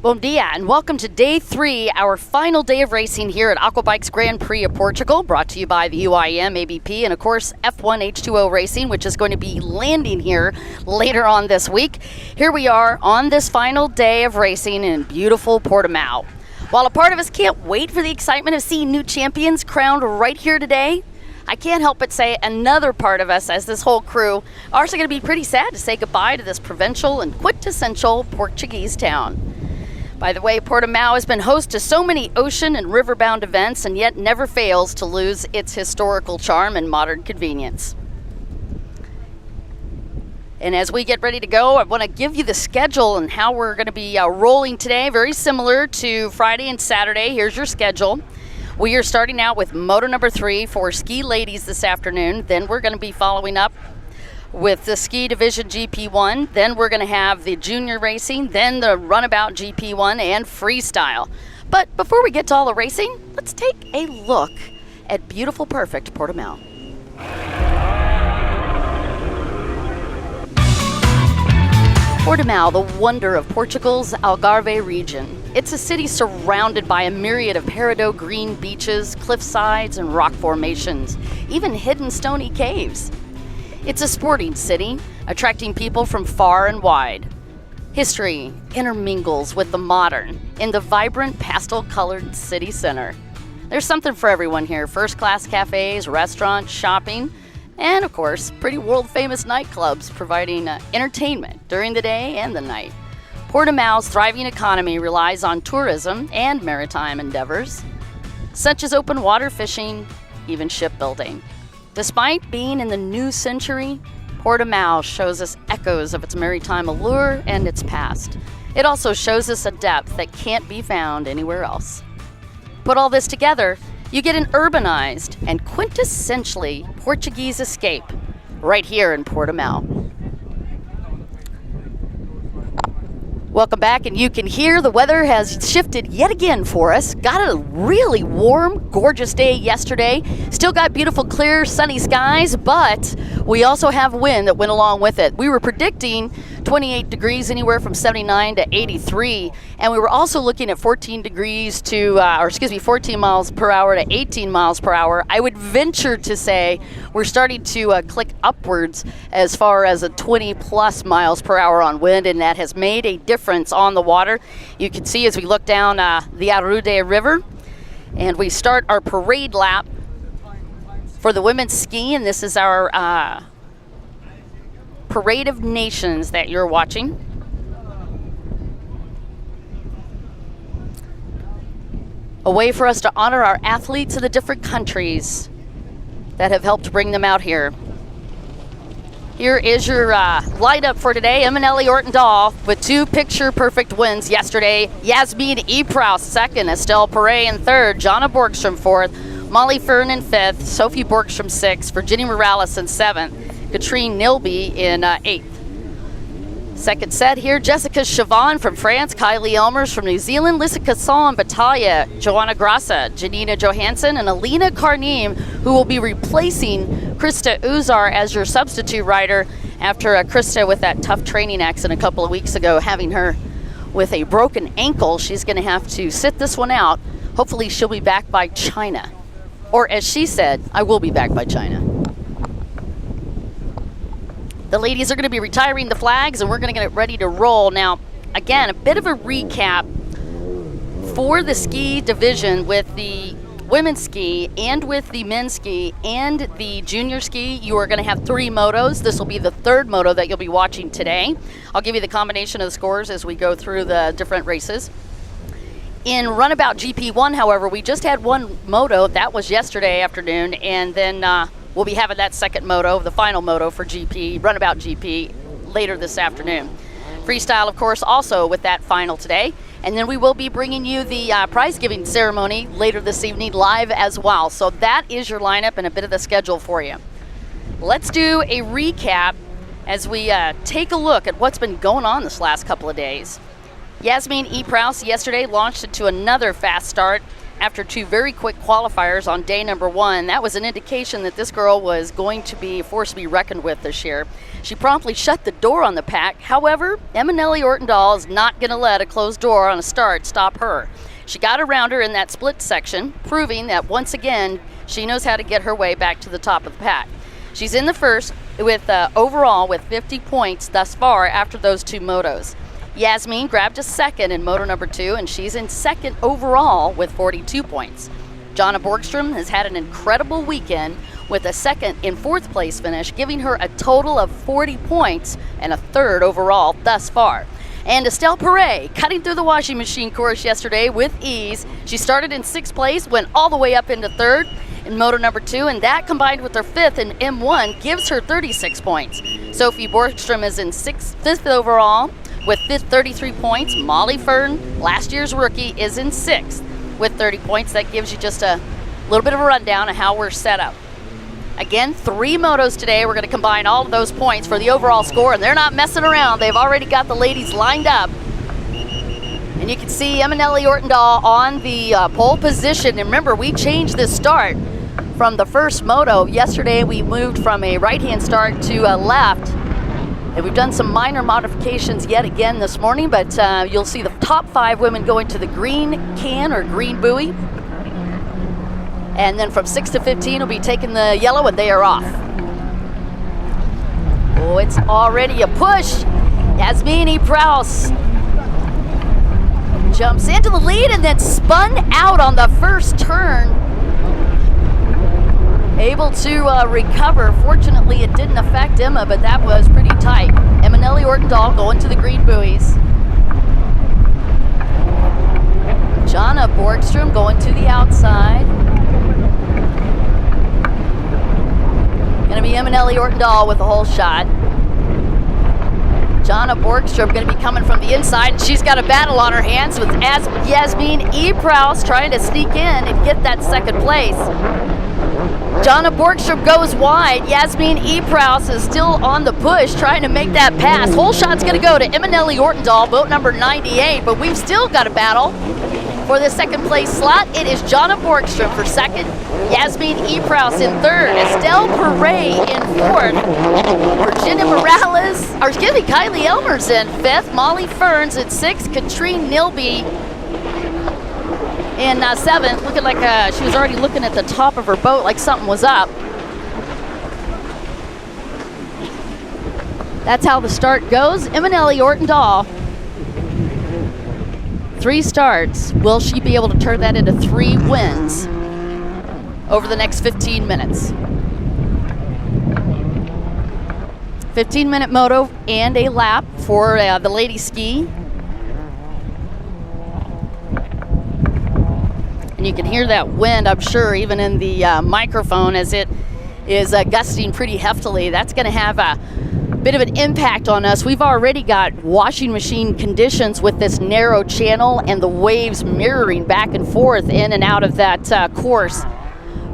Bom dia, and welcome to day 3, our final day of racing here at Aquabike's Grand Prix of Portugal, brought to you by the UIM-ABP and, of course, F1 H2O Racing, which is going to be landing here later on this week. Here we are on this final day of racing in beautiful Portimao. While a part of us can't wait for the excitement of seeing new champions crowned right here today, I can't help but say another part of us, as this whole crew, are also going to be pretty sad to say goodbye to this provincial and quintessential Portuguese town. By the way, Portimao has been host to so many ocean and riverbound events and yet never fails to lose its historical charm and modern convenience. And as we get ready to go, I want to give you the schedule and how we're going to be rolling today. Very similar to Friday and Saturday. Here's your schedule. We are starting out with moto number 3 for ski ladies this afternoon. Then we're going to be following up with the ski division GP1, then we're going to have the junior racing, then the Runabout GP1 and freestyle. But before we get to all the racing, let's take a look at beautiful, perfect Portimao. Portimao, the wonder of Portugal's Algarve region. It's a city surrounded by a myriad of peridot green beaches, cliff sides, and rock formations, even hidden stony caves. It's a sporting city, attracting people from far and wide. History intermingles with the modern in the vibrant pastel-colored city center. There's something for everyone here: first-class cafes, restaurants, shopping, and of course, pretty world-famous nightclubs providing entertainment during the day and the night. Portimao's thriving economy relies on tourism and maritime endeavors, such as open water fishing, even shipbuilding. Despite being in the new century, Portimao shows us echoes of its maritime allure and its past. It also shows us a depth that can't be found anywhere else. Put all this together, you get an urbanized and quintessentially Portuguese escape right here in Portimao. Welcome back, and you can hear the weather has shifted yet again for us. Got a really warm, gorgeous day yesterday. Still got beautiful, clear, sunny skies, but we also have wind that went along with it. We were predicting 28 degrees, anywhere from 79 to 83, and we were also looking at 14 miles per hour to 18 miles per hour. I would venture to say we're starting to click upwards as far as a 20 plus miles per hour on wind, and that has made a difference on the water. You can see as we look down the Arude River, and we start our parade lap for the women's ski, and this is our Parade of Nations that you're watching. A way for us to honor our athletes of the different countries that have helped bring them out here. Here is your lineup for today. Eminelli Ortendal with 2 picture-perfect wins yesterday. Yasmin Epraus second, Estelle Perret in third, Jonna Borgstrom fourth, Molly Fern in fifth, Sophie Borgstrom sixth, Virginia Morales in seventh, Katrine Nilby in eighth. Second set here, Jessica Chavon from France, Kylie Elmers from New Zealand, Lisa Casson, Batalha, Joanna Grassa, Janina Johansson, and Alina Karnim, who will be replacing Krista Uzar as your substitute rider after Krista, with that tough training accident a couple of weeks ago, having her with a broken ankle. She's going to have to sit this one out. Hopefully she'll be back by China. Or as she said, I will be back by China. The ladies are going to be retiring the flags, and we're going to get ready to roll. Now, again, a bit of a recap for the ski division with the women's ski and with the men's ski and the junior ski. You are going to have 3 motos. This will be the 3rd moto that you'll be watching today. I'll give you the combination of the scores as we go through the different races. In Runabout GP1, however, we just had 1 moto. That was yesterday afternoon, and then we'll be having that second moto, the final moto for GP, Runabout GP, later this afternoon. Freestyle, of course, also with that final today. And then we will be bringing you the prize-giving ceremony later this evening live as well. So that is your lineup and a bit of the schedule for you. Let's do a recap as we take a look at what's been going on this last couple of days. Yasmin Epraus yesterday launched into another fast start after 2 very quick qualifiers on day number 1. That was an indication that this girl was going to be a force to be reckoned with this year. She promptly shut the door on the pack. However, Emanelli Ortendahl is not going to let a closed door on a start stop her. She got around her in that split section, proving that once again, she knows how to get her way back to the top of the pack. She's in the first with overall with 50 points thus far after those 2 motos. Yasmin grabbed a second in moto number 2, and she's in second overall with 42 points. Jonna Borgstrom has had an incredible weekend with a second and 4th place finish, giving her a total of 40 points and a 3rd overall thus far. And Estelle Perret cutting through the washing machine course yesterday with ease. She started in 6th place, went all the way up into 3rd in moto number 2, and that combined with her 5th in M1 gives her 36 points. Sophie Borgstrom is in 5th overall with 33 points. Molly Fern, last year's rookie, is in 6th with 30 points. That gives you just a little bit of a rundown of how we're set up. Again, 3 motos today. We're going to combine all of those points for the overall score, and they're not messing around. They've already got the ladies lined up. And you can see Emanelli Ortendahl on the pole position. And remember, we changed this start from the first moto. Yesterday, we moved from a right-hand start to a left. And we've done some minor modifications yet again this morning, but you'll see the top 5 women going to the green can or green buoy. And then from 6 to 15 will be taking the yellow, and they are off. Oh, it's already a push. Yasmin Prowse jumps into the lead and then spun out on the first turn. Able to recover. Fortunately, it didn't affect Emma, but that was pretty tight. Emanelli Ortendahl going to the green buoys. Jonna Borgstrom going to the outside. Going to be Emanelli Ortendahl with the whole shot. Jonna Borgstrom going to be coming from the inside. She's got a battle on her hands with Yasmin Prowse trying to sneak in and get that second place. Jonna Borgstrom goes wide. Yasmin Prowse is still on the push, trying to make that pass. Whole shot's going to go to Emanelli Ortendahl, boat number 98, but we've still got a battle for the second place slot. It is Jonna Borgstrom for second, Yasmin Prowse in third, Estelle Perret in fourth, Virginia Morales, or excuse me, Kylie Elmers in fifth, Molly Ferns in sixth, Katrine Nilby in seventh, looking like she was already looking at the top of her boat like something was up. That's how the start goes. Emanelli Ortendahl, 3 starts. Will she be able to turn that into 3 wins over the next 15 minutes? 15-minute moto and a lap for the lady ski. And you can hear that wind, I'm sure, even in the microphone as it is gusting pretty heftily. That's going to have a bit of an impact on us. We've already got washing machine conditions with this narrow channel and the waves mirroring back and forth in and out of that course.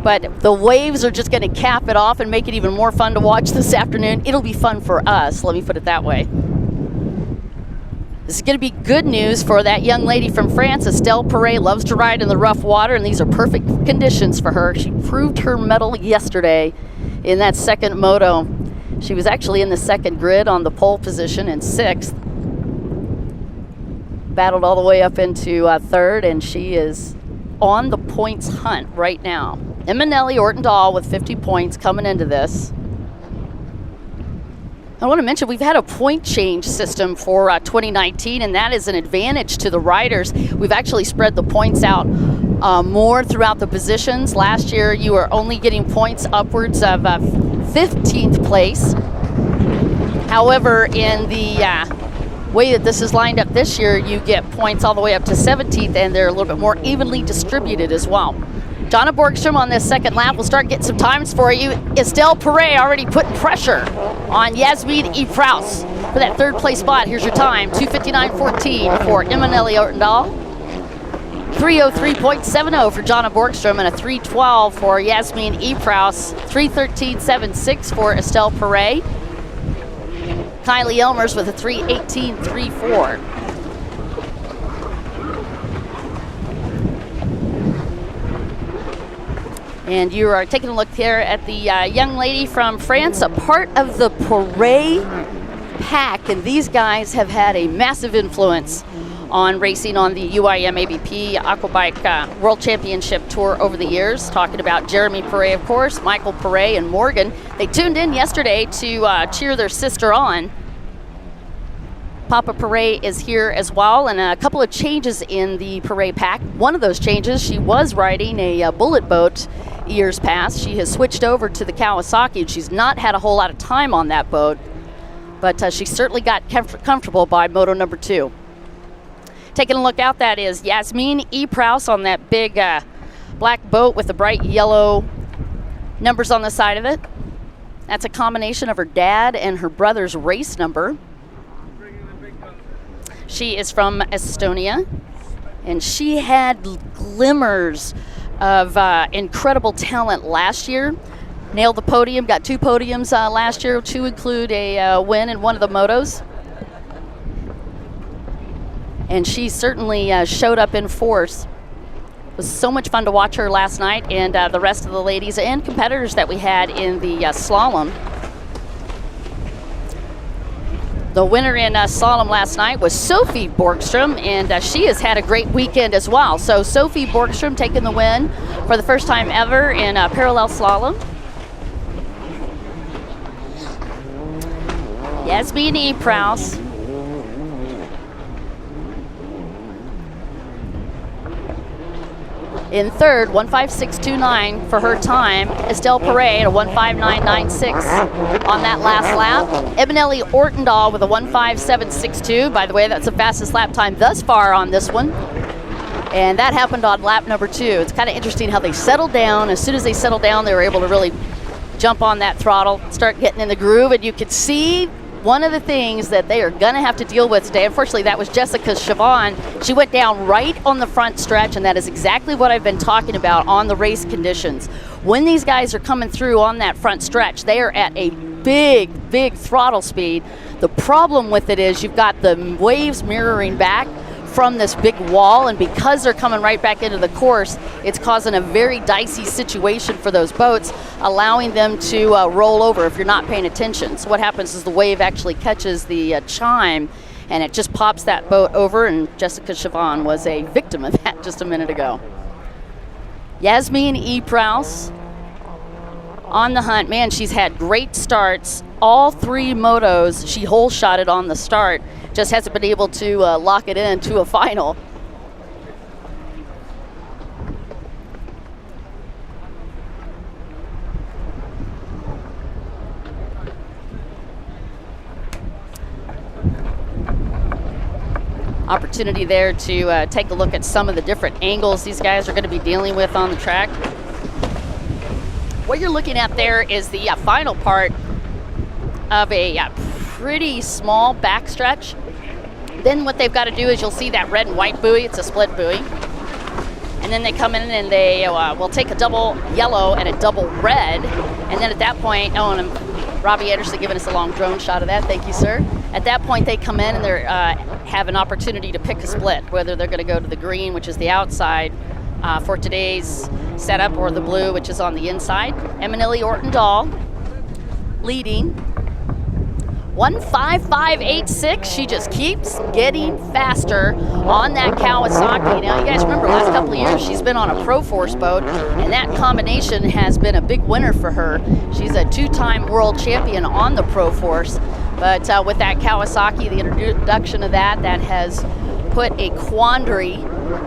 But the waves are just going to cap it off and make it even more fun to watch this afternoon. It'll be fun for us, let me put it that way. This is going to be good news for that young lady from France. Estelle Perret loves to ride in the rough water, and these are perfect conditions for her. She proved her mettle yesterday in that second moto. She was actually in the second grid on the pole position in 6th. Battled all the way up into 3rd, and she is on the points hunt right now. Emanelli Ortendahl with 50 points coming into this. I want to mention we've had a point change system for 2019, and that is an advantage to the riders. We've actually spread the points out more throughout the positions. Last year, you were only getting points upwards of 15th place. However, in the way that this is lined up this year, you get points all the way up to 17th, and they're a little bit more evenly distributed as well. Jonna Borgstrom on this second lap. We'll start getting some times for you. Estelle Perret already putting pressure on Yasmin Prowse for that 3rd place spot. Here's your time, 2:59.14 for Emanelli Ortendahl, 3:03.70 for Jonna Borgstrom, and a 3:12 for Yasmin Prowse, 3:13.76 for Estelle Perret. Kylie Elmers with a 3:18.34. And you are taking a look here at the young lady from France, a part of the Paris pack. And these guys have had a massive influence on racing on the UIM-ABP Aquabike World Championship Tour over the years. Talking about Jeremy Perret, of course, Michael Perret and Morgan. They tuned in yesterday to cheer their sister on. Papa Perret is here as well, and a couple of changes in the Perret pack. One of those changes, she was riding a bullet boat years past. She has switched over to the Kawasaki, and she's not had a whole lot of time on that boat, but she certainly got comfortable by moto number 2. Taking a look out, that is Yasmin E. Prouse on that big black boat with the bright yellow numbers on the side of it. That's a combination of her dad and her brother's race number. She is from Estonia, and she had glimmers of incredible talent last year. Nailed the podium, got 2 podiums last year, to include a win in one of the motos. And she certainly showed up in force. It was so much fun to watch her last night, and the rest of the ladies and competitors that we had in the slalom. The winner in slalom last night was Sophie Borgstrom, and she has had a great weekend as well. So Sophie Borgstrom taking the win for the first time ever in parallel slalom. Yasmin E. Prouse. In third, 156.29 for her time. Estelle Perret at a 159.96 on that last lap. Eminelli Ortendahl with a 157.62. By the way, that's the fastest lap time thus far on this one. And that happened on lap number 2. It's kind of interesting how they settled down. As soon as they settled down, they were able to really jump on that throttle, start getting in the groove, and you could see one of the things that they are going to have to deal with today. Unfortunately, that was Jessica Chavon. She went down right on the front stretch, and that is exactly what I've been talking about on the race conditions. When these guys are coming through on that front stretch, they are at a big throttle speed. The problem with it is you've got the waves mirroring back from this big wall, and because they're coming right back into the course, it's causing a very dicey situation for those boats, allowing them to roll over if you're not paying attention. So what happens is the wave actually catches the chime, and it just pops that boat over, and Jessica Chavon was a victim of that just a minute ago. Yasmin E. Prouse on the hunt. Man, she's had great starts. All 3 motos, she hole shotted on the start. Just hasn't been able to lock it in to a final. Opportunity there to take a look at some of the different angles these guys are going to be dealing with on the track. What you're looking at there is the final part of a pretty small backstretch. Then what they've got to do is you'll see that red and white buoy. It's a split buoy. And then they come in and they will take a double yellow and a double red. And then at that point, and Robbie Anderson giving us a long drone shot of that. Thank you, sir. At that point, they come in and they have an opportunity to pick a split, whether they're going to go to the green, which is the outside for today's setup, or the blue, which is on the inside. Eminelli Ortendahl leading 155.86. She just keeps getting faster on that Kawasaki. Now, you guys remember last couple of years she's been on a Pro Force boat, and that combination has been a big winner for her. She's a 2-time world champion on the Pro Force, but with that Kawasaki, the introduction of that has put a quandary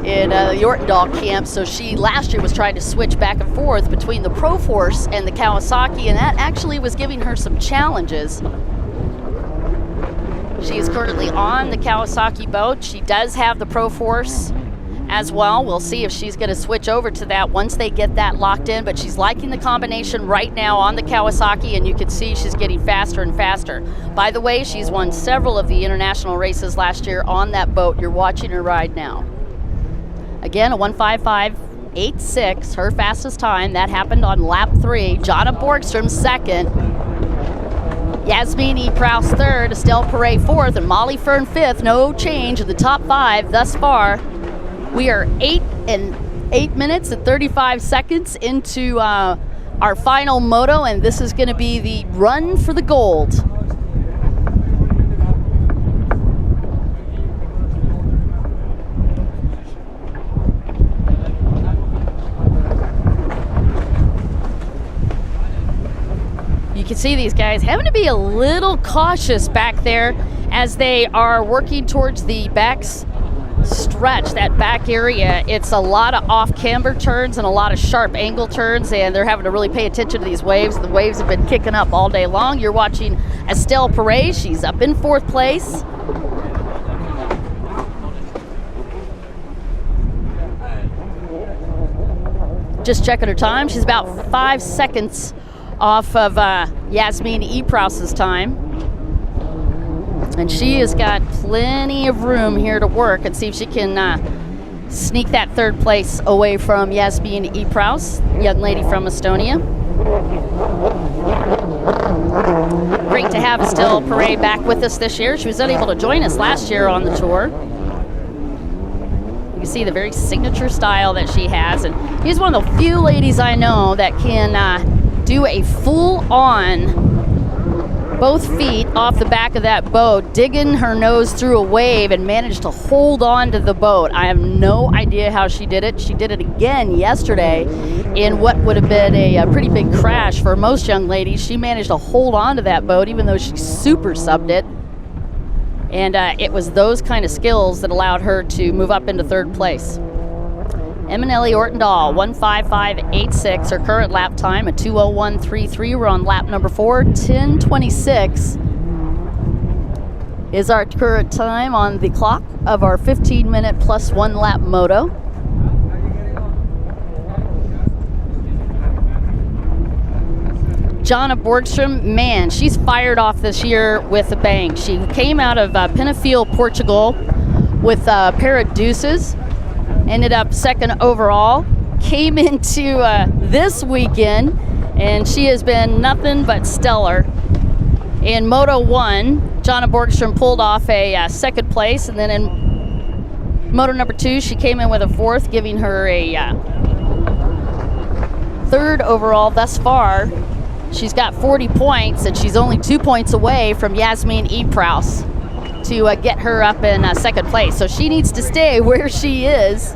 in the Ortendahl camp. So she last year was trying to switch back and forth between the Pro Force and the Kawasaki, and that actually was giving her some challenges. She is currently on the Kawasaki boat. She does have the Pro Force as well. We'll see if she's going to switch over to that once they get that locked in, but she's liking the combination right now on the Kawasaki, and you can see she's getting faster and faster. By the way, she's won several of the international races last year on that boat. You're watching her ride now. Again, a 155.86, her fastest time. That happened on lap 3. Jonna Borgstrom second. Yasmin E. Prouse third, Estelle Perret fourth, and Molly Fern fifth. No change in the top 5 thus far. We are 8 and 8 minutes and 35 seconds into our final moto, and this is going to be the run for the gold. You can see these guys having to be a little cautious back there as they are working towards the back stretch, that back area. It's a lot of off-camber turns and a lot of sharp angle turns, and they're having to really pay attention to these waves. The waves have been kicking up all day long. You're watching Estelle Perez. She's up in 4th place. Just checking her time. She's about 5 seconds off of Yasmin Eprause's time. And she has got plenty of room here to work and see if she can sneak that 3rd place away from Yasmin Eprause, young lady from Estonia. Great to have Estelle Perez back with us this year. She was unable to join us last year on the tour. You can see the very signature style that she has, and she's one of the few ladies I know that can do a full-on both feet off the back of that boat, digging her nose through a wave and managed to hold on to the boat. I have no idea how she did it. She did it again yesterday in what would have been a pretty big crash for most young ladies. She managed to hold on to that boat even though she super subbed it. And it was those kind of skills that allowed her to move up into 3rd place. Eminelli Ortendahl, 1:55.86, her current lap time, a 2:01.33. We're on lap number 4, 10:26 is our current time on the clock of our 15-minute plus 1 lap moto. Jana Borgström, man, she's fired off this year with a bang. She came out of Penafiel, Portugal with a pair of deuces. Ended up 2nd overall, came into this weekend, and she has been nothing but stellar. In Moto 1, Jana Borgström pulled off a 2nd place, and then in Moto number 2, she came in with a 4th, giving her a 3rd overall thus far. She's got 40 points, and she's only 2 points away from Yasmin Eprause to get her up in 2nd place. So she needs to stay where she is.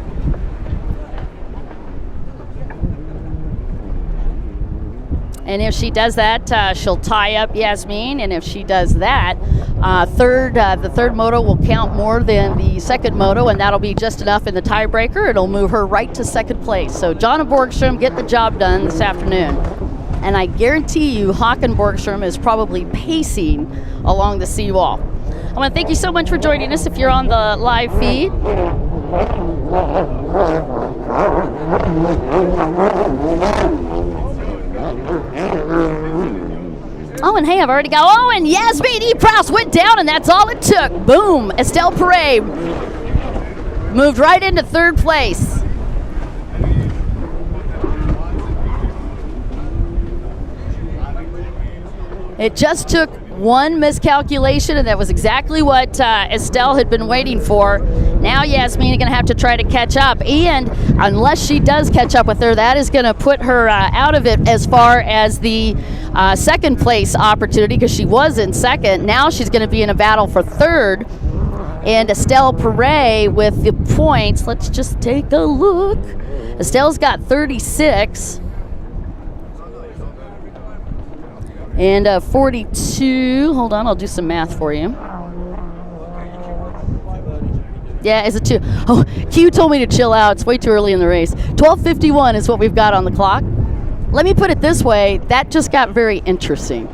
And if she does that, she'll tie up Yasmin. And if she does that, the third moto will count more than the 2nd moto, and that'll be just enough in the tiebreaker. It'll move her right to 2nd place. So Jana Borgström get the job done this afternoon. And I guarantee you Håkan Borgström is probably pacing along the seawall. I want to thank you so much for joining us if you're on the live feed. Oh, and hey, I've already got, oh, and Yasmin Eprause went down, and that's all it took. Boom, Estelle Perez moved right into 3rd place. It just took one miscalculation, and that was exactly what Estelle had been waiting for. Now Yasmin is going to have to try to catch up, and unless she does catch up with her, that is going to put her out of it as far as the 2nd place opportunity, because she was in 2nd. Now she's going to be in a battle for 3rd, and Estelle Perez with the points. Let's just take a look. Estelle's got 36. And 42, hold on, I'll do some math for you. Yeah, it's a 2. Oh, Q told me to chill out. It's way too early in the race. 12:51 is what we've got on the clock. Let me put it this way, that just got very interesting.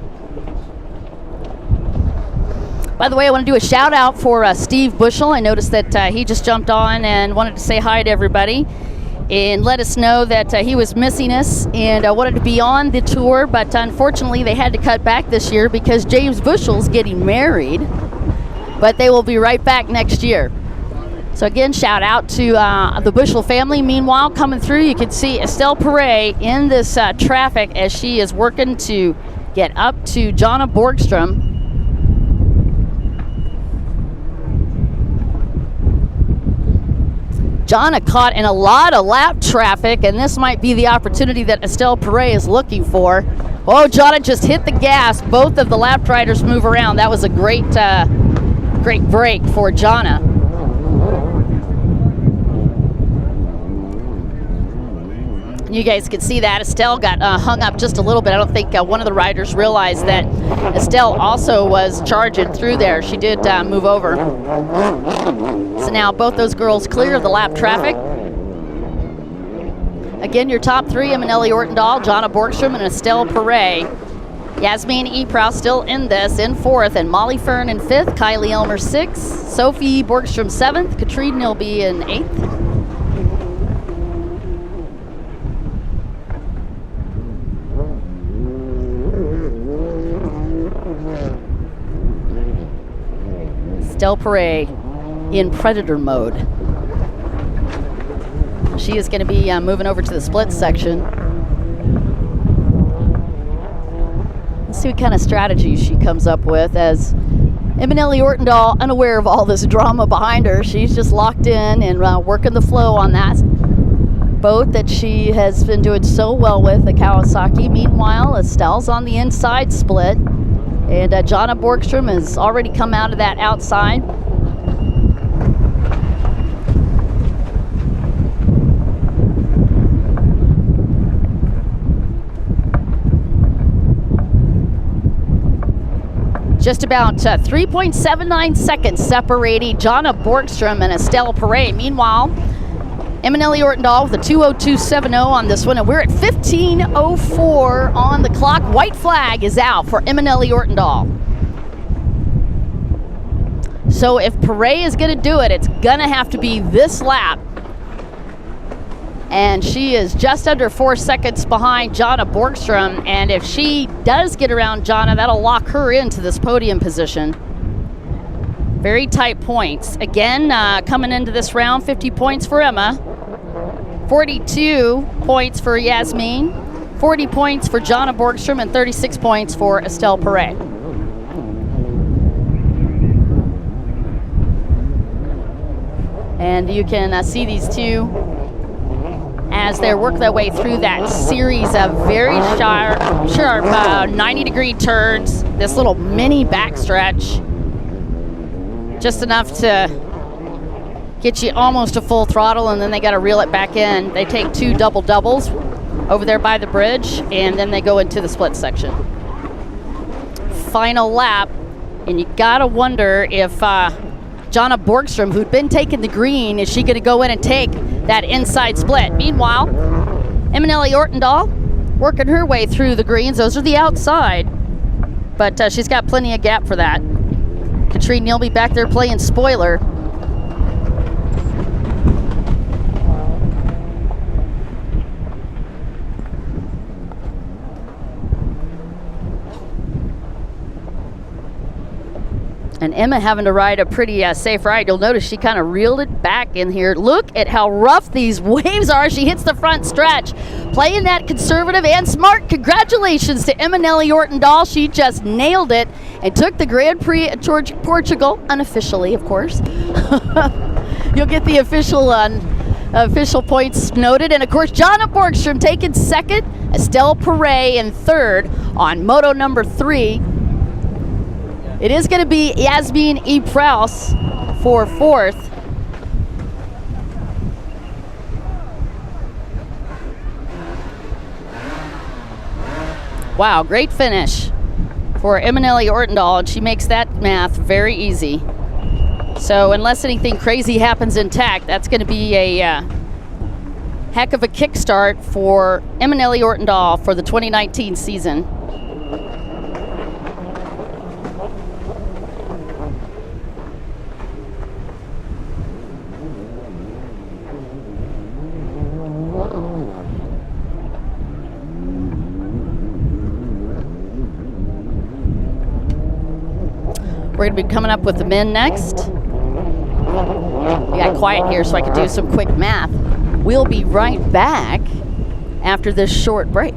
By the way, I want to do a shout out for Steve Bushell. I noticed that he just jumped on and wanted to say hi to everybody and let us know that he was missing us and wanted to be on the tour, but unfortunately they had to cut back this year because James Bushell's getting married, but they will be right back next year. So again, shout out to the Bushell family. Meanwhile, coming through, you can see Estelle Perez in this traffic as she is working to get up to Jana Borgström. Jonna caught in a lot of lap traffic, and this might be the opportunity that Estelle Perret is looking for. Oh, Jonna just hit the gas. Both of the lap riders move around. That was a great break for Jonna. You guys can see that Estelle got hung up just a little bit. I don't think one of the riders realized that Estelle also was charging through there. She did move over. So now both those girls clear of the lap traffic. Again, your top three: Emanelli Ortendahl, Jonna Borgstrom, and Estelle Perret. Yasmin Eprow still in this, in fourth, and Molly Fern in fifth, Kylie Elmer sixth, Sophie Borgstrom seventh, Katrine Nilby in eighth. Estelle Perret in predator mode. She is going to be moving over to the split section. Let's see what kind of strategies she comes up with, as Emanelli Ortendahl, unaware of all this drama behind her, she's just locked in and working the flow on that boat that she has been doing so well with, the Kawasaki. Meanwhile, Estelle's on the inside split, and Jonna Borgstrom has already come out of that outside. Just about 3.79 seconds separating Jonna Borgstrom and Estelle Perret. Meanwhile, Emanelli Ortendahl with a 2:02.70 on this one, and we're at 15:04 on the clock. White flag is out for Emanelli Ortendahl. So if Perret is going to do it, it's going to have to be this lap. And she is just under 4 seconds behind Jonna Borgstrom. And if she does get around Jonna, that'll lock her into this podium position. Very tight points. Again, coming into this round, 50 points for Emma, 42 points for Yasmin, 40 points for Jonna Borgstrom, and 36 points for Estelle Perret. And you can see these two as they work their way through that series of very sharp 90-degree turns, this little mini backstretch, just enough to get you almost to full throttle, and then they got to reel it back in. They take two double doubles over there by the bridge, and then they go into the split section. Final lap, and you got to wonder if Jonna Borgstrom, who'd been taking the green, is she going to go in and take that inside split? Meanwhile, Emanelli Ortendahl working her way through the greens. Those are the outside, but she's got plenty of gap for that. Katrine Nilby back there playing spoiler. And Emma having to ride a pretty safe ride. You'll notice she kind of reeled it back in here. Look at how rough these waves are. She hits the front stretch. Playing that conservative and smart. Congratulations to Emanelli Ortendahl. She just nailed it and took the Grand Prix at Portugal, unofficially, of course. You'll get the official points noted. And, of course, Jonna Borgstrom taking second. Estelle Perret in third on moto number 3. It is going to be Yasmin Eprow for fourth. Wow, great finish for Emanelli Ortendahl, and she makes that math very easy. So unless anything crazy happens in TAC, that's going to be a heck of a kickstart for Emanelli Ortendahl for the 2019 season. We're going to be coming up with the men next. We got quiet here so I could do some quick math. We'll be right back after this short break.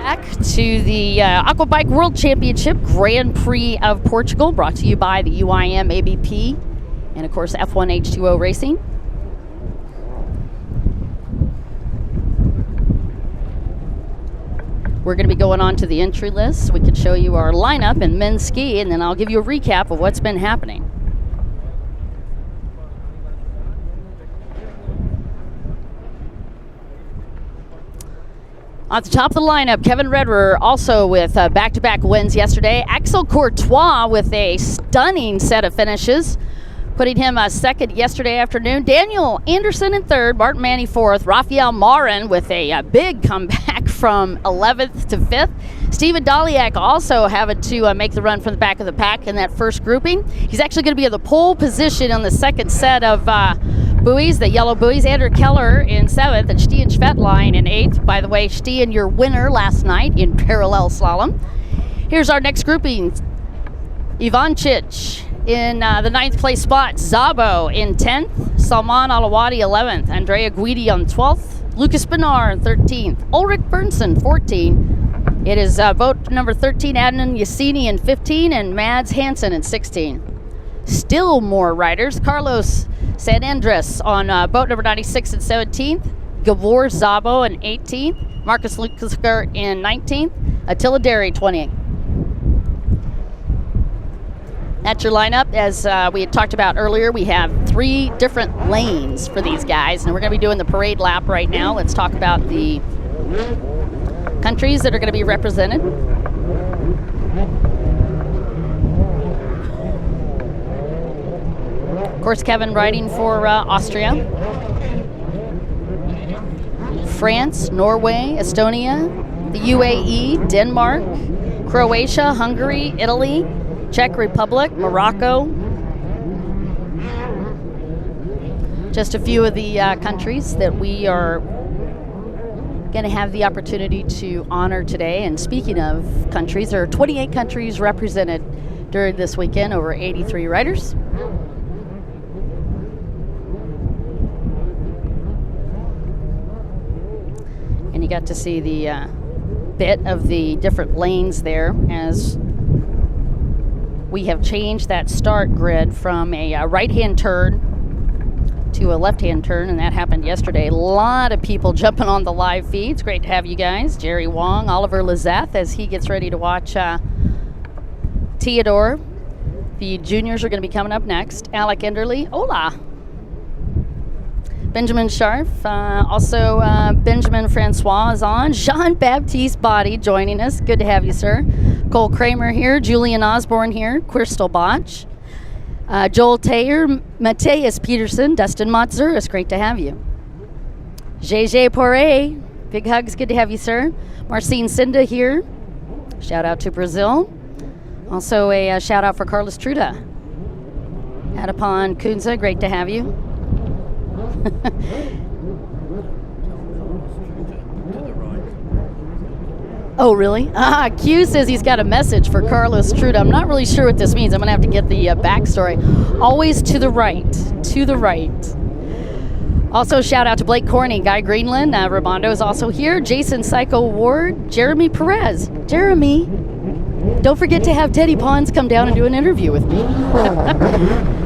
back to the Aquabike World Championship Grand Prix of Portugal, brought to you by the UIM-ABP and, of course, F1 H2O Racing. We're going to be going on to the entry list. We can show you our lineup in men's ski, and then I'll give you a recap of what's been happening. At the top of the lineup, Kevin Redder, also with back-to-back wins yesterday. Axel Courtois with a stunning set of finishes, putting him second yesterday afternoon. Daniel Anderson in third, Martin Manny fourth. Rafael Marin with a big comeback from 11th to 5th. Steven Daliak also having to make the run from the back of the pack in that first grouping. He's actually going to be in the pole position on the second set of buoys, the yellow buoys. Andrew Keller in 7th and Stian Schvettlein in 8th. By the way, Stian, your winner last night in parallel slalom. Here's our next grouping. Ivancic in the 9th place spot. Szabo in 10th. Salman Alawadi 11th. Andrea Guidi on 12th. Lucas Benar in 13th. Ulrich Bernsen 14th. It is boat number 13, Adnan Yassini in 15, and Mads Hansen in 16. Still more riders. Carlos San Andres on boat number 96 and 17th. Gabor Szabo in 18th. Marcus Lukasker in 19th. Attila Derry 28th. That's your lineup. As we had talked about earlier, we have 3 different lanes for these guys, and we're going to be doing the parade lap right now. Let's talk about the countries that are going to be represented. Of course, Kevin riding for Austria, France, Norway, Estonia, the UAE, Denmark, Croatia, Hungary, Italy, Czech Republic, Morocco. Just a few of the countries that we are going to have the opportunity to honor today. And speaking of countries, there are 28 countries represented during this weekend, over 83 riders. And you got to see the bit of the different lanes there as we have changed that start grid from a right-hand turn to a left-hand turn, and that happened yesterday. A lot of people jumping on the live feed. It's great to have you guys. Jerry Wong, Oliver Lizeth, as he gets ready to watch Theodore. The juniors are going to be coming up next. Alec Enderly, hola. Benjamin Scharf, also Benjamin Francois is on. Jean-Baptiste Body joining us. Good to have you, sir. Cole Kramer here. Julian Osborne here. Crystal Botch. Joel Taylor, Mateus Peterson, Dustin Matzuris, great to have you. JJ Poirier, big hugs, good to have you, sir. Marcin Cinda here, shout out to Brazil. Also a shout out for Carlos Truda. Adapon Kunza, great to have you. Oh, really? Q says he's got a message for Carlos Truda. I'm not really sure what this means. I'm going to have to get the backstory. Always to the right. To the right. Also, shout out to Blake Corney, Guy Greenland. Ramondo is also here. Jason Psycho Ward. Jeremy Perez. Jeremy, don't forget to have Teddy Pons come down and do an interview with me.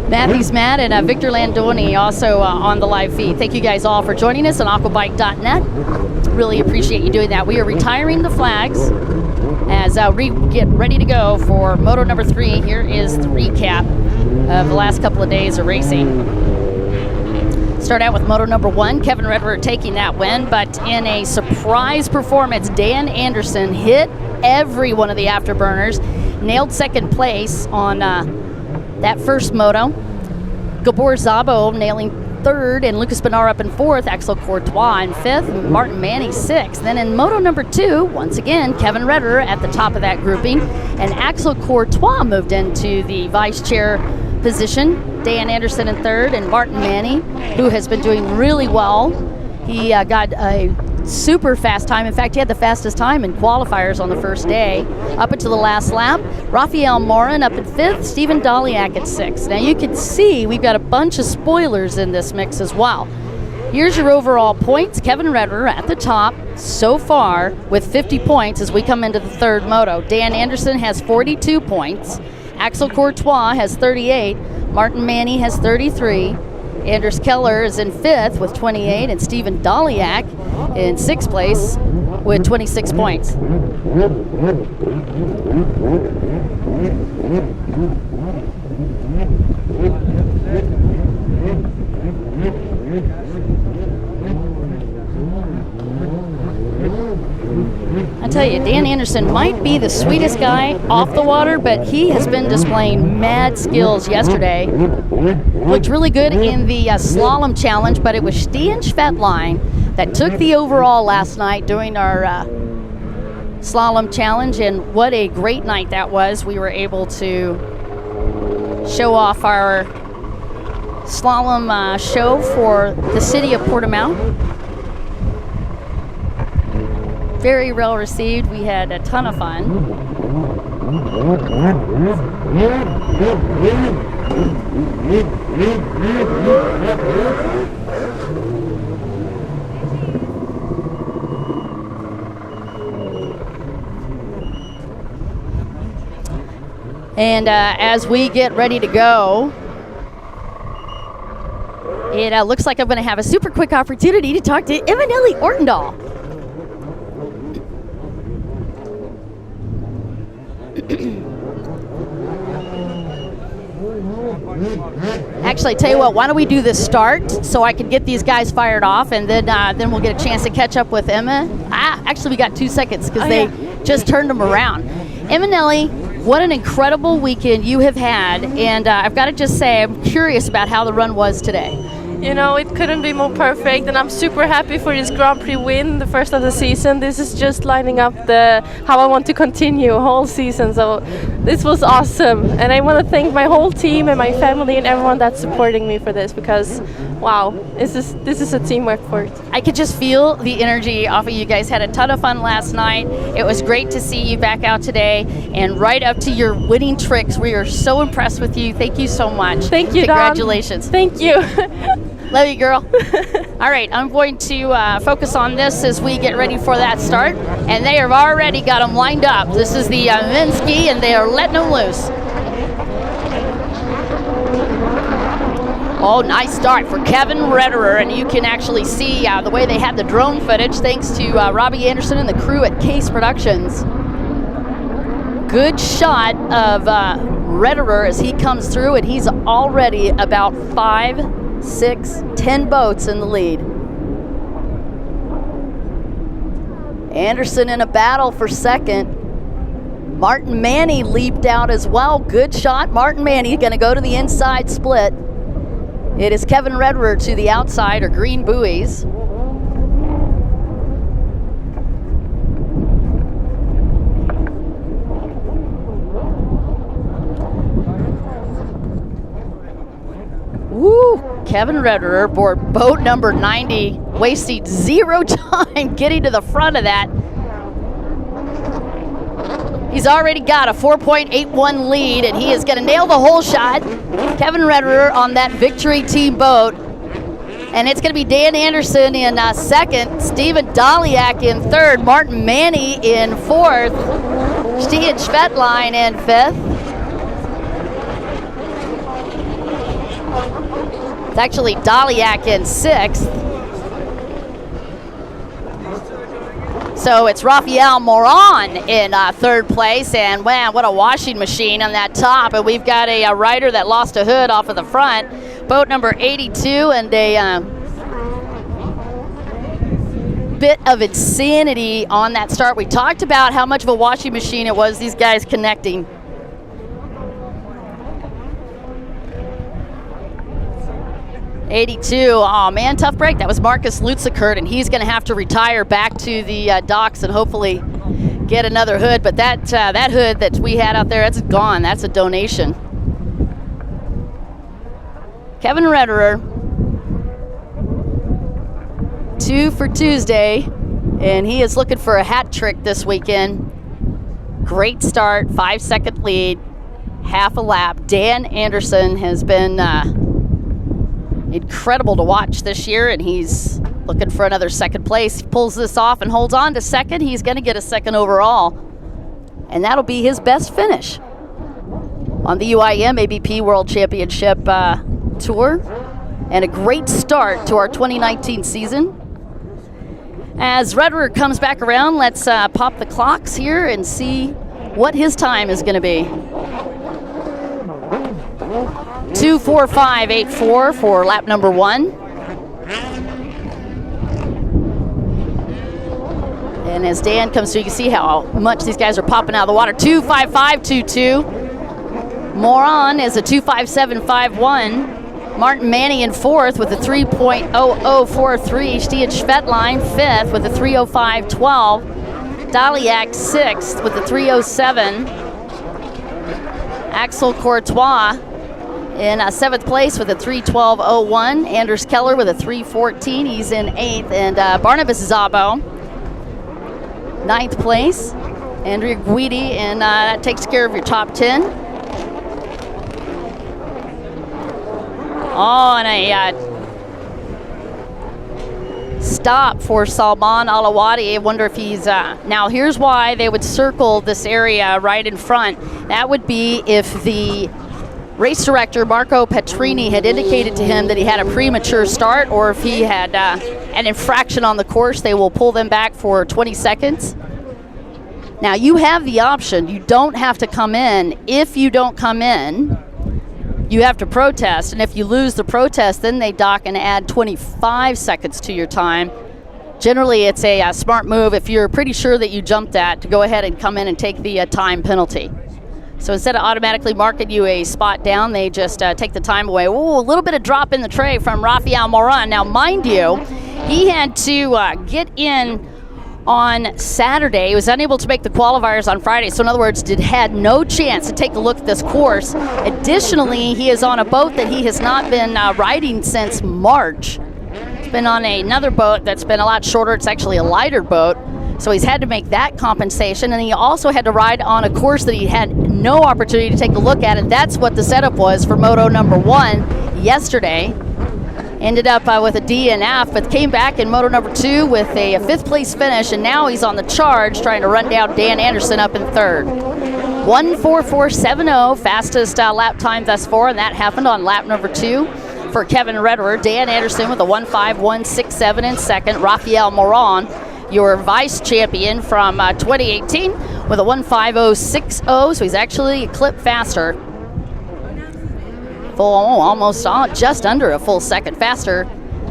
Matthews Matt and Victor Landoni also on the live feed. Thank you guys all for joining us on aquabike.net. Really appreciate you doing that. We are retiring the flags as we get ready to go for moto number 3. Here is the recap of the last couple of days of racing. Start out with moto number 1. Kevin Redder taking that win, but in a surprise performance, Dan Anderson hit every one of the afterburners, nailed second place on that first moto. Gabor Szabo nailing third, and Lucas Benar up in 4th, Axel Courtois in 5th, Martin Manny 6th. Then in moto number 2, once again, Kevin Redder at the top of that grouping, and Axel Courtois moved into the vice chair position. Dan Anderson in 3rd, and Martin Manny, who has been doing really well. He got a super fast time. In fact, he had the fastest time in qualifiers on the first day, up until the last lap. Rafael Morin up at 5th, Steven Daliak at 6th. Now you can see we've got a bunch of spoilers in this mix as well. Here's your overall points. Kevin Rederer at the top so far with 50 points as we come into the third moto. Dan Anderson has 42 points. Axel Courtois has 38. Martin Manny has 33. Anders Keller is in fifth with 28. And Stephen Daliak in sixth place with 26 points. I tell you, Dan Anderson might be the sweetest guy off the water, but he has been displaying mad skills yesterday. Looked really good in the slalom challenge, but it was Stian Schvetlein that took the overall last night during our slalom challenge, and what a great night that was. We were able to show off our slalom show for the city of Portimao. Very well received. We had a ton of fun. And as we get ready to go, it looks like I'm going to have a super quick opportunity to talk to Emanelli Ortendal. Actually, I tell you what, why don't we do the start so I can get these guys fired off, and then we'll get a chance to catch up with Emma. Actually, we got 2 seconds because they just turned them around. Emanelli, what an incredible weekend you have had, and I've got to just say, I'm curious about how the run was today. You know, it couldn't be more perfect, and I'm super happy for this Grand Prix win, the first of the season. This is just lining up how I want to continue whole season, so this was awesome. And I want to thank my whole team and my family and everyone that's supporting me for this, because, wow, this is a teamwork sport. I could just feel the energy off of you guys. Had a ton of fun last night. It was great to see you back out today, and right up to your winning tricks. We are so impressed with you. Thank you so much. Thank you, Congratulations. Dawn. Thank you. Love you, girl. All right, I'm going to focus on this as we get ready for that start. And they have already got them lined up. This is the men's ski, and they are letting them loose. Oh, nice start for Kevin Rederer. And you can actually see the way they had the drone footage, thanks to Robbie Anderson and the crew at Case Productions. Good shot of Rederer as he comes through, and he's already about 5, 6, 10 boats in the lead. Anderson in a battle for second. Martin Manny leaped out as well. Good shot. Martin Manny going to go to the inside split. It is Kevin Rederer to the outside, or green buoys. Woo! Kevin Rederer aboard boat number 90, wasting zero time getting to the front of that. He's already got a 4.81 lead, and he is going to nail the hole shot. Kevin Rederer on that Victory Team boat. And it's going to be Dan Anderson in second, Stephen Daliak in third, Martin Manny in fourth, Stian Schvetlein in fifth. It's actually Daliak in sixth. So it's Rafael Moran in third place, and man, what a washing machine on that top. And we've got a rider that lost a hood off of the front, boat number 82, and a bit of insanity on that start. We talked about how much of a washing machine it was, these guys connecting. '82, oh man, tough break. That was Marcus Lutzekert, and he's going to have to retire back to the docks and hopefully get another hood. But that hood that we had out there, that's gone. That's a donation. Kevin Rederer, 2 for Tuesday, and he is looking for a hat trick this weekend. Great start, 5-second lead, half a lap. Dan Anderson has been incredible to watch this year, and he's looking for another second place. He pulls this off and holds on to second. He's going to get a second overall, and that'll be his best finish on the UIM-ABP World Championship Tour, and a great start to our 2019 season. As Redder comes back around, let's pop the clocks here and see what his time is going to be. 2:45.84 for lap number 1. And as Dan comes through, you can see how much these guys are popping out of the water. 2:55.22. Moron is a 2:57.51. Martin Manny in 4th with a 3.0043. Stian Schvetline 5th with a 3:05.12. Daliak 6th with a 3:07. Axel Courtois in 7th place with a 3:12.01. Anders Keller with a 3:14. He's in 8th. And Barnabas Zabo, 9th place. Andrea Guidi, and that takes care of your top 10. On a stop for Salman Alawadi. I wonder if he's... now, here's why they would circle this area right in front. That would be if the race director, Marco Petrini, had indicated to him that he had a premature start, or if he had an infraction on the course. They will pull them back for 20 seconds. Now, you have the option. You don't have to come in. If you don't come in, you have to protest, and if you lose the protest, then they dock and add 25 seconds to your time. Generally, it's a smart move if you're pretty sure that you jumped that, to go ahead and come in and take the time penalty. So instead of automatically marking you a spot down, they just take the time away. Ooh, a little bit of drop in the tray from Rafael Moran. Now, mind you, he had to get in on Saturday. He was unable to make the qualifiers on Friday, so in other words, had no chance to take a look at this course. Additionally, he is on a boat that he has not been riding since March. He's been on another boat that's been a lot shorter. It's actually a lighter boat, so he's had to make that compensation, and he also had to ride on a course that he had no opportunity to take a look at, and that's what the setup was for Moto number 1 yesterday. Ended up with a DNF, but came back in Moto number 2 with a 5th place finish, and now he's on the charge trying to run down Dan Anderson up in 3rd. 1:44.70, fastest lap time thus far, and that happened on lap number 2 for Kevin Redder. Dan Anderson with a 1:51.67 in 2nd. Rafael Moran, your vice champion from 2018, with a 1:50.60, so he's actually a clip faster. Almost just under a full second faster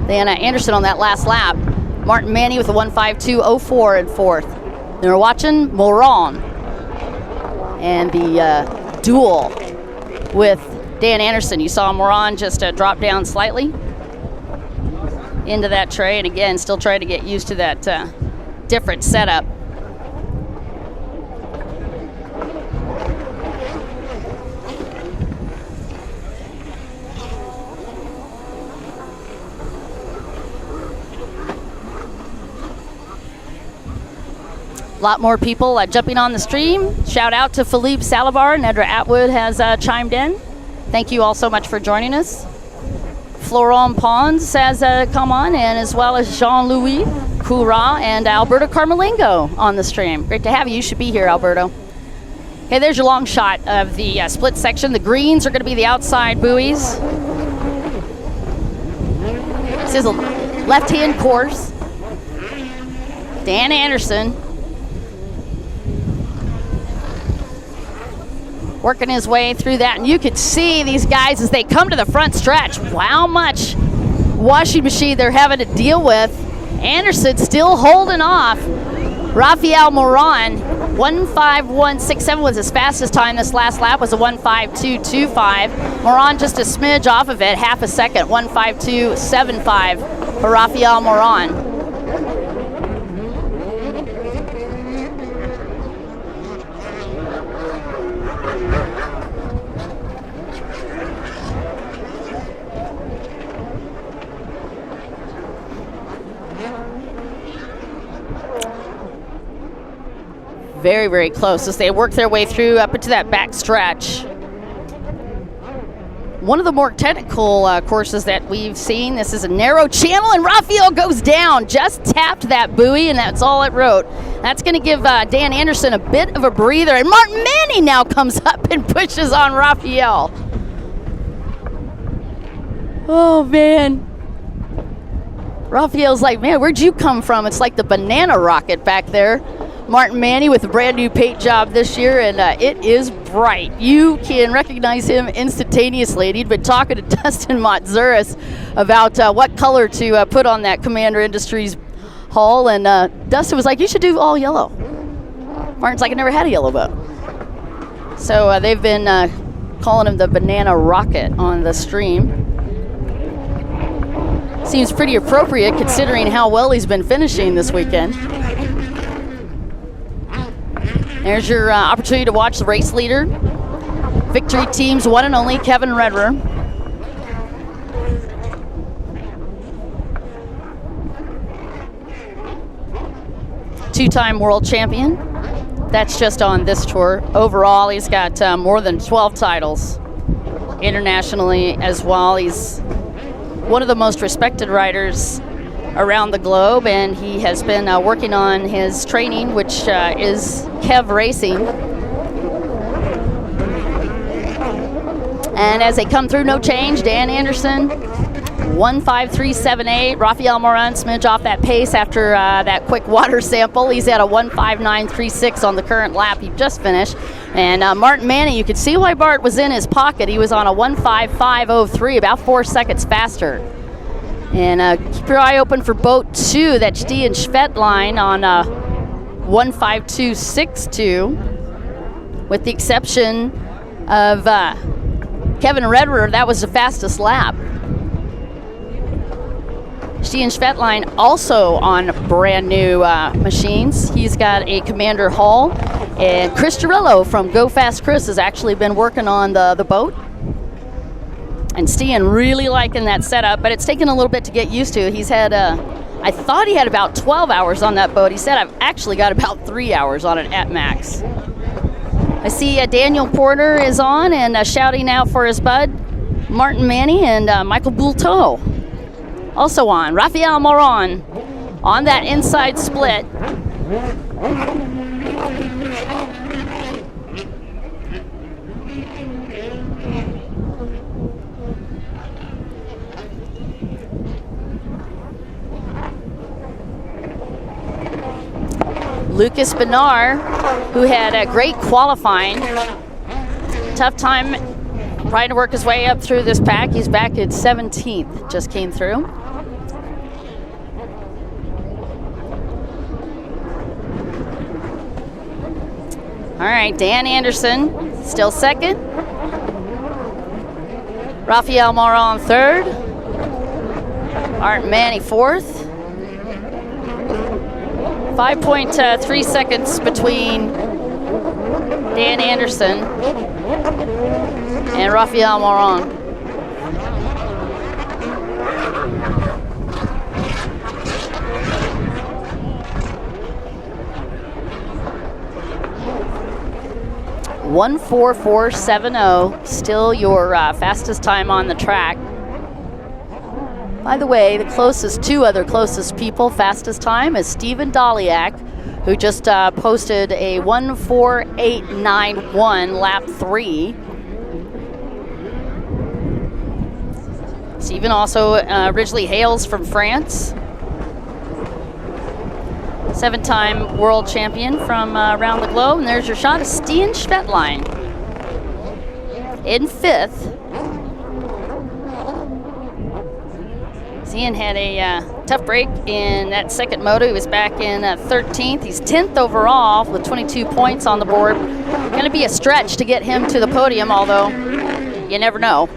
than Anderson on that last lap. Martin Manny with a 1:52.04 in 4th. Then we're watching Moran and the duel with Dan Anderson. You saw Moran just drop down slightly into that tray, and again, still trying to get used to that different setup. A lot more people jumping on the stream. Shout out to Philippe Salivar. Nedra Atwood has chimed in. Thank you all so much for joining us. Florent Pons has come on, and as well as Jean-Louis Coura and Alberto Carmelingo on the stream. Great to have you. You should be here, Alberto. Okay, there's your long shot of the split section. The greens are going to be the outside buoys. This is a left-hand course. Dan Anderson working his way through that, and you could see these guys as they come to the front stretch. Wow, much washing machine they're having to deal with. Anderson still holding off. Rafael Moran, 1:51.67 was his fastest time. This last lap was a 1:52.25. Moran just a smidge off of it, half a second, 1:52.75 for Rafael Moran. Very, very close as they work their way through up into that back stretch. one of the more technical courses that we've seen. This is a narrow channel, and Raphael goes down. Just tapped that buoy, and that's all it wrote. That's going to give Dan Anderson a bit of a breather, and Martin Manning now comes up and pushes on Raphael. Oh, man. Raphael's like, man, where'd you come from? It's like the banana rocket back there. Martin Manning with a brand new paint job this year, and it is bright. You can recognize him instantaneously, and he'd been talking to Dustin Montzuris about what color to put on that Commander Industries hull, and Dustin was like, you should do all yellow. Martin's like, I never had a yellow boat. So they've been calling him the banana rocket on the stream. Seems pretty appropriate considering how well he's been finishing this weekend. There's your opportunity to watch the race leader. Victory Team's one and only Kevin Redder. Two-time world champion. That's just on this tour. Overall, he's got more than 12 titles internationally as well. He's one of the most respected riders around the globe, and he has been working on his training, which is Kev Racing. And as they come through, no change. Dan Anderson, 153.78. Raphael Moran smidge off that pace after that quick water sample. He's at a 159.36 on the current lap he just finished. And Martin Manning, you could see why Bart was in his pocket. He was on a 155.03, about 4 seconds faster. And keep your eye open for boat 2, that's Stian Schvettlein on 152.62. With the exception of Kevin Redder, that was the fastest lap. Stian Schvettlein also on brand new machines. He's got a Commander hull. And Chris Girillo from Go Fast Chris has actually been working on the boat. And Stian really liking that setup, but it's taken a little bit to get used to. He's had, I thought he had about 12 hours on that boat. He said, I've actually got about 3 hours on it at max. I see Daniel Porter is on and shouting out for his bud, Martin Manning, and Michael Boulteau also on. Raphael Moran on that inside split. Lucas Benar, who had a great qualifying. Tough time trying to work his way up through this pack. He's back at 17th, just came through. All right, Dan Anderson, still second. Raphael Moran third. Art Manny fourth. 5.3 seconds between Dan Anderson and Raphael Moran. (144.70), still your fastest time on the track. By the way, the two other closest people, fastest time is Stephen Doliak, who just posted a 148.91 lap 3. Stephen also originally hails from France. 7-time world champion from around the globe. And there's your shot of Stian Schvettlein in 5th. Stian had a tough break in that second moto. He was back in 13th. He's 10th overall with 22 points on the board. Going to be a stretch to get him to the podium, although you never know.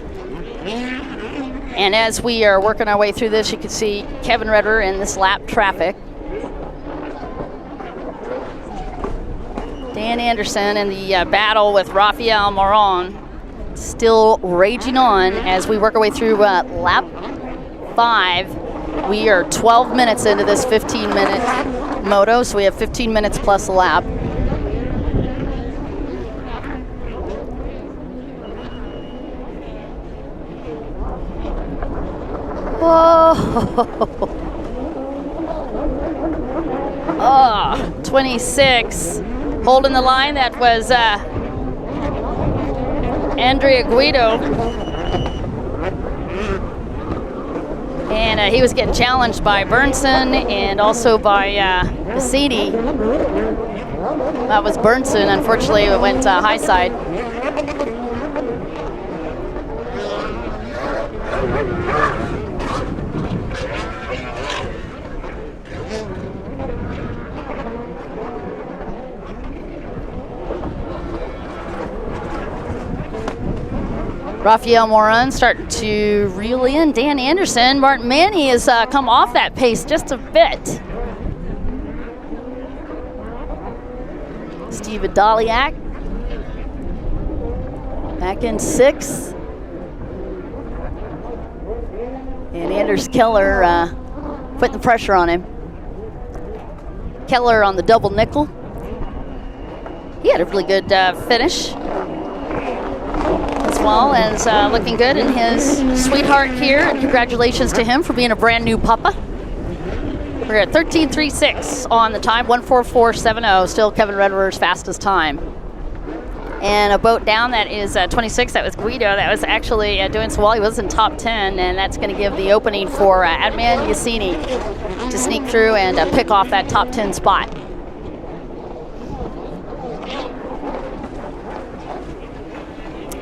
And as we are working our way through this, you can see Kevin Redder in this lap traffic. Dan Anderson in the battle with Raphael Moran still raging on as we work our way through lap 5. We are 12 minutes into this 15-minute moto, so we have 15 minutes plus a lap. Oh, 26. Holding the line, that was Andrea Guido. And he was getting challenged by Bernson and also by Massini. That was Bernson. Unfortunately, it went high side. Rafael Moran starting to reel in. Dan Anderson. Martin Manny has come off that pace just a bit. Steve Adaliak back in 6th. And Anders Keller putting the pressure on him. Keller on the double nickel. He had a really good finish. As well as looking good in his sweetheart here. And congratulations to him for being a brand new papa. We're at 13:36 on the time, 1:44.70. Still Kevin Rederer's fastest time. And a boat down, that is 26. That was Guido. That was actually doing so well. He was in top 10, and that's going to give the opening for Adman Yassini to sneak through and pick off that top 10 spot.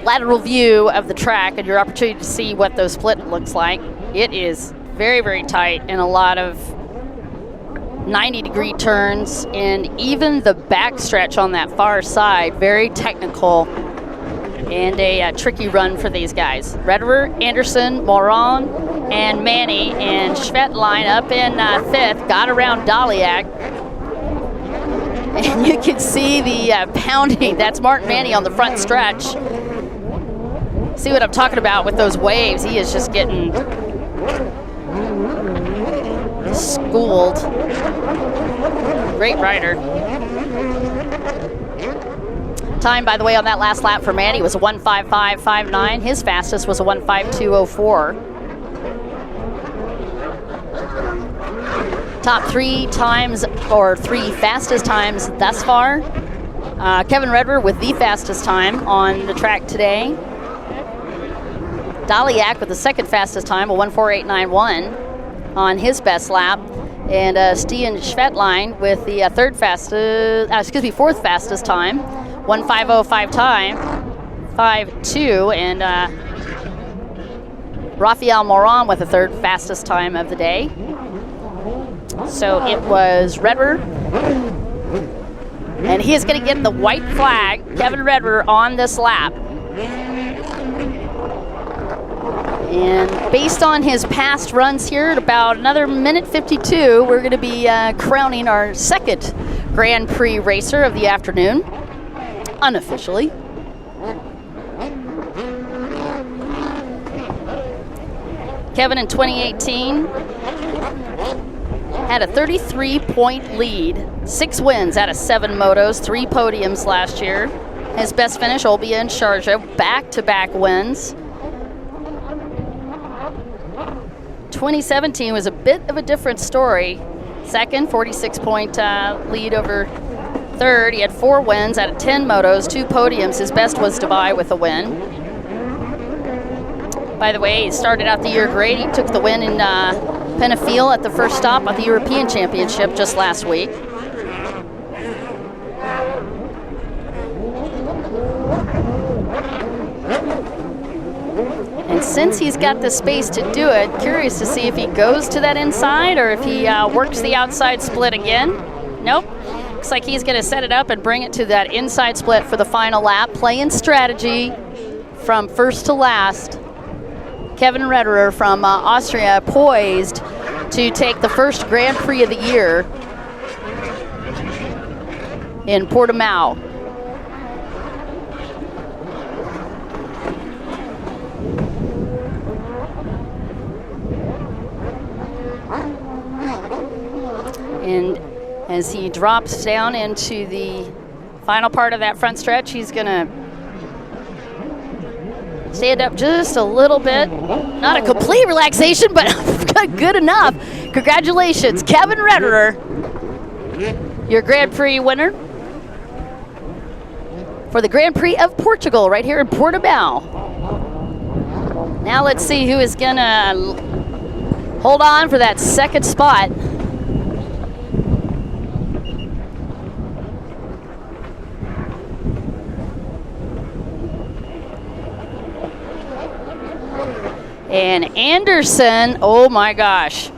Lateral view of the track and your opportunity to see what those split looks like. It is very, very tight and a lot of 90-degree turns, and even the backstretch on that far side, very technical and a tricky run for these guys. Rederer, Anderson, Moran, and Manny, and Schvett line up in 5th, got around Daliak. And you can see the pounding. That's Martin Manny on the front stretch. See what I'm talking about with those waves. He is just getting schooled. Great rider. Time, by the way, on that last lap for Manny was a 1:55.59. His fastest was a 1:52.04. Top 3 times, or 3 fastest times thus far. Kevin Rederer with the fastest time on the track today. Daliak with the second fastest time, a 1:48.91 on his best lap. And Stian Schvettlein with the fourth fastest time, 1:5:05 time, 5:2, and Rafael Moran with the third fastest time of the day. So it was Rederer, and he is going to get the white flag, Kevin Rederer, on this lap. And based on his past runs here, at about another minute 52, we're going to be crowning our second Grand Prix racer of the afternoon, unofficially. Kevin in 2018 had a 33-point lead, 6 wins out of 7 motos, 3 podiums last year. His best finish, Olbia and Sharjah, back-to-back wins. 2017 was a bit of a different story. Second, 46-point lead over third. He had 4 wins out of 10 motos, 2 podiums. His best was Dubai with a win. By the way, he started out the year great. He took the win in Penafiel at the first stop at the European Championship just last week. And since he's got the space to do it, curious to see if he goes to that inside or if he works the outside split again. Nope. Looks like he's going to set it up and bring it to that inside split for the final lap. Playing strategy from first to last. Kevin Rederer from Austria poised to take the first Grand Prix of the year in Portimao. And as he drops down into the final part of that front stretch, he's going to Stand up just a little bit. Not a complete relaxation, but good enough. Congratulations, Kevin Rederer, your Grand Prix winner for the Grand Prix of Portugal right here in Portimao. Now let's see who is going to hold on for that second spot. And Anderson, oh my gosh.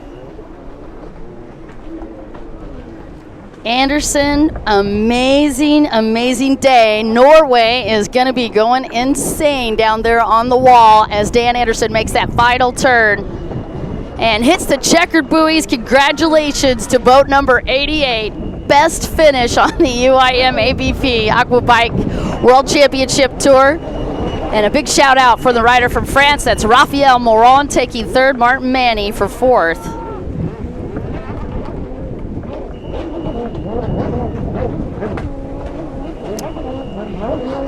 Anderson, amazing, amazing day. Norway is going to be going insane down there on the wall as Dan Anderson makes that final turn and hits the checkered buoys. Congratulations to boat number 88. Best finish on the UIM-ABP Aquabike World Championship Tour. And a big shout out for the rider from France. That's Raphael Moron taking third, Martin Manny for fourth.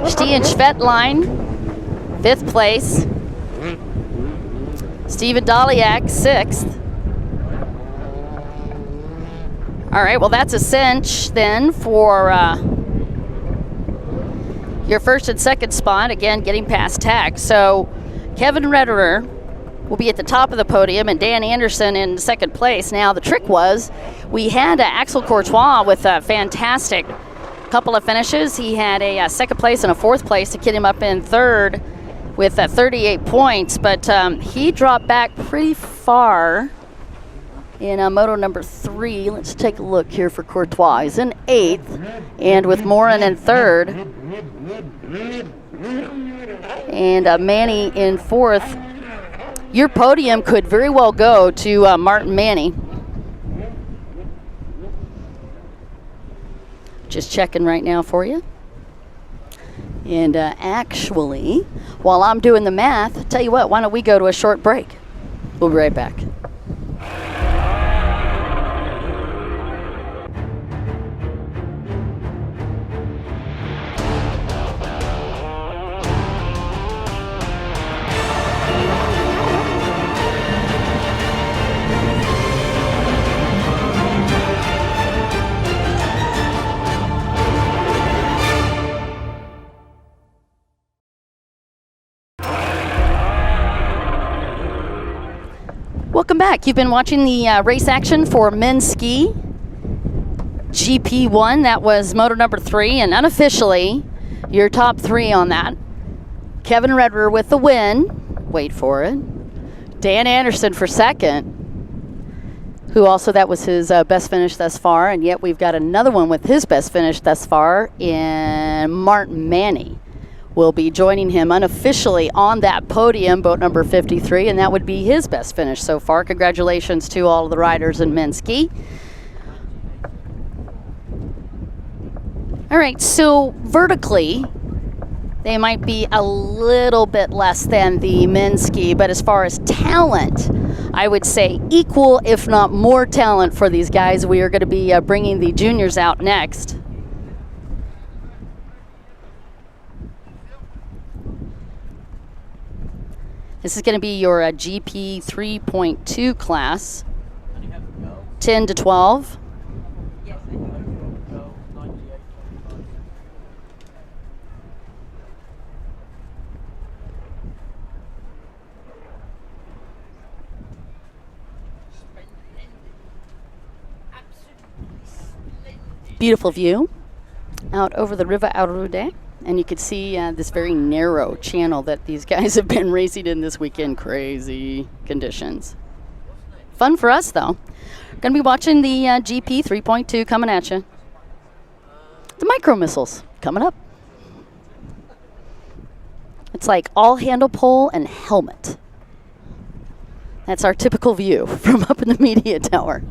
Stian Schvetline, fifth place. Steven Daliak, sixth. All right, well, that's a cinch then for your first and second spot, again, getting past tag. So Kevin Rederer will be at the top of the podium and Dan Anderson in second place. Now, the trick was we had Axel Courtois with a fantastic couple of finishes. He had a second place and a fourth place to get him up in third with 38 points, but he dropped back pretty far in moto number 3. Let's take a look here for Courtois. He's in 8th, and with Morin in 3rd, and Manny in 4th. Your podium could very well go to Martin Manny. Just checking right now for you. And actually, while I'm doing the math, tell you what, why don't we go to a short break? We'll be right back. Welcome back. You've been watching the race action for men's ski GP1. That was moto number 3, and unofficially, your top 3 on that. Kevin Rederer with the win. Wait for it. Dan Anderson for second, who also, that was his best finish thus far, and yet we've got another one with his best finish thus far in Martin Manny. Will be joining him unofficially on that podium, boat number 53, and that would be his best finish so far. Congratulations to all of the riders in men's ski. All right, so vertically, they might be a little bit less than the men's ski, but as far as talent, I would say equal, if not more talent for these guys. We are going to be bringing the juniors out next. This is going to be your GP 3.2 class, 10 to 12. Beautiful view out over the River Arude. And you can see this very narrow channel that these guys have been racing in this weekend. Crazy conditions. Fun for us, though. Going to be watching the GP 3.2 coming at you. The micro missiles coming up. It's like all handle pole and helmet. That's our typical view from up in the media tower.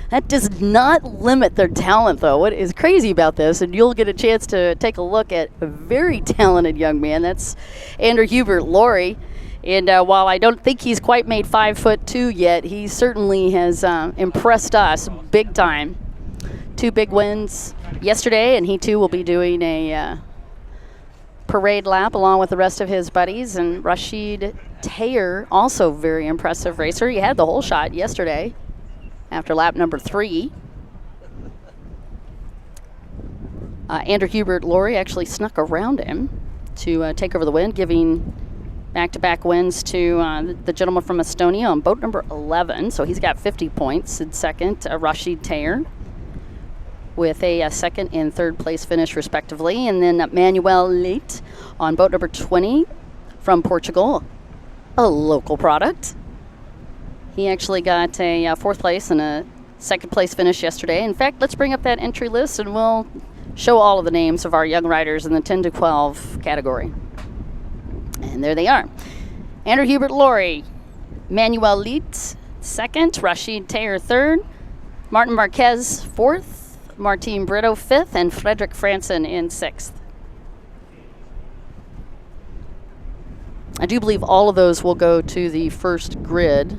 That does not limit their talent, though. What is crazy about this, and you'll get a chance to take a look at a very talented young man. That's Andrew Hubert Laurie. And while I don't think he's quite made 5'2" yet, he certainly has impressed us big time. 2 big wins yesterday, and he too will be doing a parade lap along with the rest of his buddies. And Rashid Tayer, also very impressive racer. He had the whole shot yesterday after lap number 3. Andrew Hubert Laurie actually snuck around him to take over the win, giving back-to-back wins to the gentleman from Estonia on boat number 11. So he's got 50 points in second. Rashid Tayer with a second and third place finish respectively. And then Manuel Leite on boat number 20 from Portugal, a local product. He actually got a fourth place and a second place finish yesterday. In fact, let's bring up that entry list and we'll show all of the names of our young riders in the 10 to 12 category. And there they are. Andrew Hubert Laurie, Manuel Leite, second. Rashid Tayer, third. Martin Marquez, fourth. Martin Brito, fifth. And Frederick Franson in sixth. I do believe all of those will go to the first grid,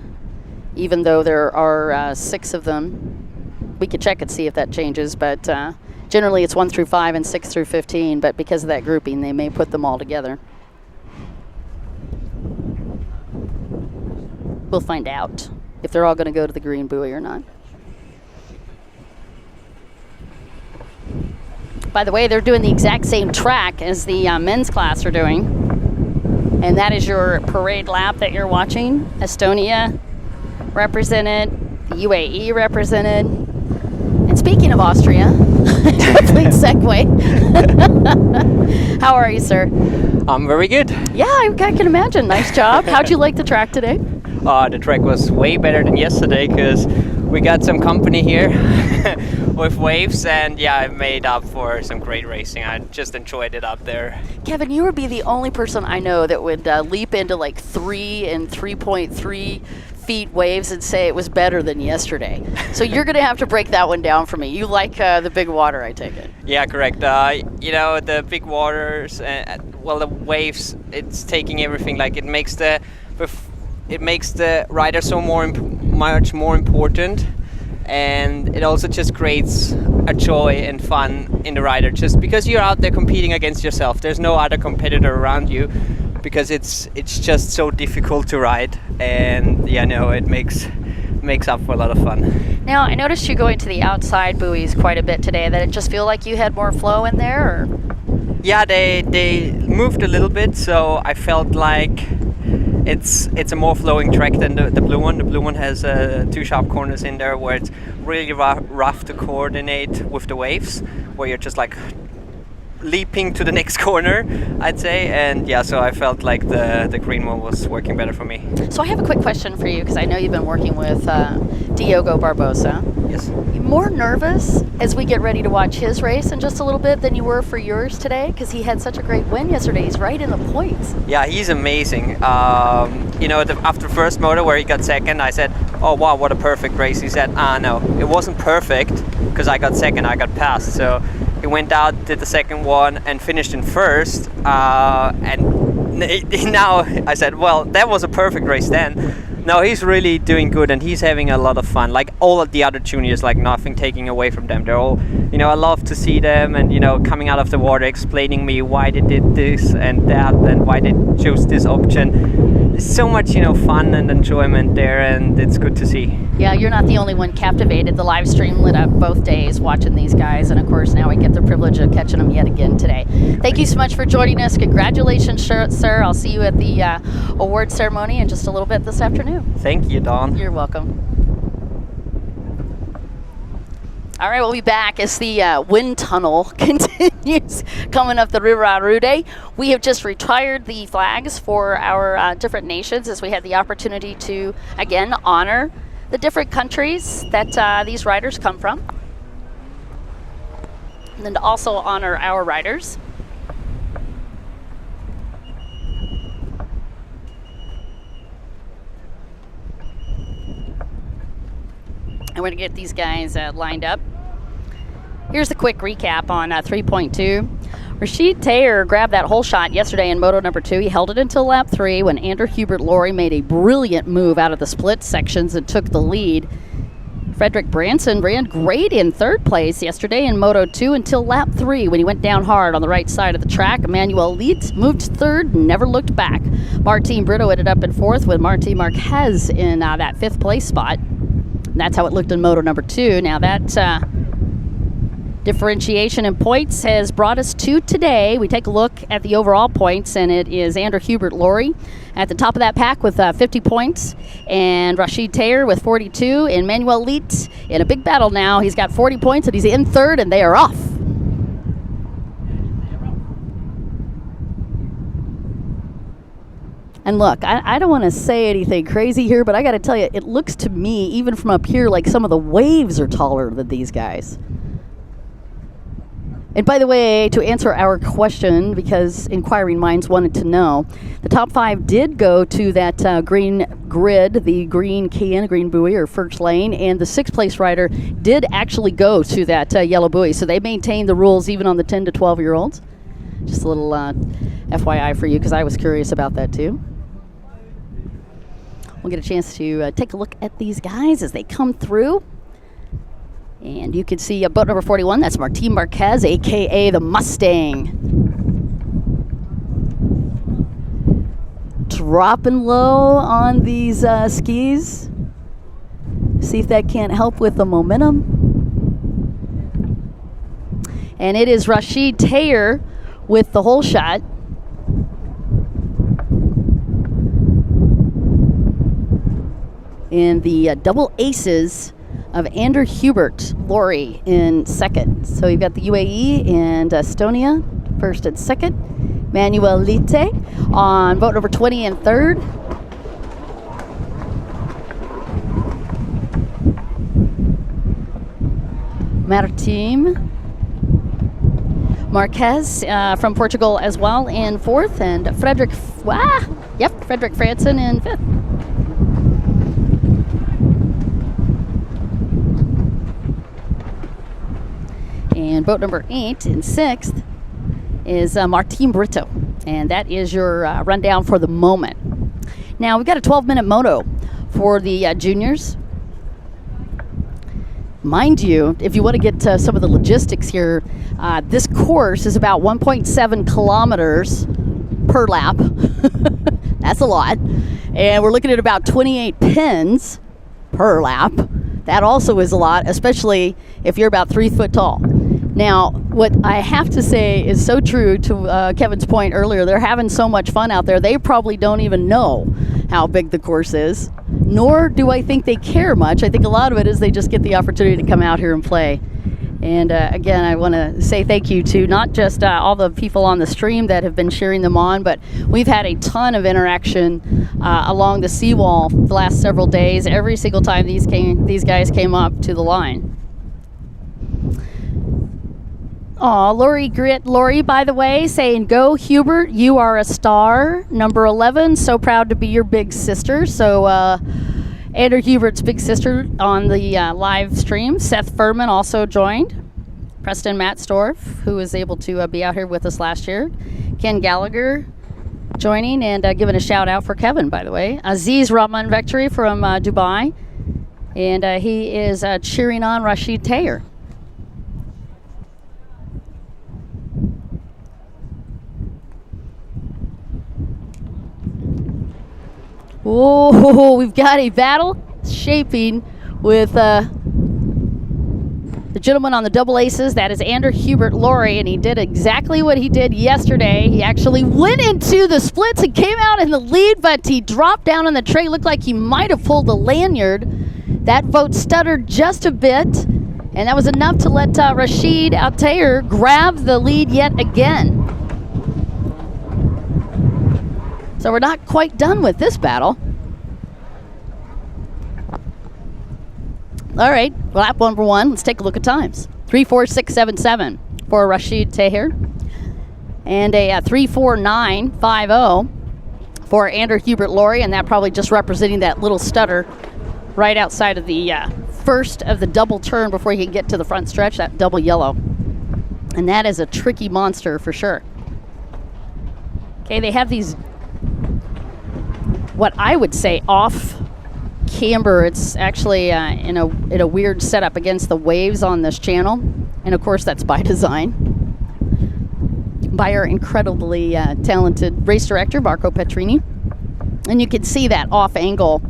even though there are 6 of them. We could check and see if that changes, but generally it's 1 through 5 and 6 through 15, but because of that grouping, they may put them all together. We'll find out if they're all going to go to the green buoy or not. By the way, they're doing the exact same track as the men's class are doing. And that is your parade lap that you're watching. Estonia represented, the UAE represented. And speaking of Austria, complete segue. How are you, sir? I'm very good. Yeah, I can imagine. Nice job. How'd you like the track today? The track was way better than yesterday because we got some company here with waves, and yeah, I made up for some great racing. I just enjoyed it up there. Kevin, you would be the only person I know that would leap into like 3 and 3.3 feet waves and say it was better than yesterday. So you're going to have to break that one down for me. You like the big water, I take it. Yeah, correct. You know, the big waters, the waves, it's taking everything. Like it makes the rider so much more important, and it also just creates a joy and fun in the rider, just because you're out there competing against yourself. There's no other competitor around you, because it's just so difficult to ride, and yeah, no, it makes up for a lot of fun. Now, I noticed you going to the outside buoys quite a bit today. That it just feel like you had more flow in there, or? Yeah, they moved a little bit, so I felt like it's a more flowing track than the blue one. The blue one has 2 sharp corners in there where it's really rough to coordinate with the waves, where you're just like leaping to the next corner, I'd say. And yeah, so I felt like the green one was working better for me. So I have a quick question for you, because I know you've been working with Diogo Barbosa. Yes. You more nervous as we get ready to watch his race in just a little bit than you were for yours today? Because he had such a great win yesterday. He's right in the points. Yeah, he's amazing. You know, after the first moto where he got second, I said, oh wow, what a perfect race. He said, no, it wasn't perfect because I got second, I got passed. So he went out, did the second one, and finished in first. And now I said, well, that was a perfect race then. No, he's really doing good, and he's having a lot of fun. Like all of the other juniors, like nothing taking away from them. They're all, you know, I love to see them, and you know, coming out of the water, explaining me why they did this and that, and why they chose this option. There's so much, you know, fun and enjoyment there, and it's good to see. Yeah, you're not the only one captivated. The live stream lit up both days watching these guys, and of course now we get the privilege of catching them yet again today. Thank you so much for joining us. Congratulations, sir. I'll see you at the award ceremony in just a little bit this afternoon. Thank you, Dawn. You're welcome. All right, we'll be back as the wind tunnel continues coming up the Runabout. We have just retired the flags for our different nations as we had the opportunity to, again, honor the different countries that these riders come from. And then to also honor our riders. I'm going to get these guys lined up. Here's a quick recap on 3.2. Rashid Tayer grabbed that whole shot yesterday in moto number 2. He held it until lap 3 when Andrew Hubert Laurie made a brilliant move out of the split sections and took the lead. Frederick Branson ran great in third place yesterday in Moto 2 until lap 3 when he went down hard on the right side of the track. Emmanuel Leeds moved third, never looked back. Martin Brito ended up in fourth with Martin Marquez in that 5th place spot. And that's how it looked in Moto number 2. Now that differentiation in points has brought us to today. We take a look at the overall points, and it is Andrew Hubert Laurie at the top of that pack with 50 points, and Rashid Tayer with 42, and Manuel Leet in a big battle now. He's got 40 points, and he's in third, and they are off. And look, I don't want to say anything crazy here, but I got to tell you, it looks to me, even from up here, like some of the waves are taller than these guys. And by the way, to answer our question, because inquiring minds wanted to know, the top 5 did go to that green grid, the green can, green buoy, or first lane, and the 6th place rider did actually go to that yellow buoy. So they maintained the rules even on the 10 to 12-year-olds. Just a little FYI for you, because I was curious about that too. We'll get a chance to take a look at these guys as they come through. And you can see boat number 41, that's Martin Marquez, a.k.a. the Mustang. Dropping low on these skis. See if that can't help with the momentum. And it is Rashid Tayer with the hole shot. And the double aces of Andrew Hubert Laurie in second. So you've got the UAE and Estonia first and second. Manuel Lite on boat number 20 and third. Martim Marquez from Portugal as well in fourth, and Frederick Franson in fifth. And boat number 8 in 6th is Martin Brito. And that is your rundown for the moment. Now, we've got a 12-minute moto for the juniors. Mind you, if you want to get some of the logistics here, this course is about 1.7 kilometers per lap. That's a lot. And we're looking at about 28 pins per lap. That also is a lot, especially if you're about 3 foot tall. Now, what I have to say is so true to Kevin's point earlier. They're having so much fun out there. They probably don't even know how big the course is, nor do I think they care much. I think a lot of it is they just get the opportunity to come out here and play. And again, I want to say thank you to not just all the people on the stream that have been cheering them on, but we've had a ton of interaction along the seawall the last several days. Every single time these guys came up to the line. Aw, Lori, by the way, saying, "Go, Hubert, you are a star." Number 11, so proud to be your big sister. So, Andrew Hubert's big sister on the live stream. Seth Furman also joined. Preston Matsdorf, who was able to be out here with us last year. Ken Gallagher joining, and giving a shout out for Kevin, by the way. Aziz Rahman Vectory from Dubai, and he is cheering on Rashid Tayer. Oh, we've got a battle shaping with the gentleman on the double aces. That is Andrew Hubert Laurie, and he did exactly what he did yesterday. He actually went into the splits and came out in the lead, but he dropped down on the tray. Looked like he might have pulled the lanyard. That boat stuttered just a bit, and that was enough to let Rashid Tayer grab the lead yet again. So we're not quite done with this battle. All right, lap number 1. Let's take a look at times. 3:46.77 for Rashid Tayer, and a 3:49.50 for Andrew Hubert Laurie, and that probably just representing that little stutter right outside of the first of the double turn before you can get to the front stretch, that double yellow. And that is a tricky monster for sure. Okay, they have these, what I would say, off camber. It's actually in a weird setup against the waves on this channel. And of course, that's by design. By our incredibly talented race director, Marco Petrini. And you can see that off angle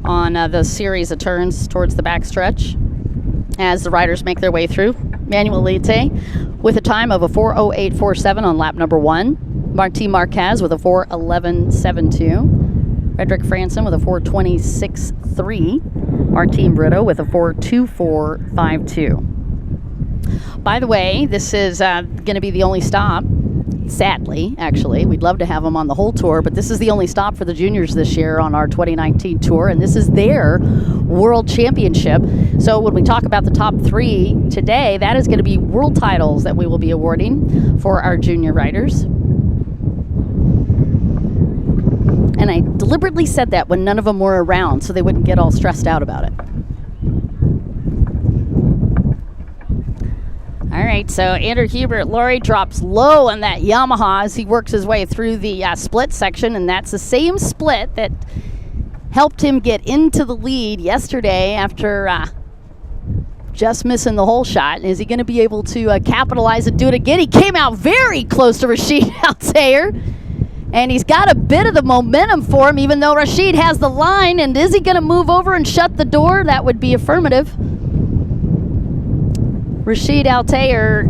on the series of turns towards the backstretch as the riders make their way through. Manuel Leite with a time of a 4:08.47 on lap number 1. Martin Marquez with a 4:11.72. Frederick Franson with a 4:26.3. Martin Brito with a 4:24.52. By the way, this is going to be the only stop. Sadly, actually, we'd love to have them on the whole tour, but this is the only stop for the juniors this year on our 2019 tour, and this is their world championship. So when we talk about the top 3 today, that is going to be world titles that we will be awarding for our junior riders. And I deliberately said that when none of them were around so they wouldn't get all stressed out about it. All right, so Andrew Hubert Laurie drops low on that Yamaha as he works his way through the split section, and that's the same split that helped him get into the lead yesterday after just missing the hole shot. Is he going to be able to capitalize and do it again? He came out very close to Rashid Altair, and he's got a bit of the momentum for him, even though Rashid has the line. And is he going to move over and shut the door? That would be affirmative. Rashid Altair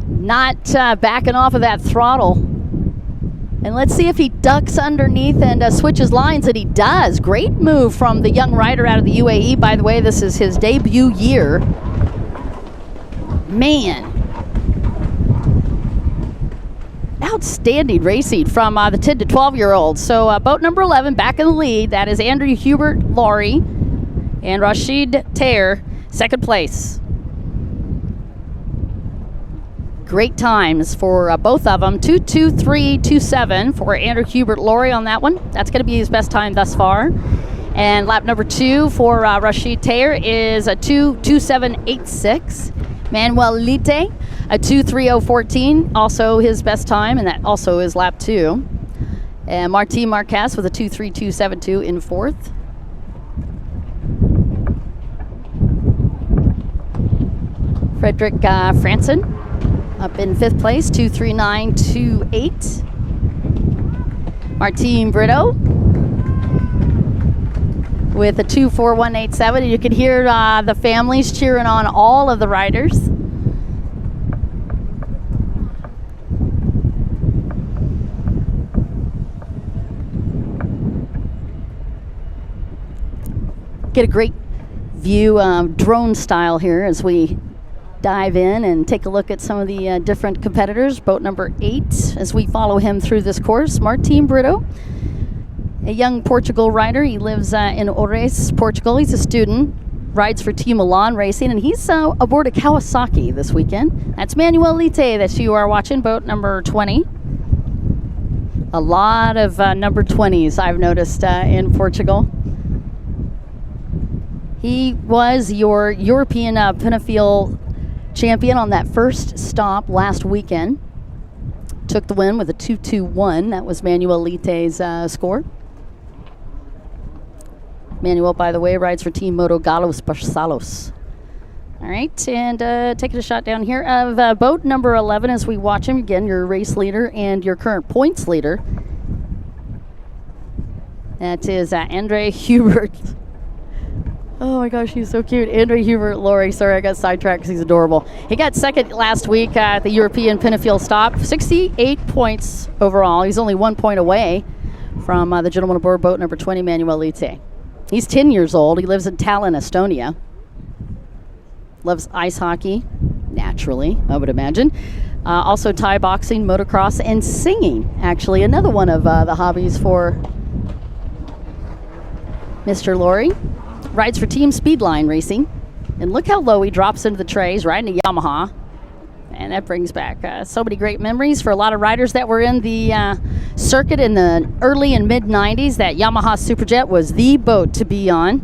not backing off of that throttle. And let's see if he ducks underneath and switches lines, and he does. Great move from the young rider out of the UAE. By the way, this is his debut year. Man. Outstanding racing from the 10 to 12-year-olds. So boat number 11 back in the lead. That is Andrew Hubert Laurie and Rashid Tair, second place. Great times for both of them. 2:23.27 for Andrew Hubert Laurie on that one. That's going to be his best time thus far. And lap number 2 for Rashid Tair is a 2:27.86. Manuel Lite, a 2:30.14, also his best time, and that also is lap 2. And Martin Marquez with a 2:32.72 in fourth. Frederick Franson up in fifth place, 2:39.28. Martin Brito with a 2:41.87. And you can hear the families cheering on all of the riders. Get a great view drone style here as we dive in and take a look at some of the different competitors. Boat number 8 as we follow him through this course. Martin Brito, a young Portugal rider. He lives in Oures, Portugal. He's a student, rides for Team Milan Racing, and he's aboard a Kawasaki this weekend. That's Manuel Lite that you are watching, boat number 20. A lot of number 20s I've noticed in Portugal. He was your European Pinafeel champion on that first stop last weekend. Took the win with a 2:21. That was Manuel Lite's score. Manuel, by the way, rides for Team Moto Galos Barcelos. All right, and taking a shot down here of boat number 11 as we watch him. Again, your race leader and your current points leader. That is Andre Hubert. Oh my gosh, he's so cute. Andrew Hubert Laurie. Sorry, I got sidetracked because he's adorable. He got second last week at the European Pinafeel stop. 68 points overall. He's only 1 point away from the gentleman aboard boat number 20, Manuel Lite. He's 10 years old. He lives in Tallinn, Estonia. Loves ice hockey, naturally, I would imagine. Also Thai boxing, motocross, and singing. Actually, another one of the hobbies for Mr. Laurie. Rides for Team Speedline Racing. And look how low he drops into the trays, riding a Yamaha. And that brings back so many great memories for a lot of riders that were in the circuit in the early and mid-90s. That Yamaha Superjet was the boat to be on.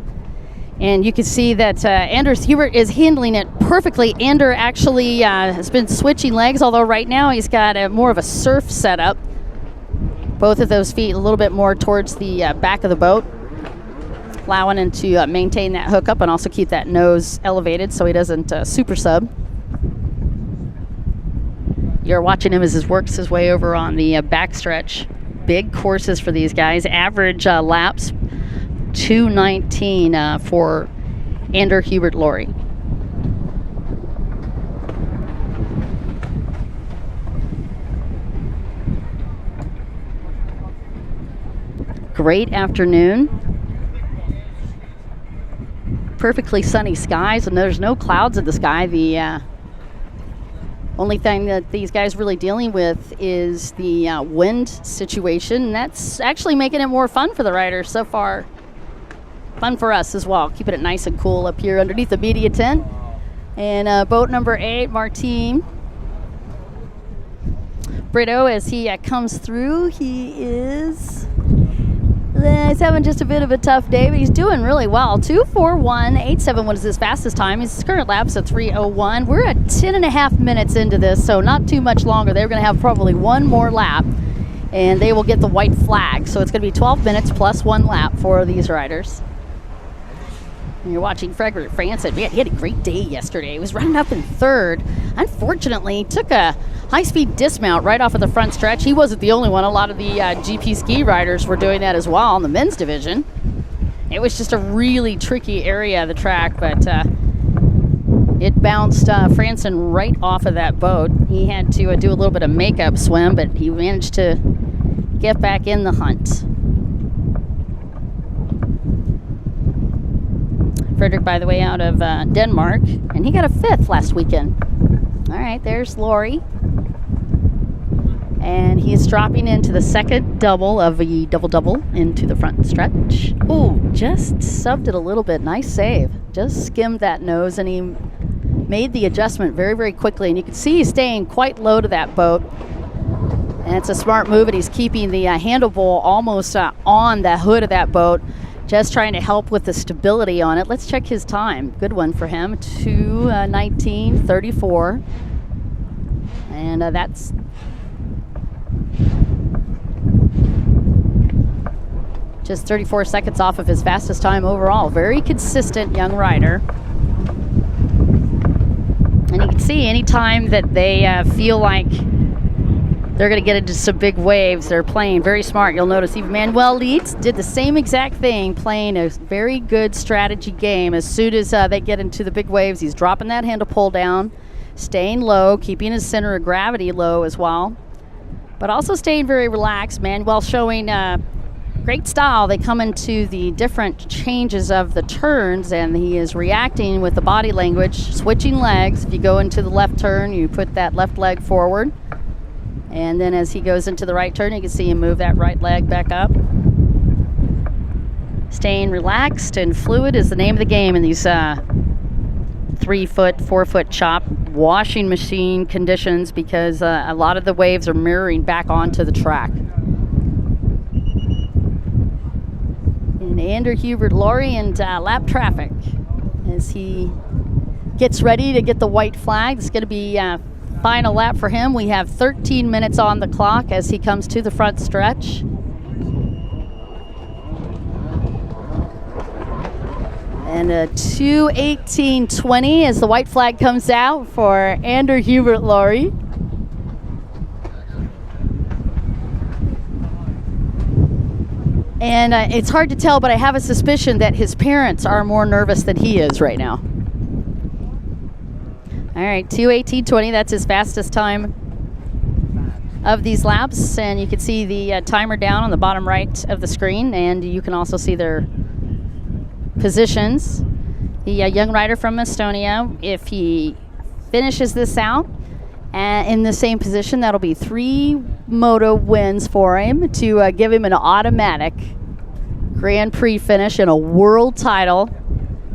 And you can see that Anders Hubert is handling it perfectly. Ander actually has been switching legs, although right now he's got more of a surf setup. Both of those feet a little bit more towards the back of the boat. allowing him to maintain that hookup and also keep that nose elevated so he doesn't super sub. You're watching him as he works his way over on the backstretch. Big courses for these guys. Average laps 2:19 for Ander Hubert Laurie. Great afternoon. Perfectly sunny skies, and there's no clouds in the sky. The only thing that these guys really dealing with is the wind situation, and that's actually making it more fun for the riders so far. Fun for us as well, keeping it nice and cool up here underneath the media tent. And boat number 8, Martin Brito, as he comes through, he's having just a bit of a tough day, but he's doing really well. 2:41.871 is his fastest time. His current lap's at 3:01. We're at 10.5 minutes into this, so not too much longer. They're going to have probably one more lap, and they will get the white flag. So it's going to be 12 minutes plus one lap for these riders. And you're watching Frederick Franson. Man, he had a great day yesterday. He was running up in third. Unfortunately, he took a high-speed dismount right off of the front stretch. He wasn't the only one. A lot of the GP ski riders were doing that as well in the men's division. It was just a really tricky area of the track, but it bounced Franson right off of that boat. He had to do a little bit of makeup swim, but he managed to get back in the hunt. Frederick, by the way, out of Denmark, and he got a 5th last weekend. All right, there's Laurie. And he is dropping into the second double of a double-double into the front stretch. Ooh, just subbed it a little bit. Nice save. Just skimmed that nose, and he made the adjustment very, very quickly. And you can see he's staying quite low to that boat. And it's a smart move, and he's keeping the handlebar almost on the hood of that boat, just trying to help with the stability on it. Let's check his time. Good one for him. 2:19.34. And that's just 34 seconds off of his fastest time overall. Very consistent young rider. And you can see anytime that they feel like they're going to get into some big waves, they're playing very smart. You'll notice even Manuel Leeds did the same exact thing, playing a very good strategy game. As soon as they get into the big waves, he's dropping that handle pull down, staying low, keeping his center of gravity low as well, but also staying very relaxed. Manuel showing great style. They come into the different changes of the turns, and he is reacting with the body language, switching legs. If you go into the left turn, you put that left leg forward. And then as he goes into the right turn, you can see him move that right leg back up. Staying relaxed and fluid is the name of the game in these 3-foot, 4-foot chop washing machine conditions, because a lot of the waves are mirroring back onto the track. And Ander Hubert Laurie and lap traffic as he gets ready to get the white flag. It's going to be final lap for him. We have 13 minutes on the clock as he comes to the front stretch. And a 2:18.20 as the white flag comes out for Ander Hubert Laurie. And it's hard to tell, but I have a suspicion that his parents are more nervous than he is right now. All right, 2:18.20, that's his fastest time of these laps. And you can see the timer down on the bottom right of the screen, and you can also see their positions. The young rider from Estonia, if he finishes this out in the same position, that'll be 3 moto wins for him to give him an automatic Grand Prix finish and a world title.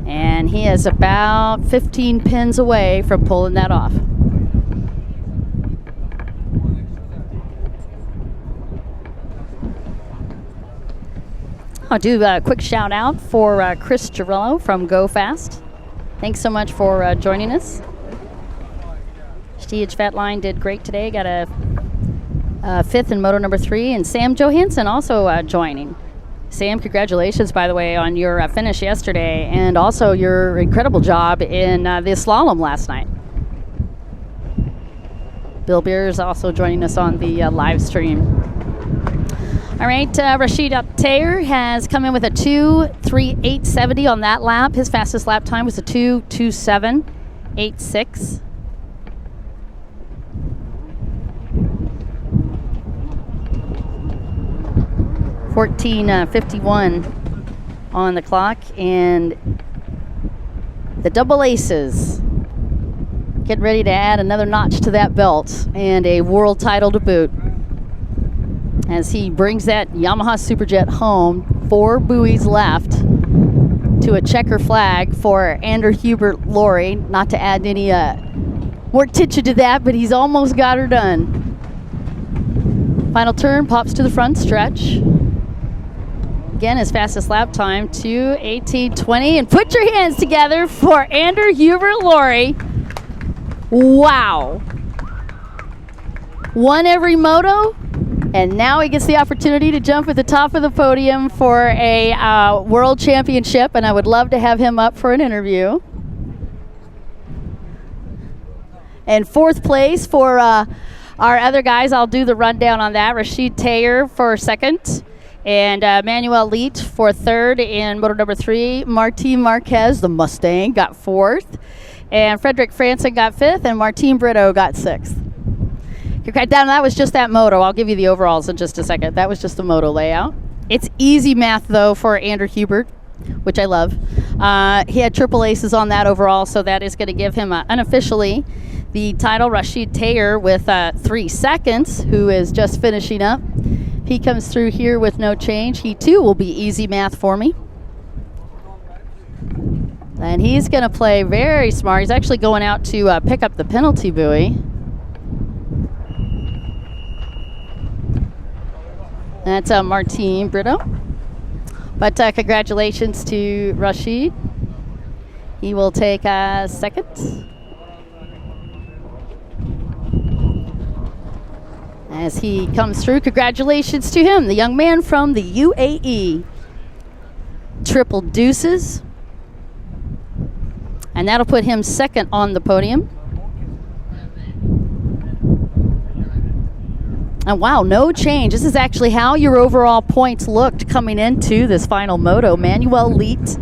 And he is about 15 pins away from pulling that off. I'll do a quick shout out for Chris Girillo from Go Fast. Thanks so much for joining us. Stieg Vetline did great today. Got a 5th in moto number 3, and Sam Johansson also joining. Sam, congratulations, by the way, on your finish yesterday and also your incredible job in the slalom last night. Bill Beer is also joining us on the live stream. All right, Rashid Tayer has come in with a 2:3:870 on that lap. His fastest lap time was a 2:27:86. 14:51 on the clock, and the double aces getting ready to add another notch to that belt and a world title to boot as he brings that Yamaha Superjet home. 4 buoys left to a checker flag for Andrew Hubert Laurie. Not to add any more tension to that, but he's almost got her done. Final turn, pops to the front stretch. Again, his fastest lap time, 2:18:20. And put your hands together for Andrew Hubert Laurie. Wow. Won every moto, and now he gets the opportunity to jump at the top of the podium for a world championship, and I would love to have him up for an interview. And 4th place for our other guys, I'll do the rundown on that. Rashid Tayer for 2nd. And Manuel Leet for 3rd in moto number 3. Martin Marquez, the Mustang, got 4th. And Frederick Franson got 5th. And Martin Brito got 6th. That was just that moto. I'll give you the overalls in just a second. That was just the moto layout. It's easy math, though, for Andrew Hubert, which I love. He had triple aces on that overall, so that is going to give him unofficially the title. Rashid Tayer with 3 seconds, who is just finishing up. He comes through here with no change. He too will be easy math for me. And he's going to play very smart. He's actually going out to pick up the penalty buoy. That's Martin Brito. But congratulations to Rashid. He will take 2nd. As he comes through, congratulations to him, the young man from the UAE. Triple deuces. And that'll put him 2nd on the podium. And wow, no change. This is actually how your overall points looked coming into this final moto. Manuel Leet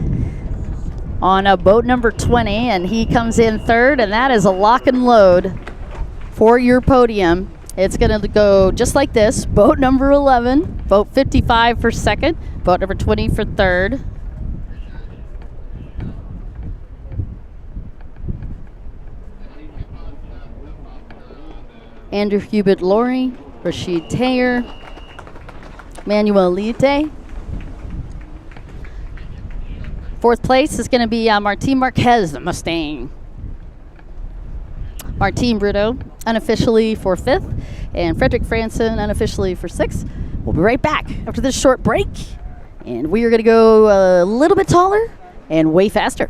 on boat number 20, and he comes in 3rd, and that is a lock and load for your podium. It's going to go just like this. Boat number 11, boat 55 for 2nd, boat number 20 for 3rd. Andrew Hubert Laurie, Rashid Tayer, Manuel Leite. 4th place is going to be Martin Marquez, the Mustang. Martin Brito, unofficially for 5th, and Frederick Franson, unofficially for 6th. We'll be right back after this short break, and we are going to go a little bit taller and way faster.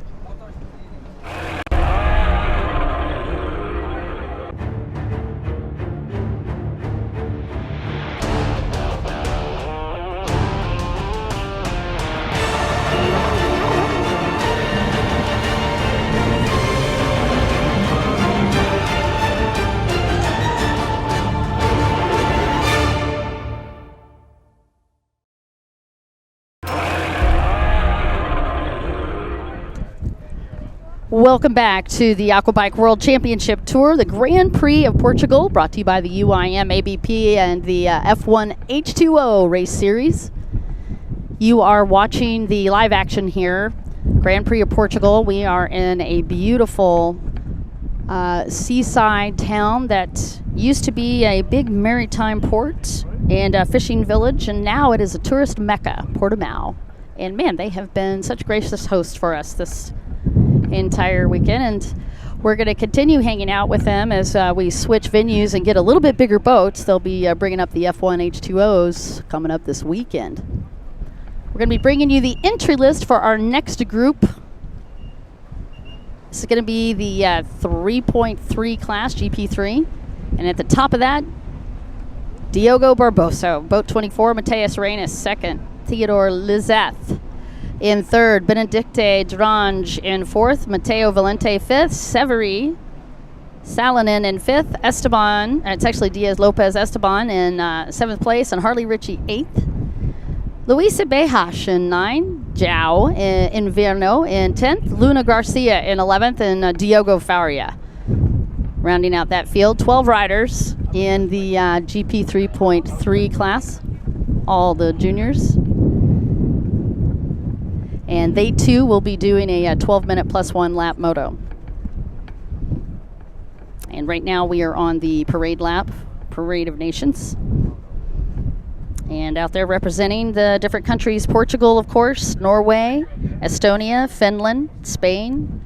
Welcome back to the Aquabike World Championship Tour, the Grand Prix of Portugal, brought to you by the UIM-ABP and the F1 H2O race series. You are watching the live action here, Grand Prix of Portugal. We are in a beautiful seaside town that used to be a big maritime port and a fishing village, and now it is a tourist mecca, Portimao. And man, they have been such gracious hosts for us this entire weekend, and we're going to continue hanging out with them as we switch venues and get a little bit bigger boats. They'll be bringing up the F1 H2Os coming up this weekend. We're going to be bringing you the entry list for our next group. This is going to be the 3.3 class, GP3. And at the top of that, Diogo Barboso, boat 24, Mateus Reina, 2nd. Theodore Lizeth. In third, Benedicte Drange in fourth, Mateo Valente fifth, Severi Salonen in fifth, Esteban, it's actually Diaz Lopez Esteban in seventh place, and Harley Ritchie eighth. Luisa Bejas in 9, Jao Inverno in 10th, Luna Garcia in 11th, and Diogo Faria. Rounding out that field, 12 riders in the GP 3.3 class, all the juniors. And they too will be doing a 12-minute plus 1 lap moto. And right now we are on the parade lap, Parade of Nations. And out there representing the different countries, Portugal, of course, Norway, Estonia, Finland, Spain.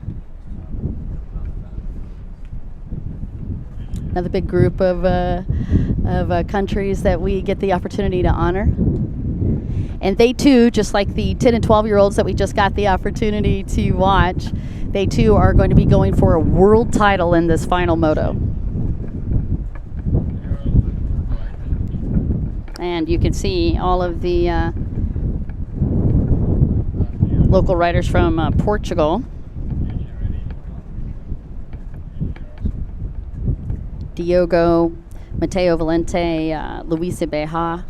Another big group of countries that we get the opportunity to honor. And they too, just like the 10 and 12-year-olds that we just got the opportunity to watch, they too are going to be going for a world title in this final moto. And you can see all of the local riders from Portugal. Diogo, Mateo Valente, Luisa Beja,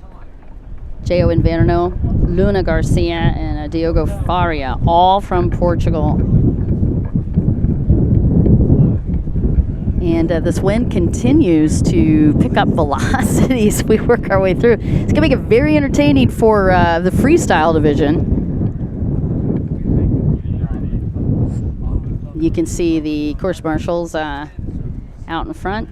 Jao Inverno, Luna Garcia, and Diogo Faria, all from Portugal. And this wind continues to pick up velocity as we work our way through. It's going to make it very entertaining for the freestyle division. You can see the course marshals out in front.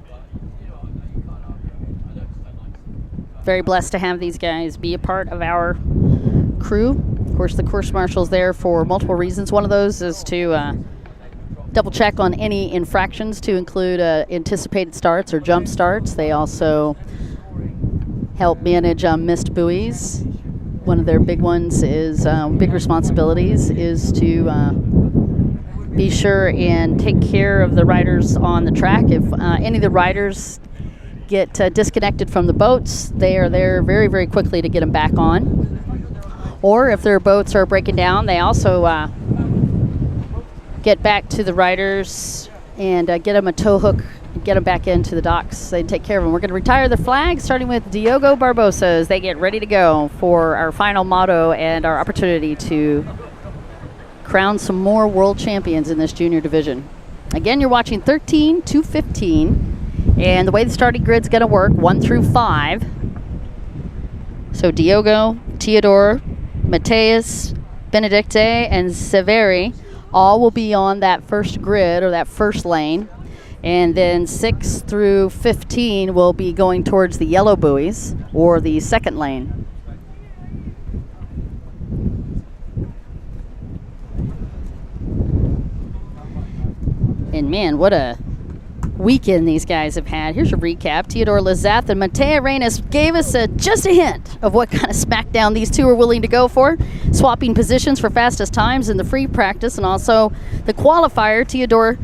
Very blessed to have these guys be a part of our crew. Of course, the course marshal's there for multiple reasons. One of those is to double check on any infractions, to include anticipated starts or jump starts. They also help manage missed buoys. One of their big ones is big responsibilities is to be sure and take care of the riders on the track. If any of the riders get disconnected from the boats, they are there very, very quickly to get them back on. Or if their boats are breaking down, they also get back to the riders and get them a tow hook and get them back into the docks. They take care of them. We're going to retire the flag, starting with Diogo Barbosa as they get ready to go for our final moto and our opportunity to crown some more world champions in this junior division. Again, you're watching 13 to 15. And the way the starting grid's going to work, 1 through 5. So Diogo, Theodore, Mateus, Benedicte, and Severi all will be on that first grid or that first lane. And then 6 through 15 will be going towards the yellow buoys or the second lane. And man, what a weekend these guys have had. Here's a recap. Theodore Lizeth and Mateo Reynes gave us just a hint of what kind of smackdown these two are willing to go for, swapping positions for fastest times in the free practice and also the qualifier. Theodore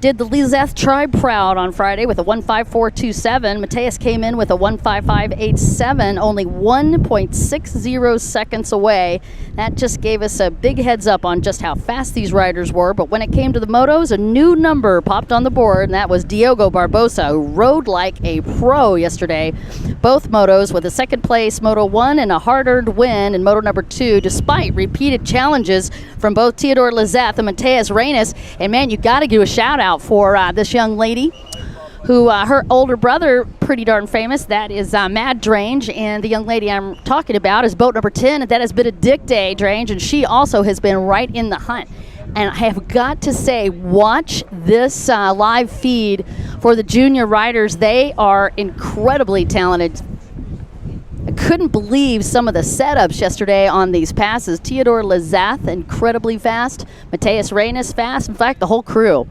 did the Lizeth tribe proud on Friday with a 1:54.27. Mateus came in with a 1:55.87, only 1.60 seconds away. That just gave us a big heads up on just how fast these riders were. But when it came to the motos, a new number popped on the board, and that was Diogo Barbosa, who rode like a pro yesterday. Both motos with a second place Moto 1 and a hard-earned win in Moto number 2, despite repeated challenges from both Theodore Lizeth and Mateus Reynes. And man, you got to do a shout out for this young lady who her older brother, pretty darn famous, that is Mad Drange, and the young lady I'm talking about is boat number 10, and that has been Benedicte Drange, and she also has been right in the hunt. And I have got to say, watch this live feed for the junior riders. They are incredibly talented. I couldn't believe some of the setups yesterday on these passes. Theodore Lizeth, incredibly fast. Mateus Reynes, fast. In fact, the whole crew.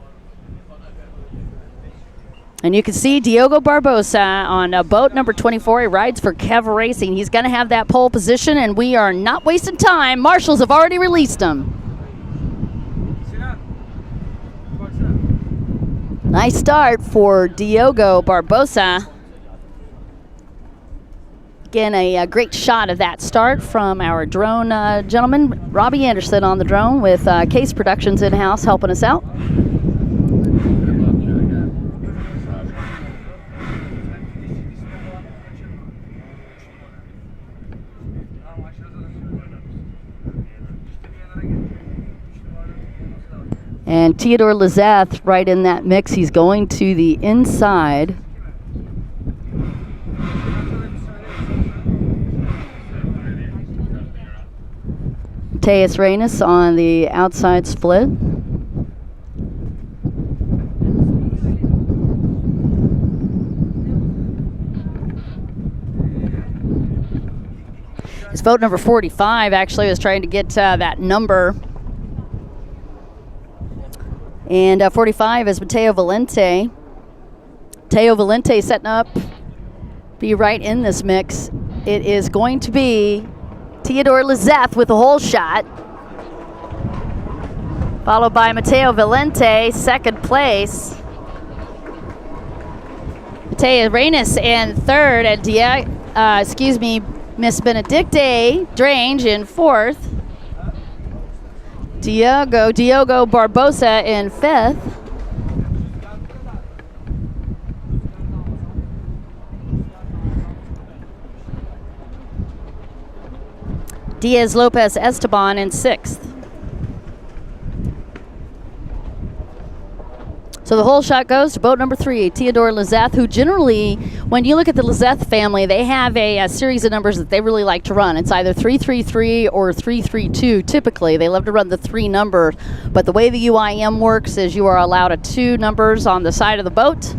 And you can see Diogo Barbosa on boat number 24. He rides for Kev Racing. He's going to have that pole position, and we are not wasting time. Marshals have already released him. Nice start for Diogo Barbosa. Again, a great shot of that start from our drone gentleman, Robbie Anderson on the drone with Case Productions in-house helping us out. And Theodore Lizeth right in that mix. He's going to the inside. Mateus Reynes on the outside split. His vote number 45 actually was trying to get that number. And 45 is Matteo Valente. Matteo Valente setting up, be right in this mix. It is going to be Theodore Lizeth with a hole shot, followed by Matteo Valente, second place. Matteo Reynes in third, and Miss Benedicte Drange in fourth. Diogo Barbosa in fifth. Diaz Lopez Esteban in sixth. So the whole shot goes to boat number 3, Theodore Lizeth, who generally, when you look at the Lizeth family, they have a series of numbers that they really like to run. It's either 333 or 332. Typically, they love to run the 3 number, but the way the UIM works is you are allowed 2 numbers on the side of the boat.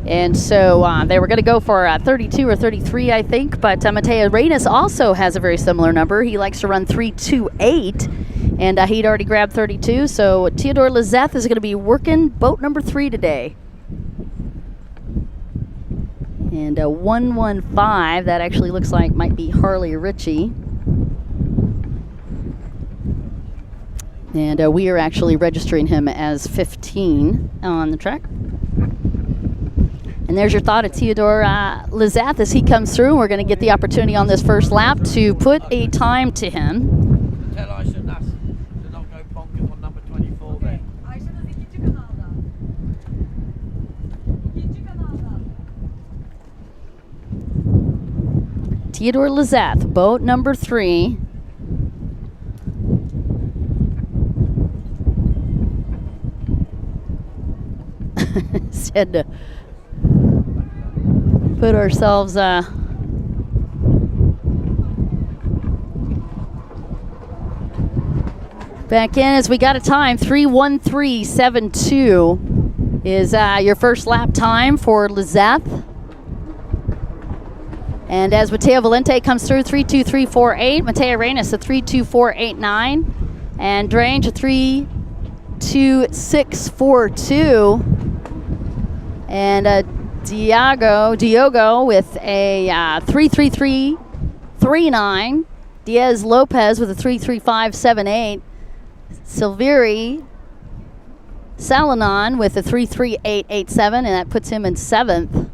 And so they were going to go for 32 or 33, I think, but Matteo Reynes also has a very similar number. He likes to run 328. And he'd already grabbed 32, so Theodore Lizeth is going to be working boat number 3 today. And 115, that actually looks like might be Harley Ritchie. And we are actually registering him as 15 on the track. And there's your thought of Theodore Lizeth as he comes through. We're going to get the opportunity on this first lap to put a time to him. Theodore Lizeth, boat number 3. Said to put ourselves back in as we got a time. 3:13.72 is your first lap time for Lizeth. And as Matteo Valente comes through, 3:23.48. Matteo Reynes a 3:24.89. And Drange a 3:26.42. And Diogo with a 3:33.39. Diaz Lopez with a 3:35.78. Silveri Salonon with a 3:38.87, and that puts him in 7th.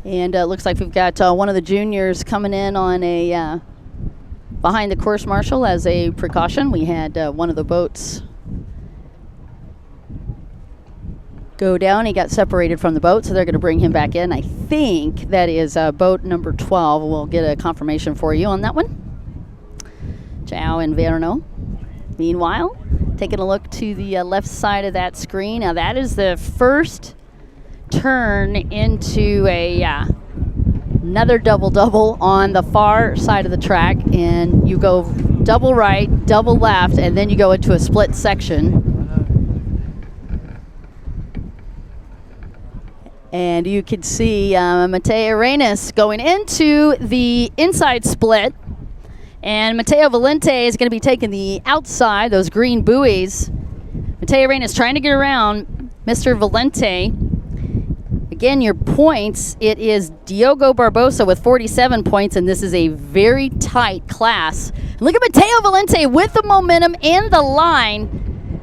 And it looks like we've got one of the juniors coming in on a behind the course marshal as a precaution. We had one of the boats go down. He got separated from the boat, so they're going to bring him back in. I think that is boat number 12. We'll get a confirmation for you on that one. Ciao and Verno. Meanwhile, taking a look to the left side of that screen. Now that is the first turn into another double on the far side of the track, and you go double right, double left, and then you go into a split section. And you can see Matteo Reynes going into the inside split, and Matteo Valente is going to be taking the outside, those green buoys. Matteo Reynes trying to get around Mr. Valente. Again, your points, it is Diogo Barbosa with 47 points, and this is a very tight class. And look at Mateo Valente with the momentum and the line.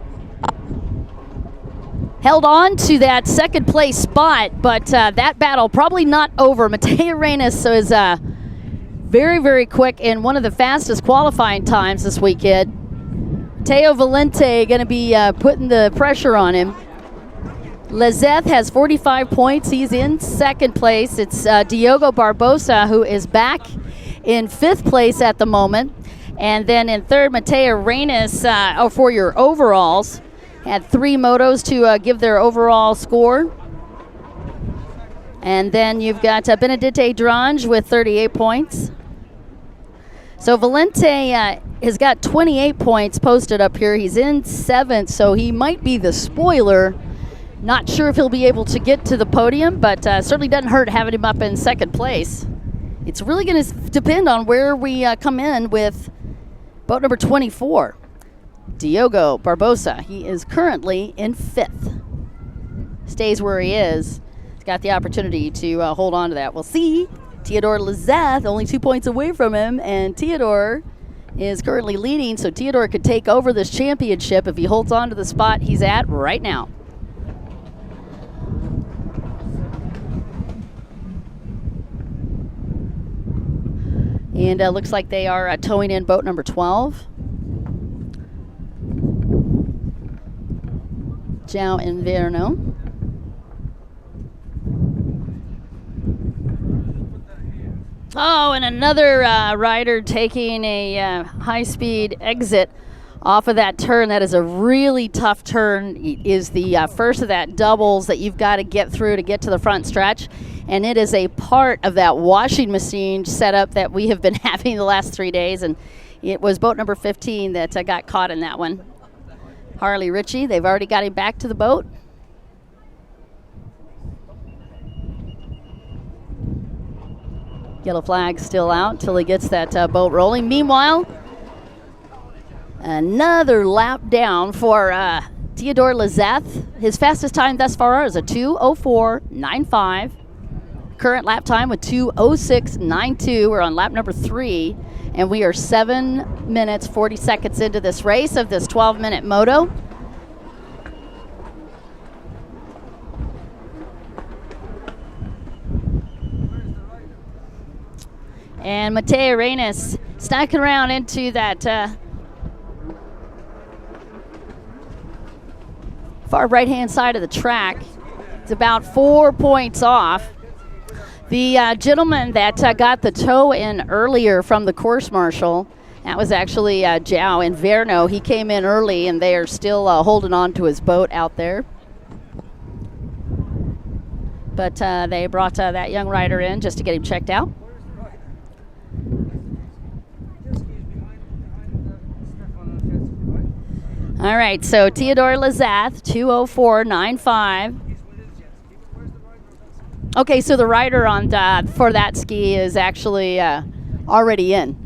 Held on to that second place spot, but that battle probably not over. Mateo Reyes is very, very quick and one of the fastest qualifying times this weekend. Mateo Valente going to be putting the pressure on him. Lezeth has 45 points. He's in second place. It's Diogo Barbosa who is back in fifth place at the moment. And then in third, Mateo Reyes for your overalls. Had 3 motos to give their overall score. And then you've got Benedite Drange with 38 points. So Valente has got 28 points posted up here. He's in seventh, so he might be the spoiler. Not sure if he'll be able to get to the podium, but certainly doesn't hurt having him up in second place. It's really going to depend on where we come in with boat number 24, Diogo Barbosa. He is currently in fifth. Stays where he is. He's got the opportunity to hold on to that. We'll see. Theodore Lezeth only 2 points away from him, and Theodore is currently leading, so Theodore could take over this championship if he holds on to the spot he's at right now. And looks like they are towing in boat number 12. João Inverno. Oh, and another rider taking a high-speed exit off of that turn. That is a really tough turn. It is the first of that doubles that you've got to get through to get to the front stretch. And it is a part of that washing machine setup that we have been having the last 3 days. And it was boat number 15 that got caught in that one. Harley Ritchie, they've already got him back to the boat. Yellow flag still out until he gets that boat rolling. Meanwhile, another lap down for Theodore Lezeth. His fastest time thus far is a 2:04.95. Current lap time with 2:06.92. We're on lap number 3, and we are 7 minutes 40 seconds into this race of this 12-minute moto. And Mateo Reyes snacking around into that far right-hand side of the track. It's about 4 points off. The gentleman that got the tow in earlier from the course marshal, that was actually João Inverno. He came in early, and they are still holding on to his boat out there. But they brought that young rider in just to get him checked out. All right, so Theodore Lezeth, 2:04.95. Okay, so the rider on for that ski is actually already in.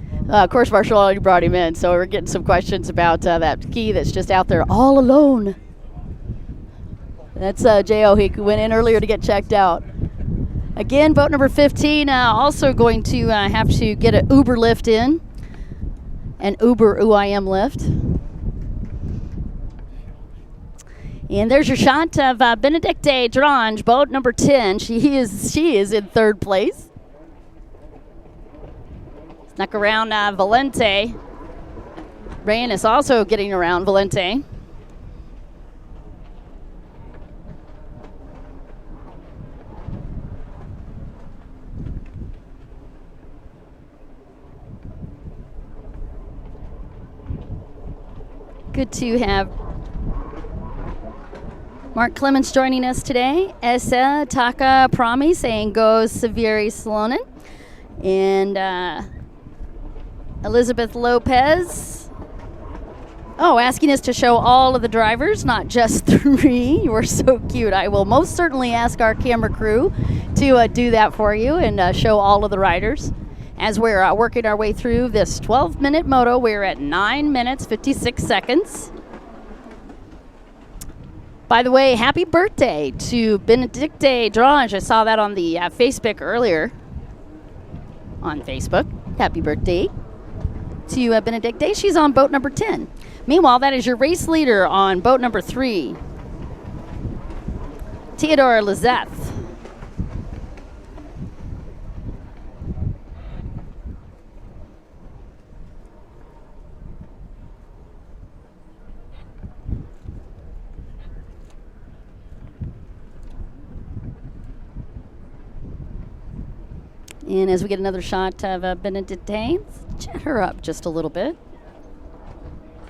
Course marshal already brought him in, so we're getting some questions about that ski that's just out there all alone. That's J.O. He went in earlier to get checked out. Again, boat number 15 also going to have to get an Uber lift in, an Uber UIM lift. And there's your shot of Benedicte Drange, boat number 10. She is in third place. Snuck around Valente. Rayan is also getting around Valente. Good to have Mark Clements joining us today. Essa Taka Prami saying go Severi Salonen. And Elizabeth Lopez. Oh, asking us to show all of the drivers, not just 3. You are so cute. I will most certainly ask our camera crew to do that for you and show all of the riders. As we're working our way through this 12-minute moto, we're at 9 minutes, 56 seconds. By the way, happy birthday to Benedicte Drange. I saw that on the Facebook earlier. On Facebook. Happy birthday to Benedicte. She's on boat number 10. Meanwhile, that is your race leader on boat number 3, Theodore Lizeth. And as we get another shot of Benedicte, let's chat her up just a little bit.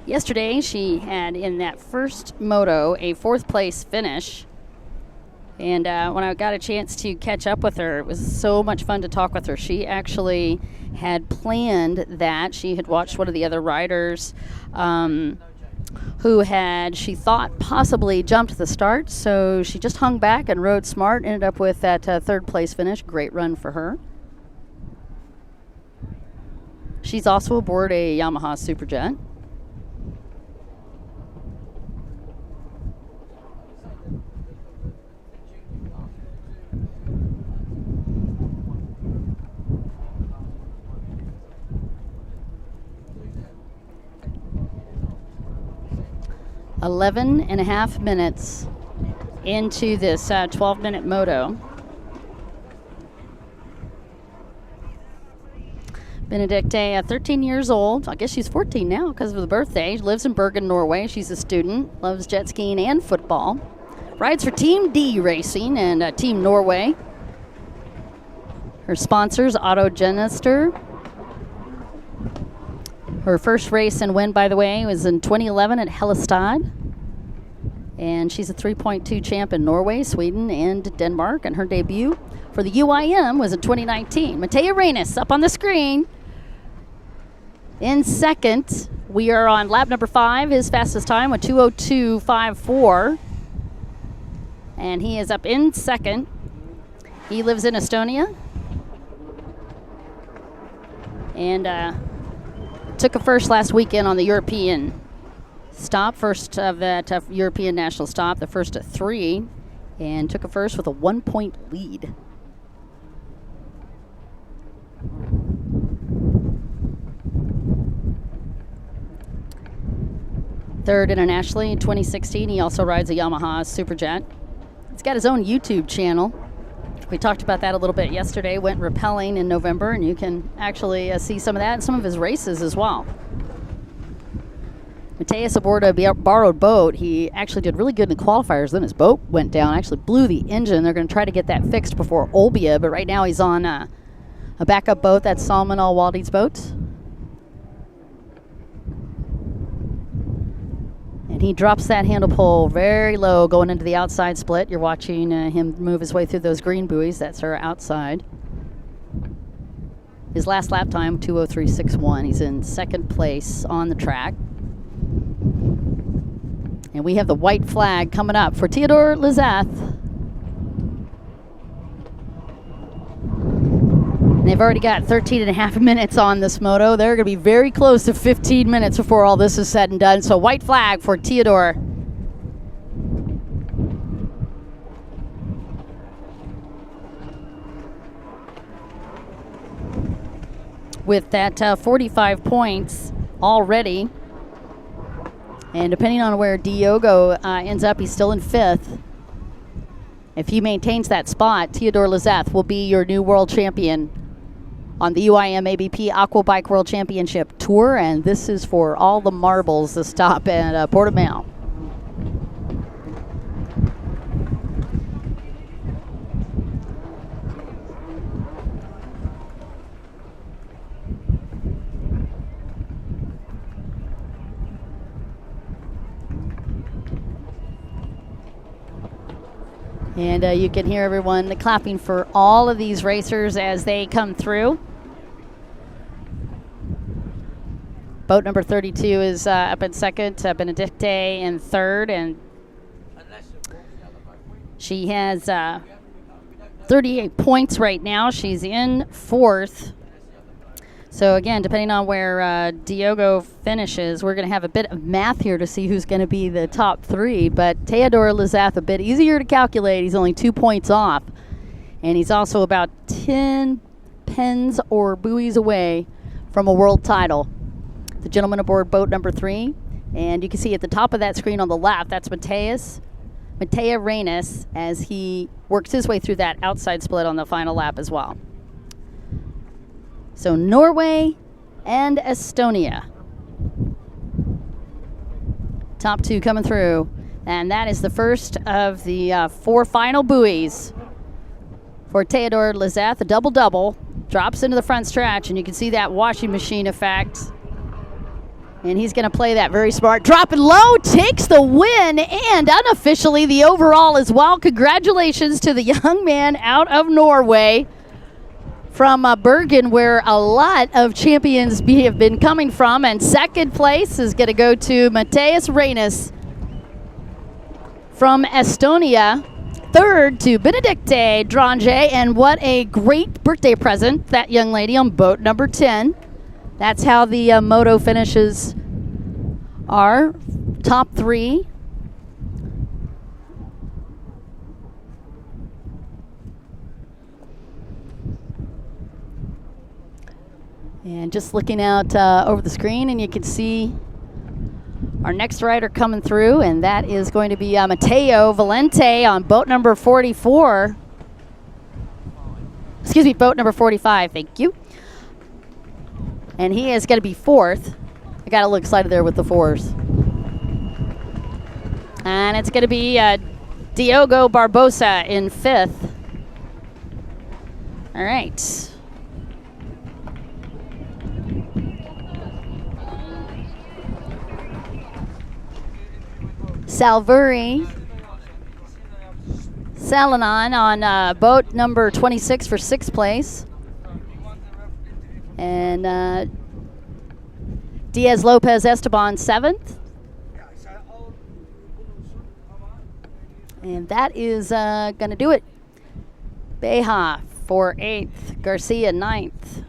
Yesterday, she had in that first moto a 4th place finish. And when I got a chance to catch up with her, it was so much fun to talk with her. She actually had planned that. She had watched one of the other riders who had, she thought, possibly jumped the start. So she just hung back and rode smart, ended up with that 3rd place finish. Great run for her. She's also aboard a Yamaha Superjet. Eleven and a half minutes into this 12-minute moto. Benedicte, 13 years old. I guess she's 14 now because of the birthday. She lives in Bergen, Norway. She's a student, loves jet skiing and football. Rides for Team D Racing and Team Norway. Her sponsors, Autogenister. Her first race and win, by the way, was in 2011 at Hellestad. And she's a 3.2 champ in Norway, Sweden, and Denmark. And her debut for the UIM was in 2019. Mateo Reynes up on the screen. In second, we are on lap number 5, his fastest time with 2:02.54. And he is up in second. He lives in Estonia. And took a first last weekend on the European stop, first of that European national stop, the first of 3, and took a first with a 1-point lead. Third internationally in 2016. He also rides a Yamaha Superjet. He's got his own YouTube channel. We talked about that a little bit yesterday. Went rappelling in November, and you can actually see some of that in some of his races as well. Mateus aboard a borrowed boat. He actually did really good in the qualifiers. Then his boat went down, actually blew the engine. They're going to try to get that fixed before Olbia, but right now he's on a backup boat. That's Salman Al-Waldi's boat. And he drops that handle pole very low going into the outside split. You're watching him move his way through those green buoys. That's our outside. His last lap time, 2:03.61. He's in second place on the track. And we have the white flag coming up for Theodore Lizeth. And they've already got 13 and a half minutes on this moto. They're going to be very close to 15 minutes before all this is said and done. So white flag for Theodore. With that 45 points already. And depending on where Diogo ends up, he's still in 5th. If he maintains that spot, Theodore Lizeth will be your new world champion on the UIM-ABP Aquabike World Championship Tour. And this is for all the marbles, the stop at Portimao. And you can hear everyone clapping for all of these racers as they come through. Boat number 32 is up in second, Benedicte in third, and she has 38 points right now. She's in 4th. So again, depending on where Diogo finishes, we're going to have a bit of math here to see who's going to be the top 3. But Theodore Lizeth, a bit easier to calculate. He's only 2 points off. And he's also about 10 pens or buoys away from a world title. The gentleman aboard boat number 3. And you can see at the top of that screen on the left, that's Mateo Reines as he works his way through that outside split on the final lap as well. So Norway and Estonia. Top 2 coming through. And that is the first of the 4 final buoys for Theodore Lizeth. A double-double. Drops into the front stretch, and you can see that washing machine effect. And he's going to play that very smart. Dropping low, takes the win, and unofficially the overall as well. Congratulations to the young man out of Norway from Bergen, where a lot of champions have been coming from. And second place is going to go to Mateus Reines from Estonia. Third to Benedicte Drange, and what a great birthday present, that young lady on boat number 10. That's how the moto finishes are. Top 3. And just looking out over the screen, and you can see our next rider coming through, and that is going to be Matteo Valente on boat number 44. Excuse me, boat number 45, thank you. And he is going to be 4th. I got a little excited there with the 4s. And it's going to be Diogo Barbosa in 5th. All right. Salvuri Salonon on boat number 26 for 6th place. And Diaz Lopez Esteban 7th. And that is going to do it. Beja for 8th. Garcia 9th.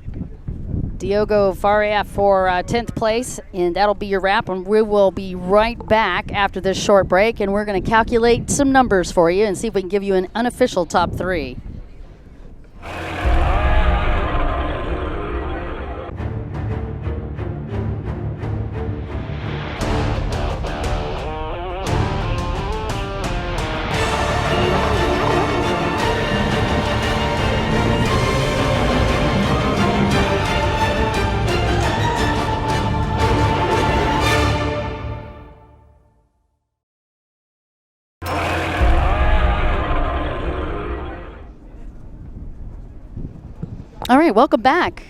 Diogo Faria for 10th place, and that'll be your wrap. And we will be right back after this short break, and we're going to calculate some numbers for you and see if we can give you an unofficial top 3. All right, welcome back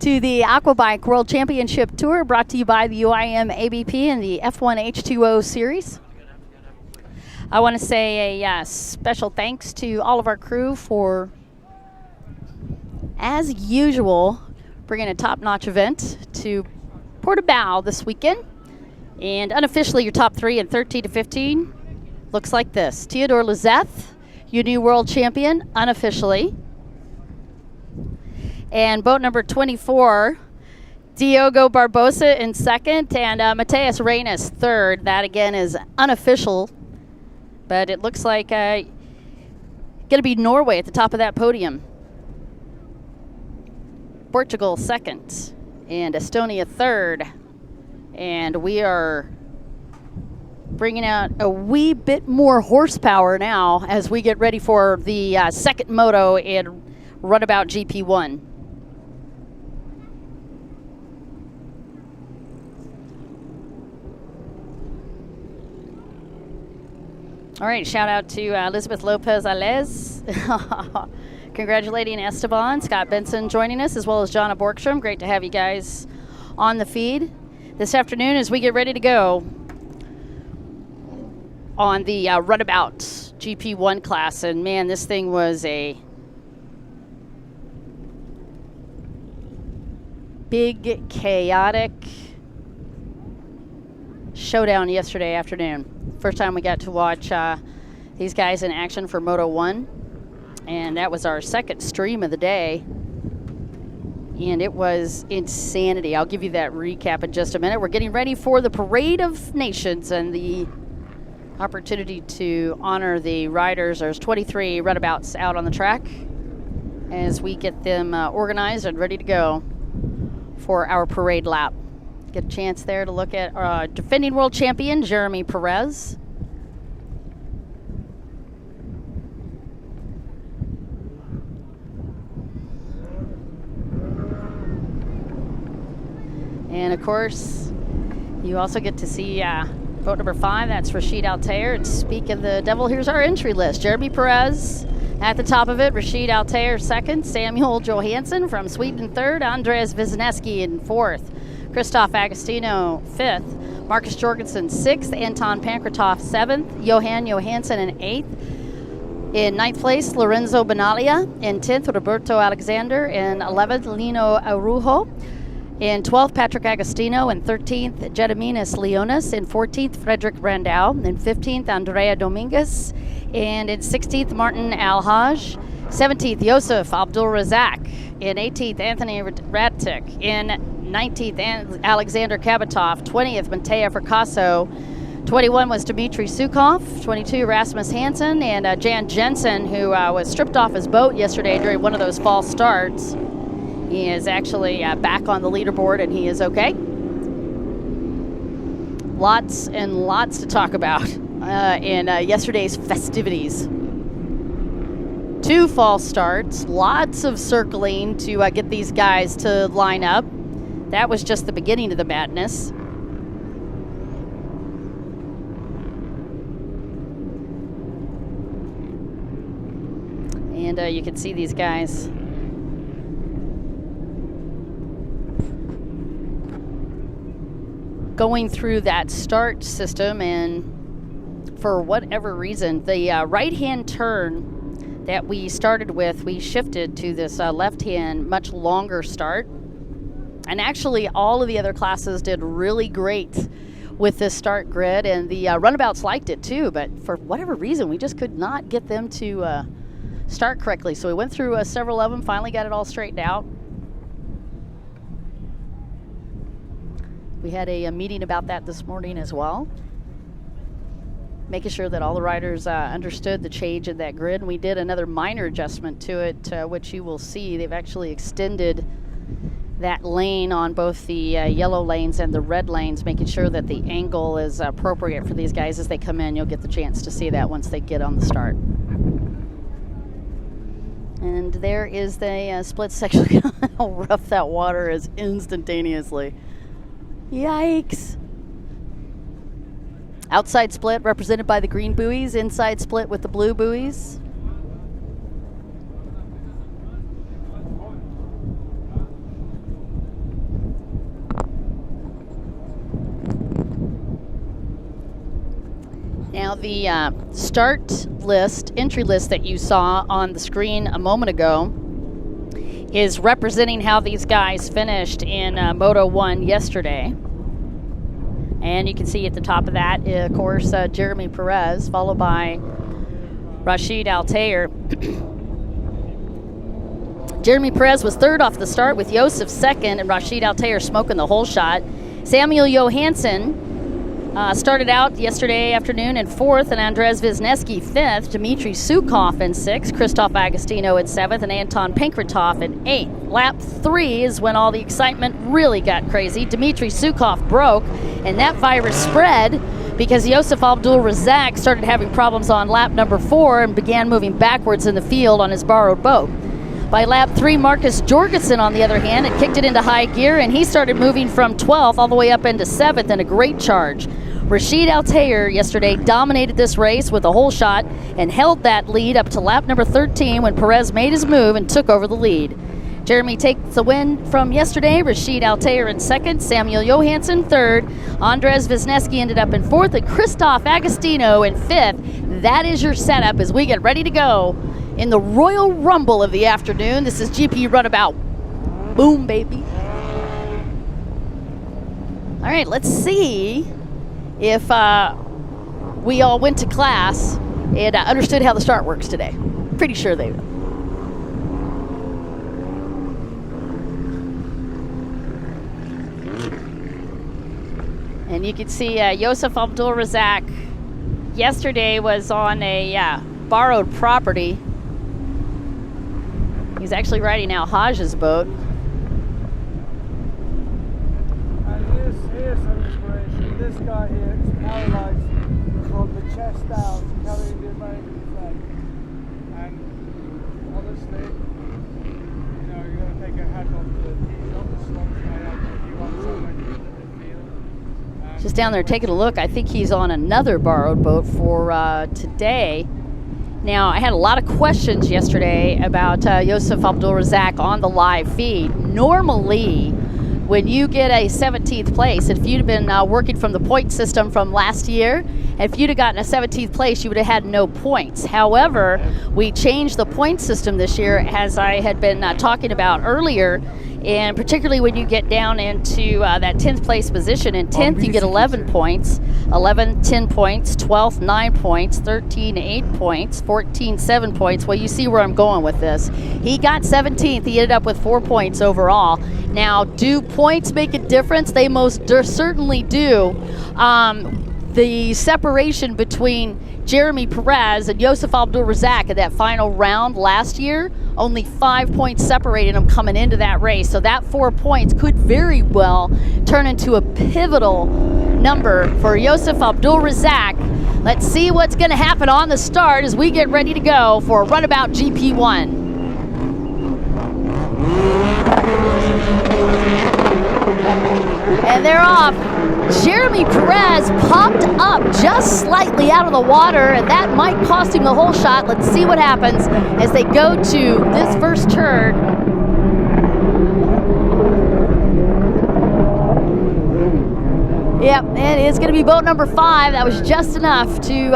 to the Aquabike World Championship Tour, brought to you by the UIM-ABP and the F1 H2O series. I want to say a special thanks to all of our crew for, as usual, bringing a top-notch event to Portugal this weekend. And unofficially, your top 3 in 13 to 15 looks like this. Theodore Lizeth, your new world champion, unofficially. And boat number 24, Diogo Barbosa in 2nd, and Mateus Reines 3rd. That, again, is unofficial, but it looks like going to be Norway at the top of that podium. Portugal 2nd, and Estonia 3rd. And we are bringing out a wee bit more horsepower now as we get ready for the second moto in Runabout GP1. All right, shout out to Elizabeth Lopez Alez, congratulating Esteban, Scott Benson joining us, as well as Jonna Borgstrom. Great to have you guys on the feed this afternoon as we get ready to go on the Runabout GP1 class. And man, this thing was a big, chaotic showdown yesterday afternoon. First time we got to watch these guys in action for Moto 1, and that was our second stream of the day. And it was insanity. I'll give you that recap in just a minute. We're getting ready for the Parade of Nations and the opportunity to honor the riders. There's 23 runabouts out on the track as we get them organized and ready to go for our parade lap. Get a chance there to look at our defending world champion, Jeremy Perez. And of course, you also get to see boat number 5, that's Rashid Altair. And speak of the devil, here's our entry list. Jeremy Perez at the top of it, Rashid Altair 2nd, Samuel Johansson from Sweden 3rd, Andres Wisniewski in 4th, Christoph Agostino 5th, Marcus Jorgensen 6th, Anton Pankratov 7th, Johan Johansson in 8th. In 9th place, Lorenzo Benalia. In 10th, Roberto Alexander. In 11th, Lino Arujo. In 12th, Patrick Agostino. In 13th, Gediminas Leonis. In 14th, Frederick Brandau. In 15th, Andrea Dominguez. And in 16th, Martin Alhaj. 17th, Yosef Abdul Razak. In 18th, Anthony Radtik. In 19th, Alexander Kabatov. 20th, Matea Fracasso. 21 was Dmitry Sukhov. 22, Rasmus Hansen. And Jan Jensen, who was stripped off his boat yesterday during one of those false starts. He is actually back on the leaderboard, and he is okay. Lots and lots to talk about in yesterday's festivities. 2 false starts, lots of circling to get these guys to line up. That was just the beginning of the madness. And you can see these guys going through that start system, and for whatever reason, the right-hand turn that we started with, we shifted to this left-hand, much longer start. And actually, all of the other classes did really great with this start grid, and the runabouts liked it too, but for whatever reason, we just could not get them to start correctly. So we went through several of them, finally got it all straightened out. We had a meeting about that this morning as well, making sure that all the riders understood the change in that grid. And we did another minor adjustment to it, which you will see. They've actually extended that lane on both the yellow lanes and the red lanes, making sure that the angle is appropriate for these guys as they come in. You'll get the chance to see that once they get on the start. And there is the split section. How rough that water is instantaneously. Yikes. Outside split represented by the green buoys, inside split with the blue buoys. Now the start list, entry list that you saw on the screen a moment ago is representing how these guys finished in Moto 1 yesterday. And you can see at the top of that, of course, Jeremy Perez, followed by Rashid Altair. Jeremy Perez was 3rd off the start with Yosef 2nd and Rashid Altair smoking the whole shot. Samuel Johansson started out yesterday afternoon in 4th, and Andres Wisniewski 5th, Dmitry Sukhov in 6th, Christoph Agostino in 7th, and Anton Pankratov in 8th. Lap 3 is when all the excitement really got crazy. Dmitry Sukhov broke, and that virus spread because Yosef Abdul Razak started having problems on lap number 4 and began moving backwards in the field on his borrowed boat. By lap 3, Marcus Jorgensen, on the other hand, had kicked it into high gear, and he started moving from 12th all the way up into 7th in a great charge. Rashid Altair yesterday dominated this race with a whole shot and held that lead up to lap number 13 when Perez made his move and took over the lead. Jeremy takes the win from yesterday. Rashid Altair in 2nd, Samuel Johansson 3rd, Andres Wisniewski ended up in 4th, and Christoph Agostino in 5th. That is your setup as we get ready to go in the Royal Rumble of the afternoon. This is GP Runabout. Boom, baby. All right, let's see if we all went to class and understood how the start works today. Pretty sure they will. And you can see Yosef Abdul-Razak yesterday was on a borrowed property. He's actually riding Al Hajj's boat. And here's some inspiration. This guy here is paralyzed from the chest down, carrying the American flag. And honestly, you know, you're going to take a hat off to he's not the slumps guy out there. He runs so much in the field. Just down there taking a look. I think he's on another borrowed boat for today. Now, I had a lot of questions yesterday about Yosef Abdul-Razak on the live feed. Normally, when you get a 17th place, if you'd have been working from the point system from last year, if you'd have gotten a 17th place, you would have had no points. However, we changed the point system this year, as I had been talking about earlier, and particularly when you get down into that 10th place position. In 10th, you get 11 points, 11, 10 points, 12th, 9 points, 13, 8 points, 14, 7 points. Well, you see where I'm going with this. He got 17th. He ended up with 4 points overall. Now, do points make a difference? They most certainly do. The separation between Jeremy Perez and Yosef Abdul-Razak in that final round last year, only 5 points separated them coming into that race. So that 4 points could very well turn into a pivotal number for Yosef Abdul-Razak. Let's see what's going to happen on the start as we get ready to go for Runabout GP1. And they're off. Jeremy Perez popped up just slightly out of the water, and that might cost him the whole shot. Let's see what happens as they go to this first turn. Yep, it is going to be boat number 5. That was just enough to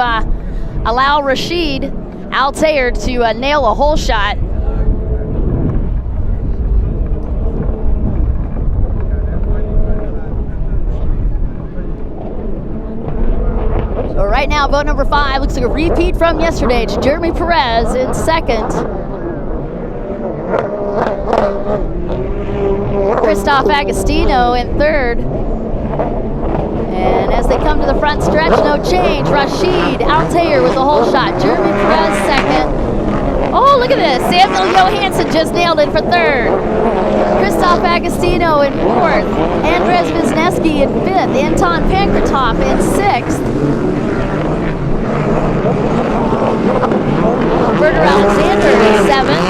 allow Rashid Altair to nail a hole shot. So right now, boat number 5 looks like a repeat from yesterday. It's Jeremy Perez in second. Christoph Agostino in third. And as they come to the front stretch, no change. Rashid Altair with a hole shot. Jeremy Perez second. Oh, look at this. Samuel Johansson just nailed it for third. Christoph Agostino in fourth. Andres Wisniewski in fifth. Anton Pankratov in sixth. Roberto Alexander in seventh.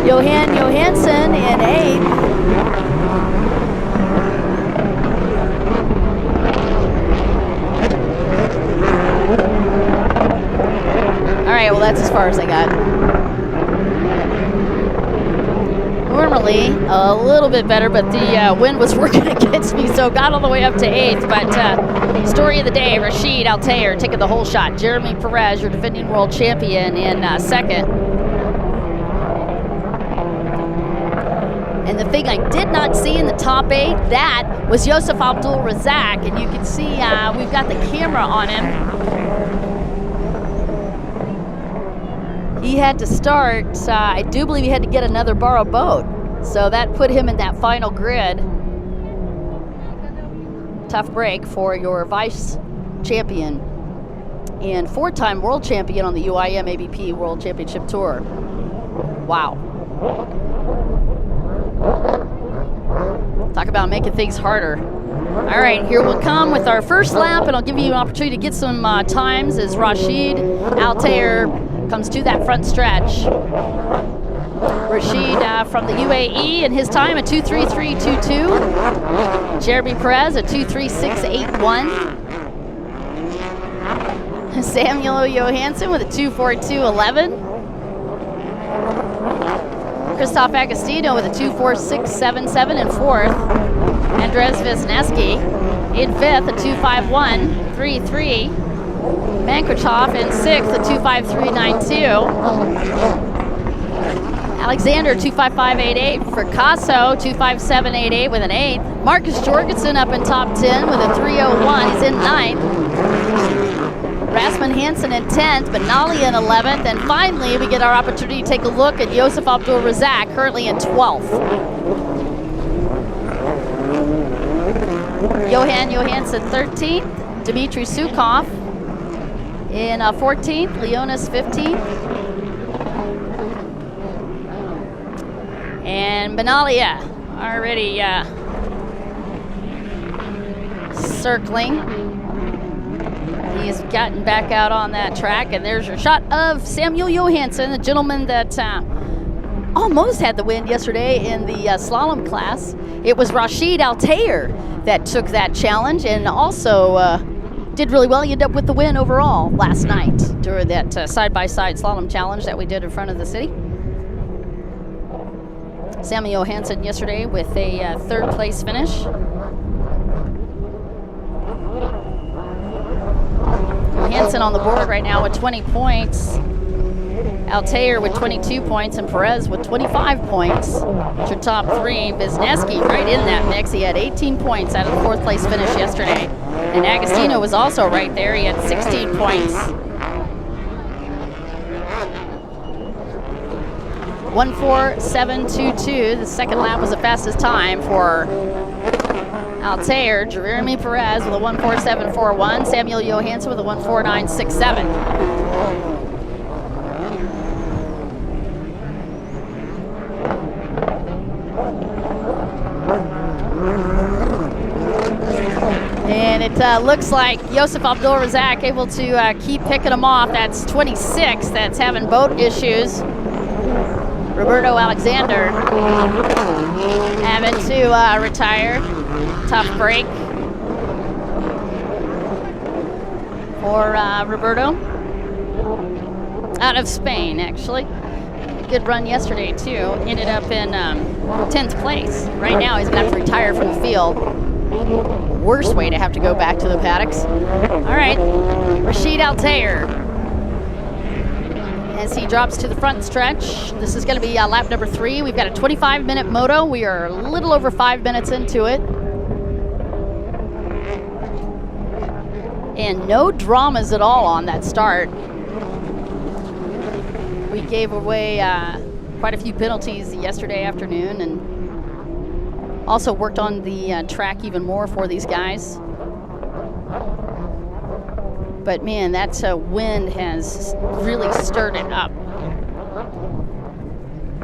Johan Johansson in eighth. All right, well, that's as far as I got. Normally a little bit better, but the wind was working against me, so got all the way up to 8th. But story of the day, Rashid Altair taking the whole shot. Jeremy Perez, your defending world champion, in second. And the thing I did not see in the top 8, that was Yosef Abdul-Razak, and you can see we've got the camera on him. He had to start, I do believe he had to get another borrowed boat. So that put him in that final grid. Tough break for your vice champion and 4-time world champion on the UIM-ABP World Championship Tour. Wow. Talk about making things harder. All right, here we'll come with our first lap, and I'll give you an opportunity to get some times as Rashid Altair comes to that front stretch. Rashid from the UAE, and his time at 2:33.22. Jeremy Perez at 2:36.81. Samuel Johansson with a 2:42.11. Christoph Agostino with a 2:46.77 in fourth. Andres Wisniewski in fifth at 2:51.33. Pankratov in sixth at 2:53.92. Alexander 2:55.88. Fracasso 2:57.88 with an 8th. Marcus Jorgensen up in top 10 with a 3:01. He's in 9th. Rasmus Hansen in 10th, Benali in 11th, and finally we get our opportunity to take a look at Josef Abdul-Razak, currently in 12th. Johan Johansson 13th, Dmitry Sukhov in 14th, Leonis 15th, and Benalia already circling. He's gotten back out on that track, and there's your shot of Samuel Johansson, the gentleman that almost had the win yesterday in the slalom class. It was Rashid Altair that took that challenge and also did really well. He ended up with the win overall last night during that side-by-side slalom challenge that we did in front of the city. Samuel Johansson yesterday with a third place finish. Johansson on the board right now with 20 points. Altair with 22 points and Perez with 25 points. It's your top three. Wisniewski right in that mix. He had 18 points out of the fourth place finish yesterday. And Agostino was also right there. He had 16 points. 1:47.22. The second lap was the fastest time for Altair. Jeremy Perez with a 1:47.41. Samuel Johansson with a 1:49.67. And it looks like Josef Abdul-Razak able to keep picking them off. That's 26 that's having boat issues. Roberto Alexander having to retire. Tough break for Roberto. Out of Spain, actually. Good run yesterday, too. Ended up in 10th place. Right now, he's going to have to retire from the field. Worst way to have to go back to the paddocks. All right, Rashid Altair. As he drops to the front stretch, this is going to be lap number 3. We've got a 25-minute moto. We are a little over 5 minutes into it. And no dramas at all on that start. We gave away quite a few penalties yesterday afternoon and also worked on the track even more for these guys. But man, that wind has really stirred it up.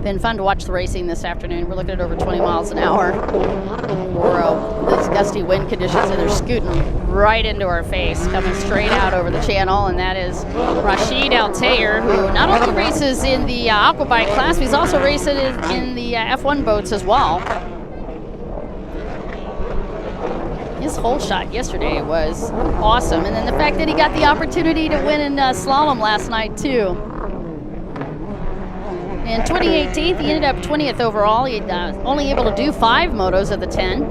Been fun to watch the racing this afternoon. We're looking at over 20 miles an hour for these gusty wind conditions, and they're scooting right into our face, coming straight out over the channel, and that is Rashid Altair, who not only races in the Aquabike class, but he's also racing in the F1 boats as well. His whole shot yesterday was awesome, and then the fact that he got the opportunity to win in slalom last night too. In 2018, he ended up 20th overall. He only able to do 5 motos of the 10.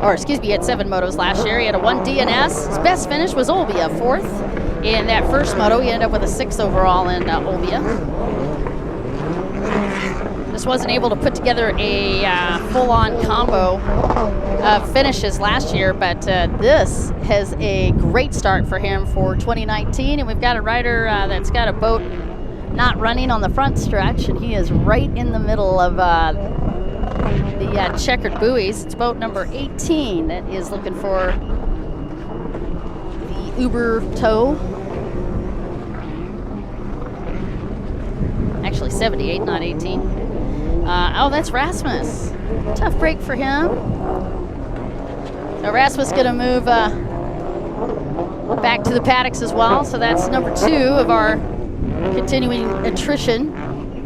Or excuse me, he had 7 motos last year. He had a 1 DNS. His best finish was Olbia, 4th. In that first moto, he ended up with a 6th overall in Olbia. Just wasn't able to put together a full-on combo of finishes last year, but this has a great start for him for 2019. And we've got a rider that's got a boat not running on the front stretch, and he is right in the middle of the checkered buoys. It's boat number 18 that is looking for the Uber tow. Actually 78, not 18. Oh, that's Rasmus. Tough break for him. So Rasmus gonna move back to the paddocks as well. So that's number 2 of our continuing attrition.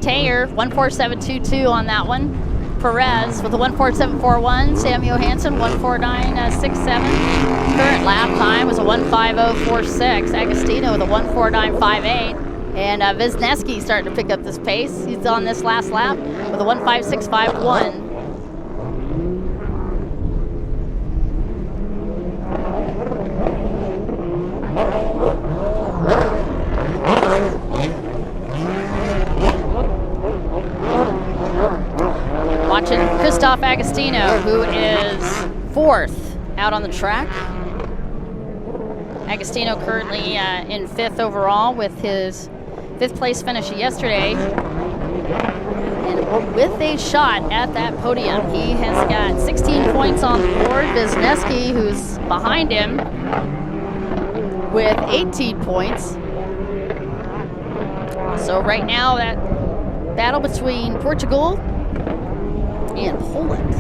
Taylor, 1:47.22 on that one. Perez with a 1:47.41. Sam Johansson, 1:49.67. Current lap time was a 1:50.46. Agostino with a 1:49.58. And Wisniewski starting to pick up this pace. He's on this last lap with a 1:56.51. Watching Christoph Agostino, who is 4th out on the track. Agostino currently in 5th overall with his 5th place finish yesterday. And with a shot at that podium, he has got 16 points on the board. Wisniewski, who's behind him, with 18 points. So right now, that battle between Portugal and Poland.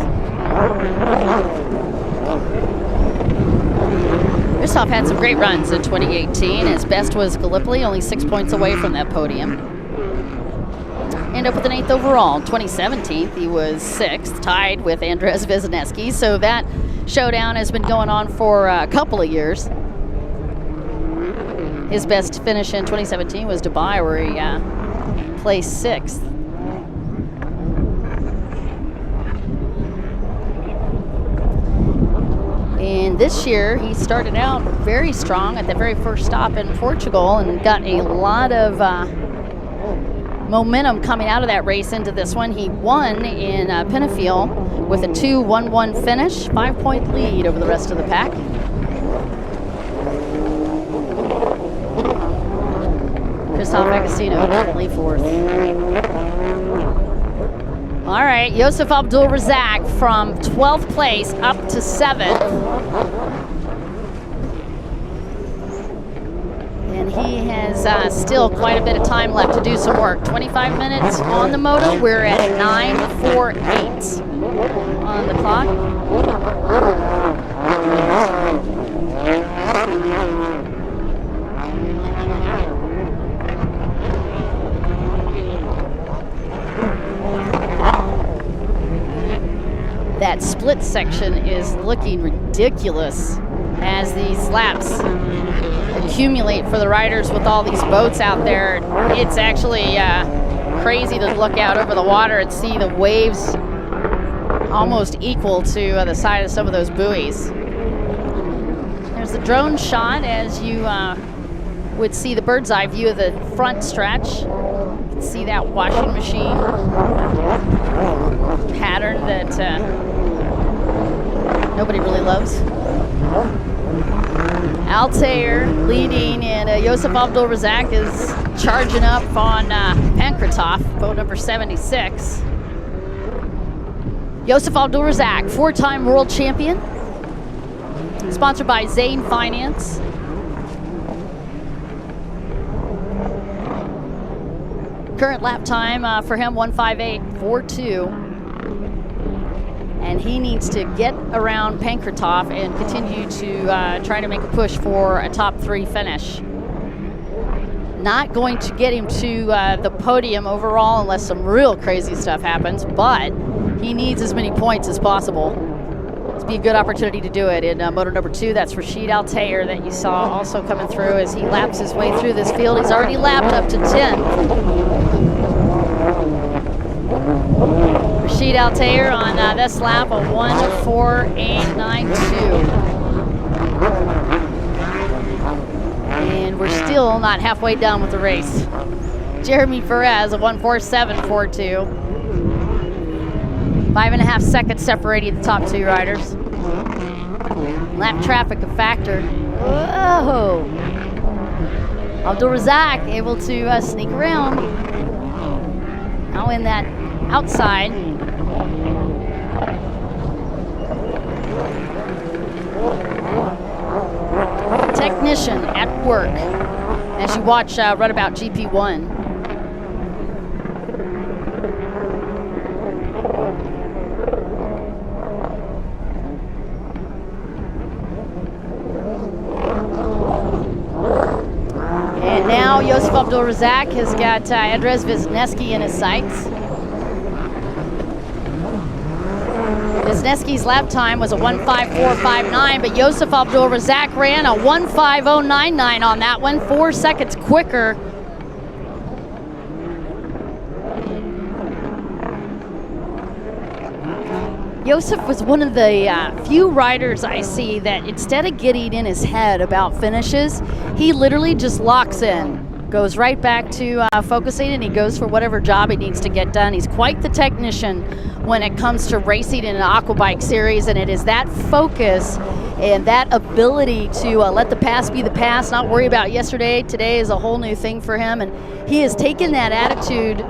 Christoph had some great runs in 2018. His best was Gallipoli, only 6 points away from that podium. Ended up with an 8th overall. 2017, he was 6th, tied with Andres Wisniewski. So that showdown has been going on for a couple of years. His best finish in 2017 was Dubai, where he placed 6th. And this year, he started out very strong at the very first stop in Portugal and got a lot of momentum coming out of that race into this one. He won in Penafiel with a 2-1-1 finish, 5-point lead over the rest of the pack. Christoph Agostino currently 4th. All right, Josef Abdul-Razak from 12th place up to 7th. And he has still quite a bit of time left to do some work. 25 minutes on the moto. We're at 9:48 on the clock. That split section is looking ridiculous as these laps accumulate for the riders with all these boats out there. It's actually crazy to look out over the water and see the waves almost equal to the side of some of those buoys. There's the drone shot as you would see the bird's eye view of the front stretch. You can see that washing machine pattern that nobody really loves. Altair leading, and Josef Abdul-Razak is charging up on Pankratov, boat number 76. Josef Abdul-Razak, 4-time world champion, sponsored by Zane Finance. Current lap time for him, 1:58.42. And he needs to get around Pankratov and continue to try to make a push for a top 3 finish. Not going to get him to the podium overall unless some real crazy stuff happens, but he needs as many points as possible. This would be a good opportunity to do it. In moto number 2, that's Rashid Altair that you saw also coming through as he laps his way through this field. He's already lapped up to 10. Rashid Altair on this lap, a 1:48.92. And we're still not halfway done with the race. Jeremy Perez, a 1:47.42. 5.5 seconds separating the top 2 riders. Lap traffic a factor. Whoa! Abdul-Razak able to sneak around. Now in that outside. Technician at work as you watch Runabout GP1. And now Josef Abdul-Razak has got Andres Wisniewski in his sights. Wisniewski's lap time was a 1:54.59, but Josef Abdul-Razak ran a 1:50.99 on that one, 4 seconds quicker. Josef was one of the few riders I see that instead of getting in his head about finishes, he literally just locks in, goes right back to focusing, and he goes for whatever job he needs to get done. He's quite the technician when it comes to racing in an Aquabike series, and it is that focus And that ability to let the past be the past, not worry about yesterday, today is a whole new thing for him. And he has taken that attitude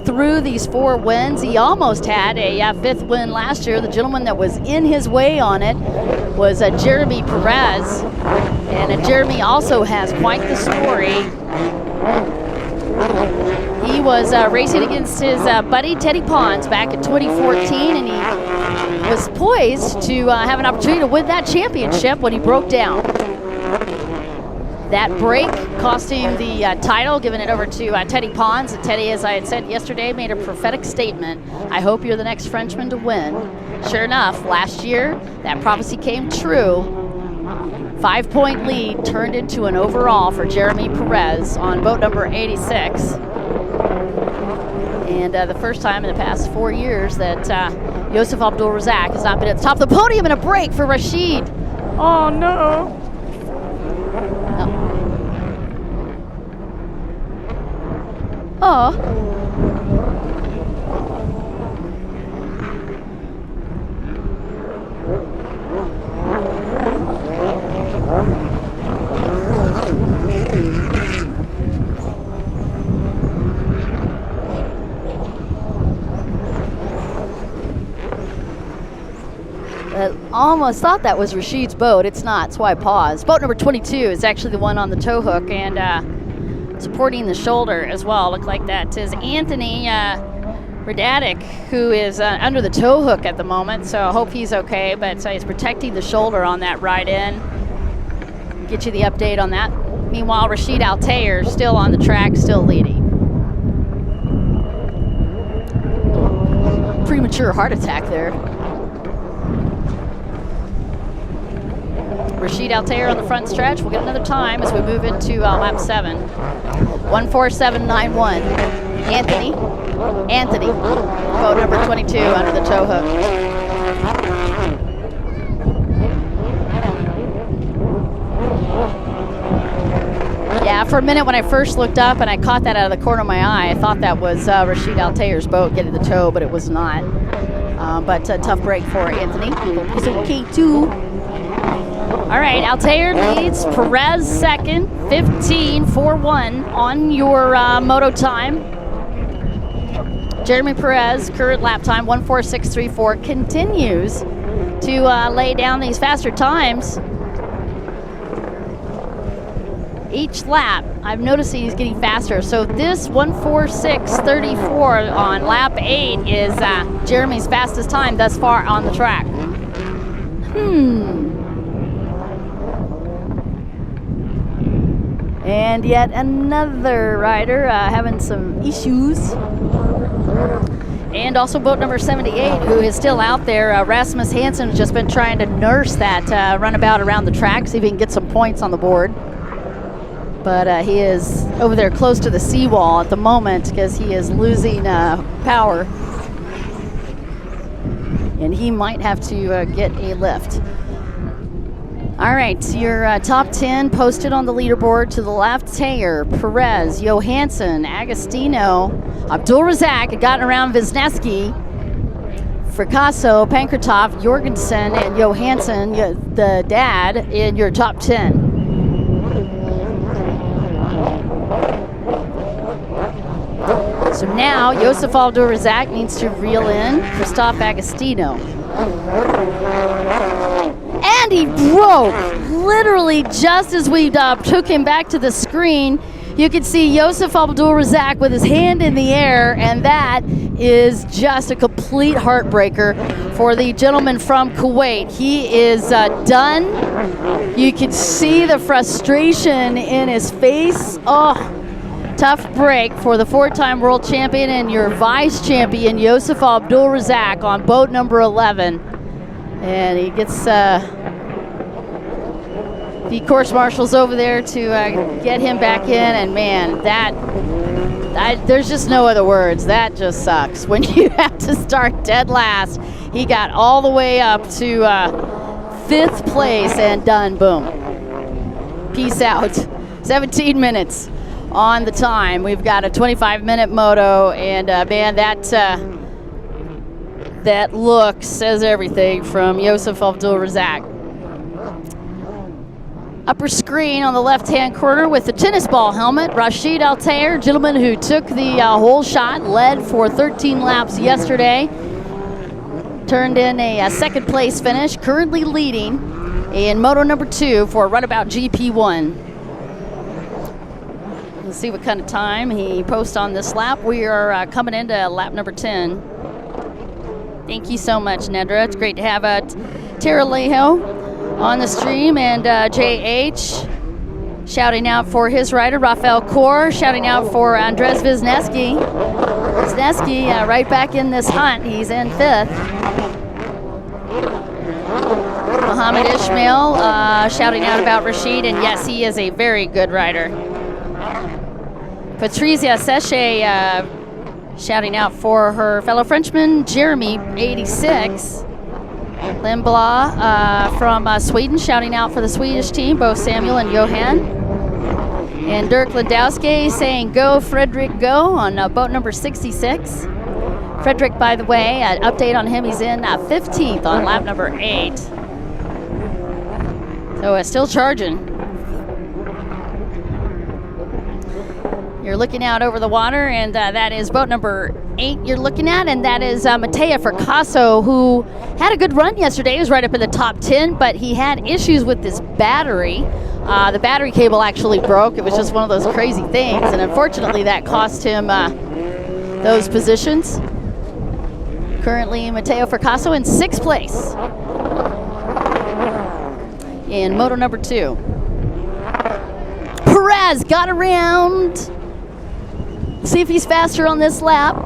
through these 4 wins. He almost had a 5th win last year. The gentleman that was in his way on it was Jeremy Perez. And Jeremy also has quite the story. He was racing against his buddy Teddy Pons back in 2014, and he was poised to have an opportunity to win that championship when he broke down. That break cost him the title, giving it over to Teddy Pons. And Teddy, as I had said yesterday, made a prophetic statement. I hope you're the next Frenchman to win. Sure enough, last year, that prophecy came true. 5-point lead turned into an overall for Jeremy Perez on boat number 86. And the first time in the past 4 years that Yosef Abdul-Razak has not been at the top of the podium, and a break for Rashid. Oh no. Oh. I almost thought that was Rashid's boat. It's not, that's why I paused. Boat number 22 is actually the one on the tow hook and supporting the shoulder as well. Look like that is Anthony Radatic, who is under the tow hook at the moment, so I hope he's okay, but he's protecting the shoulder on that ride in. Get you the update on that. Meanwhile, Rashid Altair still on the track, still leading. Premature heart attack there. Rashid Altair on the front stretch. We'll get another time as we move into lap 7. 1:47.91. Anthony, boat number 22 under the tow hook. Yeah, for a minute when I first looked up and I caught that out of the corner of my eye, I thought that was Rashid Altair's boat getting the tow, but it was not. But a tough break for Anthony. Hope he's okay too. All right, Altair leads, Perez second, 15.41 on your moto time. Jeremy Perez, current lap time, 1:46.34, continues to lay down these faster times. Each lap, I've noticed he's getting faster. So this 1:46.34 on lap 8 is Jeremy's fastest time thus far on the track. And yet another rider having some issues. And also boat number 78, who is still out there. Rasmus Hansen has just been trying to nurse that runabout around the track, see if he can get some points on the board. But he is over there close to the seawall at the moment because he is losing power. And he might have to get a lift. All right, your top 10 posted on the leaderboard. To the left, Taylor, Perez, Johansson, Agostino, Abdul-Razak had gotten around Wisniewski, Fracasso, Pankratov, Jorgensen, and Johansson, the dad, in your top 10. So now, Yosef Abdul-Razak needs to reel in Christophe Agostino. And he broke, literally just as we took him back to the screen. You could see Yosef Abdul-Razak with his hand in the air, and that is just a complete heartbreaker for the gentleman from Kuwait. He is done. You can see the frustration in his face. Oh, tough break for the 4-time world champion and your vice champion, Yosef Abdul-Razak, on boat number 11. And he gets the course marshals over there to get him back in, and man, that there's just no other words. That just sucks when you have to start dead last. He got all the way up to 5th place and done. Boom. Peace out. 17 minutes on the time. We've got a 25-minute moto, and man, that look says everything from Yosef Abdul-Razak. upper screen on the left-hand corner with the tennis ball helmet, Rashid Altair, gentleman who took the whole shot, led for 13 laps yesterday, turned in a second place finish, currently leading in moto number 2 for Runabout GP1. Let's see what kind of time he posts on this lap. We are coming into lap number 10. Thank you so much, Nedra. It's great to have Tara Lejo on the stream, and JH shouting out for his rider, Rafael Kor, shouting out for Andres Wisniewski. Wisniewski right back in this hunt. He's in 5th. Mohammed Ishmael shouting out about Rashid, and yes, he is a very good rider. Patricia Seche shouting out for her fellow Frenchman, Jeremy, 86. Lindblad from Sweden shouting out for the Swedish team, both Samuel and Johan. And Dirk Landowski saying, "Go, Frederick, go," on boat number 66. Frederick, by the way, an update on him, he's in 15th on lap number 8. So still charging. You're looking out over the water, and that is boat number 8 you're looking at, and that is Matteo Fracasso, who had a good run yesterday. He was right up in the top 10, but he had issues with this battery. The battery cable actually broke. It was just one of those crazy things, and unfortunately that cost him those positions. Currently, Matteo Fracasso in 6th place in moto number 2. Perez got around. See if he's faster on this lap.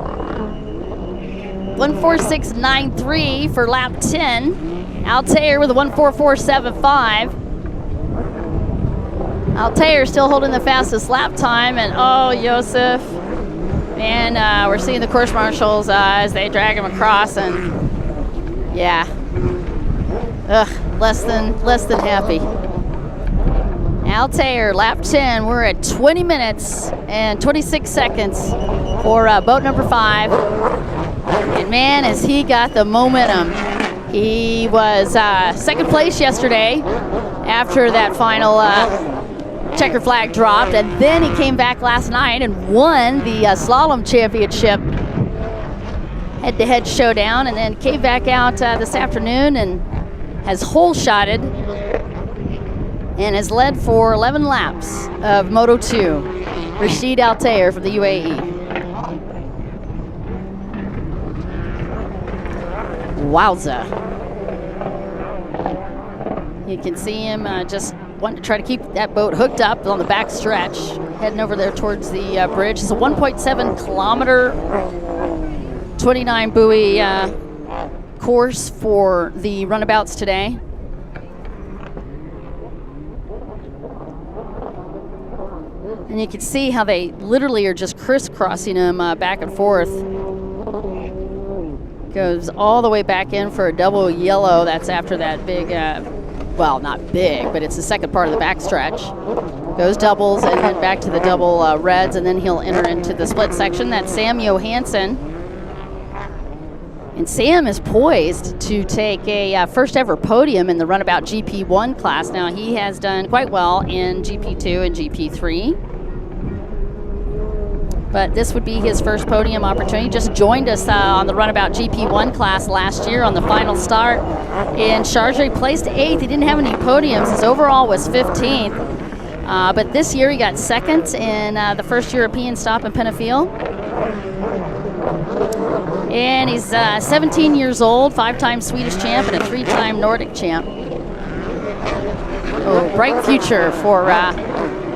1:46.93 for lap 10. Altair with a 1:44.75. Altair still holding the fastest lap time, and oh, Joseph. And we're seeing the course marshals as they drag him across, and yeah. Less than happy. Altair, lap 10. We're at 20 minutes and 26 seconds for boat number 5. And man, has he got the momentum. He was 2nd place yesterday after that final checker flag dropped, and then he came back last night and won the slalom championship head-to-head showdown, and then came back out this afternoon and has hole-shotted and has led for 11 laps of Moto 2. Rashid Altair from the UAE. Wowza. You can see him just wanting to try to keep that boat hooked up on the back stretch, heading over there towards the bridge. It's a 1.7 kilometer, 29 buoy course for the runabouts today. And you can see how they literally are just crisscrossing him back and forth. Goes all the way back in for a double yellow. That's after that big, well, not big, but it's the second part of the backstretch. Goes doubles and then back to the double reds, and then he'll enter into the split section. That's Sam Johansson. And Sam is poised to take a first ever podium in the Runabout GP1 class. Now, he has done quite well in GP2 and GP3. But this would be his first podium opportunity. Just joined us on the Runabout GP1 class last year on the final start in Sharjah. He placed 8th. He didn't have any podiums. His overall was 15th. But this year he got 2nd in the first European stop in Penafiel. And he's 17 years old, 5-time Swedish champ and a 3-time Nordic champ. Oh, bright future for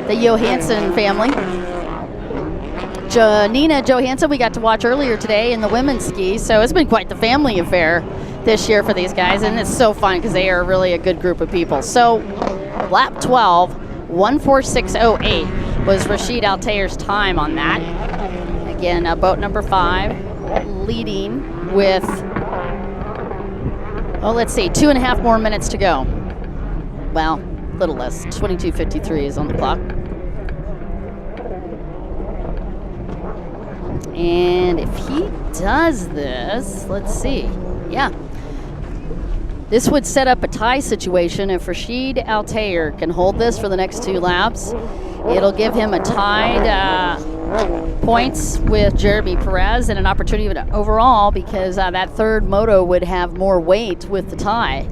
the Johansson family. Nina Johansson we got to watch earlier today in the women's ski, so it's been quite the family affair this year for these guys, and it's so fun because they are really a good group of people. So lap 12, 1:46.08 was Rashid Altair's time on that. Again, boat number 5 leading with, oh, let's see, 2.5 more minutes to go. Well, a little less, 22:53 is on the clock. And if he does this, let's see, yeah. This would set up a tie situation. If Rashid Altair can hold this for the next 2 laps, it'll give him a tied points with Jeremy Perez and an opportunity overall, because that third moto would have more weight with the tie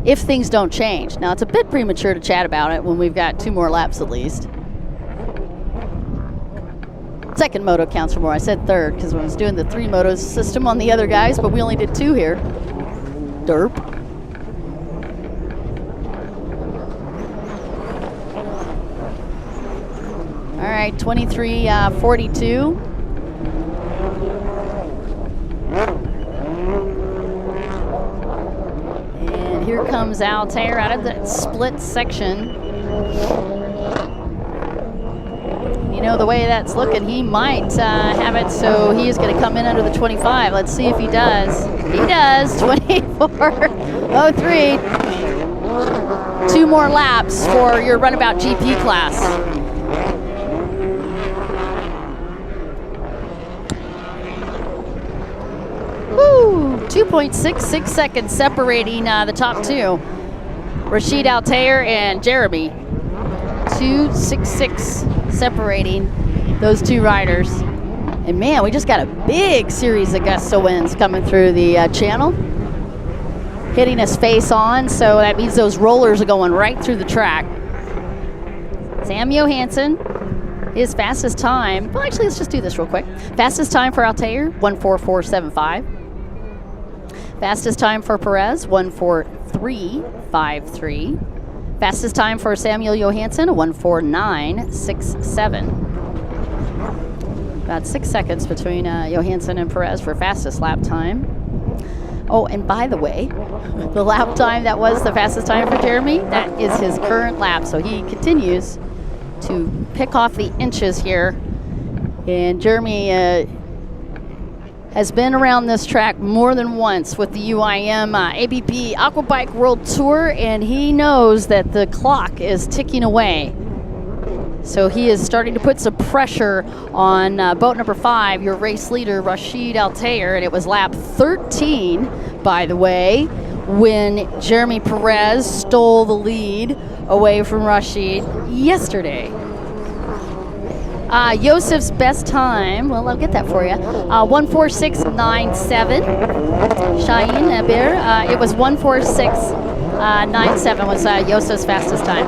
if things don't change. Now, it's a bit premature to chat about it when we've got 2 more laps at least. Second moto counts for more. I said third because I was doing the 3 motos system on the other guys, but we only did 2 here. Derp. All right, 23:42. And here comes Altair out of the split section. You know, the way that's looking, he might have it, so he is going to come in under the 25. Let's see if he does. He does, 24:03. 2 more laps for your Runabout GP class. Woo! 2.66 seconds separating the top 2. Rashid Altair and Jeremy. 2.66 separating those 2 riders. And man, we just got a big series of gust of winds coming through the channel, hitting us face on, so that means those rollers are going right through the track. Sam Johansson, his fastest time, well, actually, let's just do this real quick. Fastest time for Altair, 1:44.75. Fastest time for Perez, 1:43.53. Fastest time for Samuel Johansson, a 1:49.67. About 6 seconds between Johansson and Perez for fastest lap time. Oh, and by the way, the lap time that was the fastest time for Jeremy, that is his current lap. So he continues to pick off the inches here. And Jeremy has been around this track more than once with the UIM-ABP Aquabike World Tour, and he knows that the clock is ticking away. So he is starting to put some pressure on boat number 5, your race leader, Rashid Altair, and it was lap 13, by the way, when Jeremy Perez stole the lead away from Rashid yesterday. Yosef's best time, well, I'll get that for you, 1:46.97. Shaheen Abir, it was 1:46.97 was Yosef's fastest time.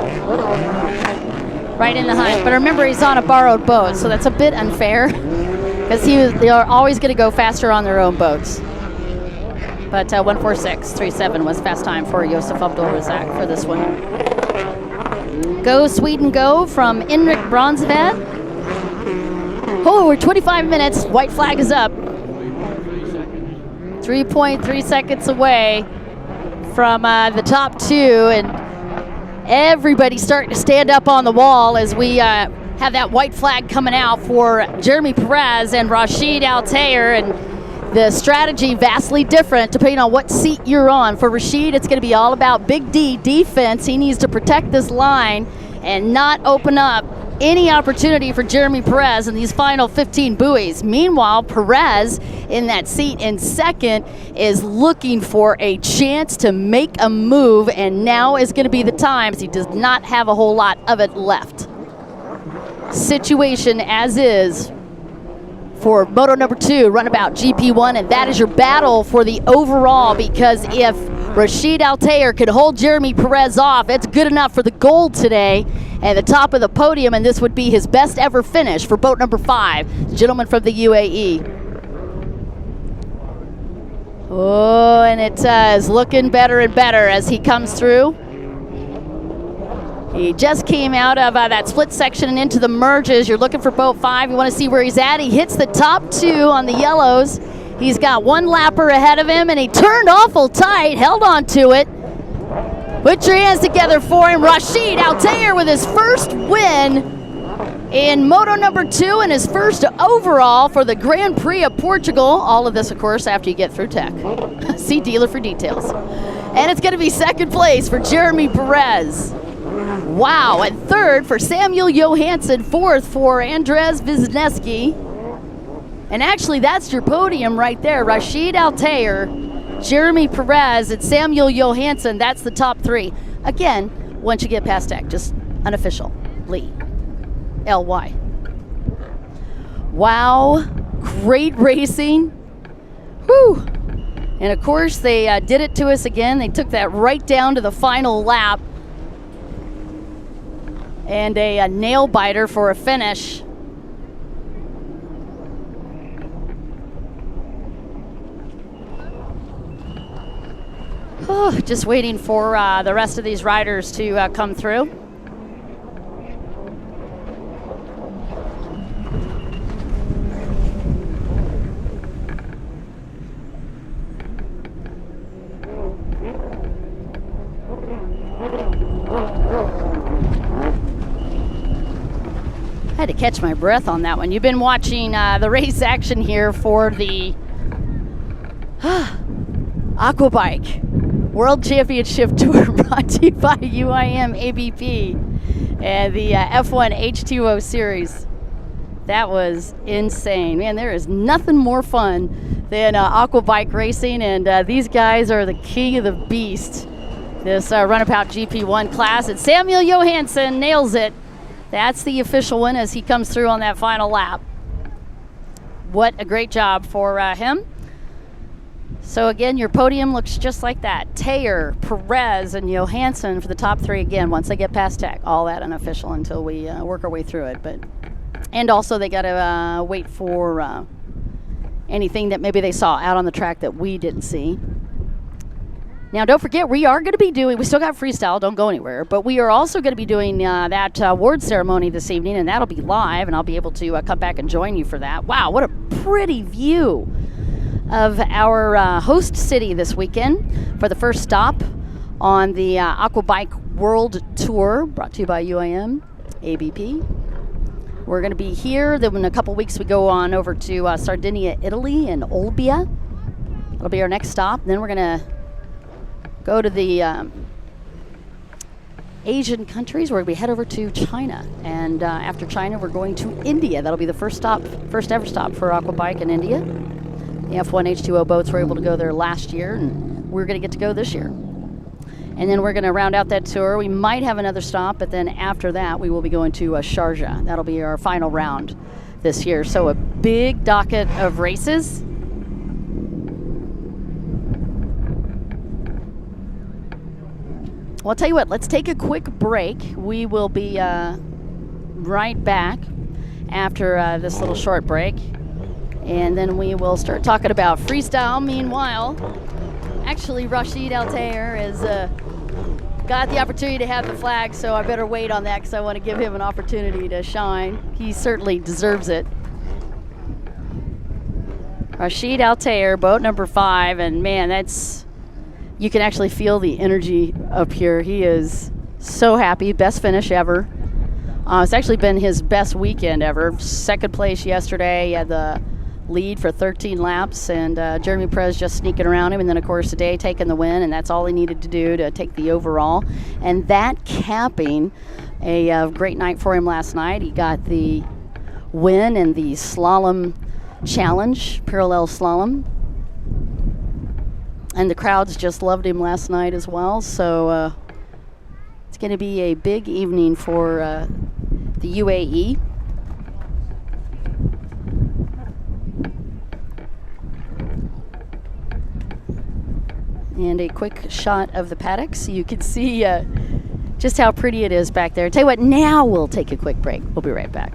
Right in the hunt. But remember, he's on a borrowed boat, so that's a bit unfair because they are always going to go faster on their own boats. But 1:46.37 was fast time for Yosef Abdul-Razak for this one. Go Sweden Go from Inrik Bronzevad. Oh, we're 25 minutes. White flag is up. 3.3 seconds away from the top 2, and everybody's starting to stand up on the wall as we have that white flag coming out for Jeremy Perez and Rashid Altair, and the strategy vastly different depending on what seat you're on. For Rashid, it's going to be all about Big D defense. He needs to protect this line and not open up any opportunity for Jeremy Perez in these final 15 buoys. Meanwhile, Perez in that seat in second is looking for a chance to make a move, and now is going to be the time, as he does not have a whole lot of it left. Situation as is for moto number 2, Runabout GP1, and that is your battle for the overall, because if Rashid Altair could hold Jeremy Perez off, it's good enough for the gold today and the top of the podium, and this would be his best ever finish for boat number 5, the gentleman from the UAE. Oh, and it is looking better and better as he comes through. He just came out of that split section and into the merges. You're looking for boat 5. You want to see where he's at. He hits the top 2 on the yellows. He's got one lapper ahead of him, and he turned awful tight, held on to it. Put your hands together for him. Rashid Altair with his first win in moto number 2 and his first overall for the Grand Prix of Portugal. All of this, of course, after you get through tech. See dealer for details. And it's going to be second place for Jeremy Perez. Wow, and third for Samuel Johansson, fourth for Andres Wisniewski. And actually, that's your podium right there. Rashid Altair, Jeremy Perez, and Samuel Johansson. That's the top three. Again, once you get past tech, just unofficial. Lee. L-Y. Wow. Great racing. Whew. And of course, they did it to us again. They took that right down to the final lap. And a nail biter for a finish. Oh, just waiting for the rest of these riders to come through. I had to catch my breath on that one. You've been watching the race action here for the Aquabike World Championship Tour, brought to you by UIM-ABP and the F1 H2O Series. That was insane. Man, there is nothing more fun than aquabike racing, and these guys are the king of the beast. This Runabout GP1 class, and Samuel Johansson nails it. That's the official win as he comes through on that final lap. What a great job for him. So again, your podium looks just like that. Taylor, Perez, and Johansson for the top three again once they get past tech. All that unofficial until we work our way through it. And also they got to wait for anything that maybe they saw out on the track that we didn't see. Now, don't forget, we are going to be doing, we still got freestyle, don't go anywhere, but we are also going to be doing that award ceremony this evening, and that'll be live, and I'll be able to come back and join you for that. Wow, what a pretty view of our host city this weekend for the first stop on the Aquabike World Tour, brought to you by UIM-ABP. We're going to be here. Then in a couple weeks, we go on over to Sardinia, Italy, and Olbia. That'll be our next stop. Then we're going to go to the Asian countries, where we head over to China. And after China, we're going to India. That'll be the first ever stop for Aquabike in India. The F1 H2O boats were able to go there last year, and we're going to get to go this year. And then we're going to round out that tour. We might have another stop, but then after that, we will be going to Sharjah. That'll be our final round this year. So a big docket of races. Well, I'll tell you what, let's take a quick break. We will be right back after this little short break. And then we will start talking about freestyle. Meanwhile, actually, Rashid Altair has got the opportunity to have the flag, so I better wait on that because I want to give him an opportunity to shine. He certainly deserves it. Rashid Altair, boat number 5, and man, you can actually feel the energy up here. He is so happy. Best finish ever. It's actually been his best weekend ever. Second place yesterday. He had the lead for 13 laps, and Jeremy Perez just sneaking around him, and then of course today taking the win, and that's all he needed to do to take the overall. And that capping a great night for him last night. He got the win in the slalom challenge, parallel slalom, and the crowds just loved him last night as well. So it's going to be a big evening for the UAE. And a quick shot of the paddock so you can see just how pretty it is back there. Tell you what, now we'll take a quick break. We'll be right back.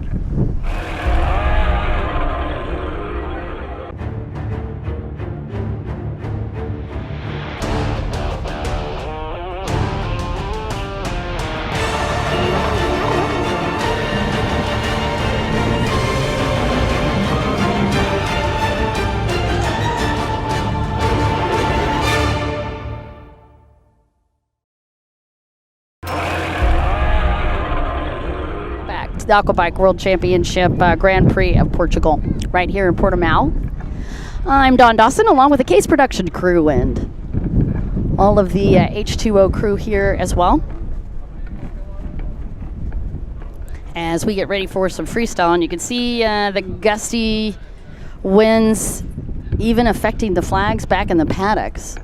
The Aquabike World Championship Grand Prix of Portugal, right here in Portimao. I'm Dawn Dawson, along with the Case production crew and all of the H2O crew here as well, as we get ready for some freestyle. And you can see the gusty winds even affecting the flags back in the paddocks.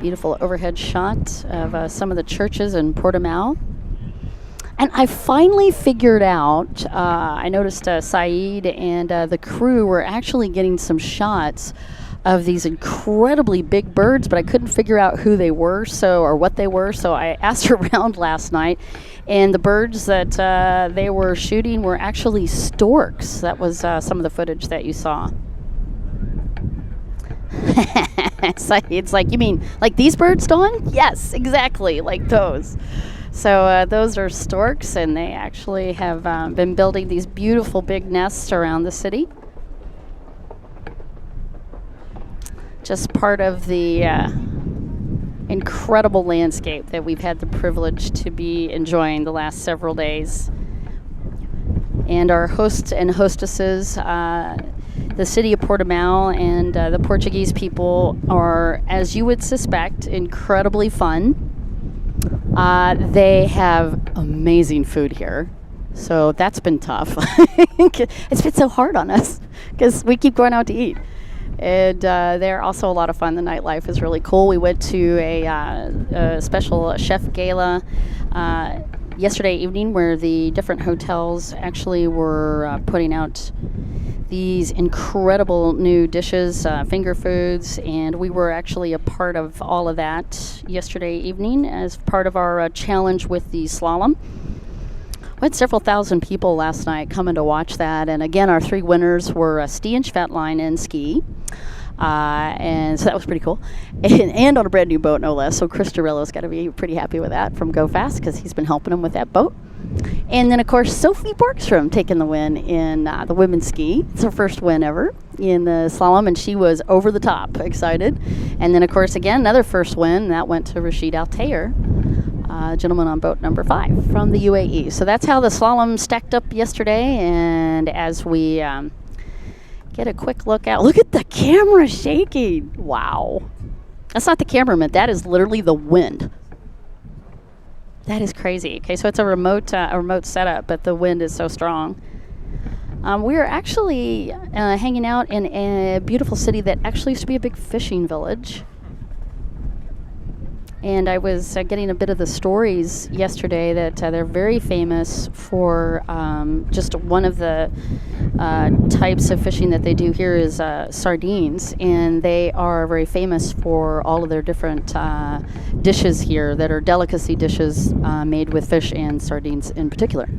Beautiful overhead shot of some of the churches in Portimao. And I finally figured out, I noticed Saeed and the crew were actually getting some shots of these incredibly big birds, but I couldn't figure out who they were or what they were, so I asked around last night, and the birds that they were shooting were actually storks. That was some of the footage that you saw. It's like, you mean like these birds, Dawn? Yes, exactly, like those. So those are storks, and they actually have been building these beautiful big nests around the city. Just part of the incredible landscape that we've had the privilege to be enjoying the last several days. And our hosts and hostesses, the city of Portimao and the Portuguese people are, as you would suspect, incredibly fun. They have amazing food here, so that's been tough. It's been so hard on us because we keep going out to eat. And they're also a lot of fun. The nightlife is really cool. We went to a special chef gala yesterday evening where the different hotels actually were putting out these incredible new dishes, finger foods, and we were actually a part of all of that yesterday evening as part of our challenge with the slalom. We had several thousand people last night coming to watch that, and again, our three winners were Ski and Schwettline and Ski. And so that was pretty cool. And on a brand new boat, no less. So Chris Dorello's got to be pretty happy with that from Go Fast because he's been helping him with that boat. And then, of course, Sophie Borgstrom taking the win in the women's ski. It's her first win ever in the slalom, and she was over the top excited. And then, of course, again, another first win. That went to Rashid Altair, gentleman on boat number 5 from the UAE. So that's how the slalom stacked up yesterday. And as we get a quick look out, look at the camera shaking. Wow. That's not the cameraman. That is literally the wind. That is crazy. Okay, so it's a remote setup, but the wind is so strong. We are actually hanging out in a beautiful city that actually used to be a big fishing village. And I was getting a bit of the stories yesterday that they're very famous for just one of the types of fishing that they do here is sardines. And they are very famous for all of their different dishes here that are delicacy dishes made with fish and sardines in particular.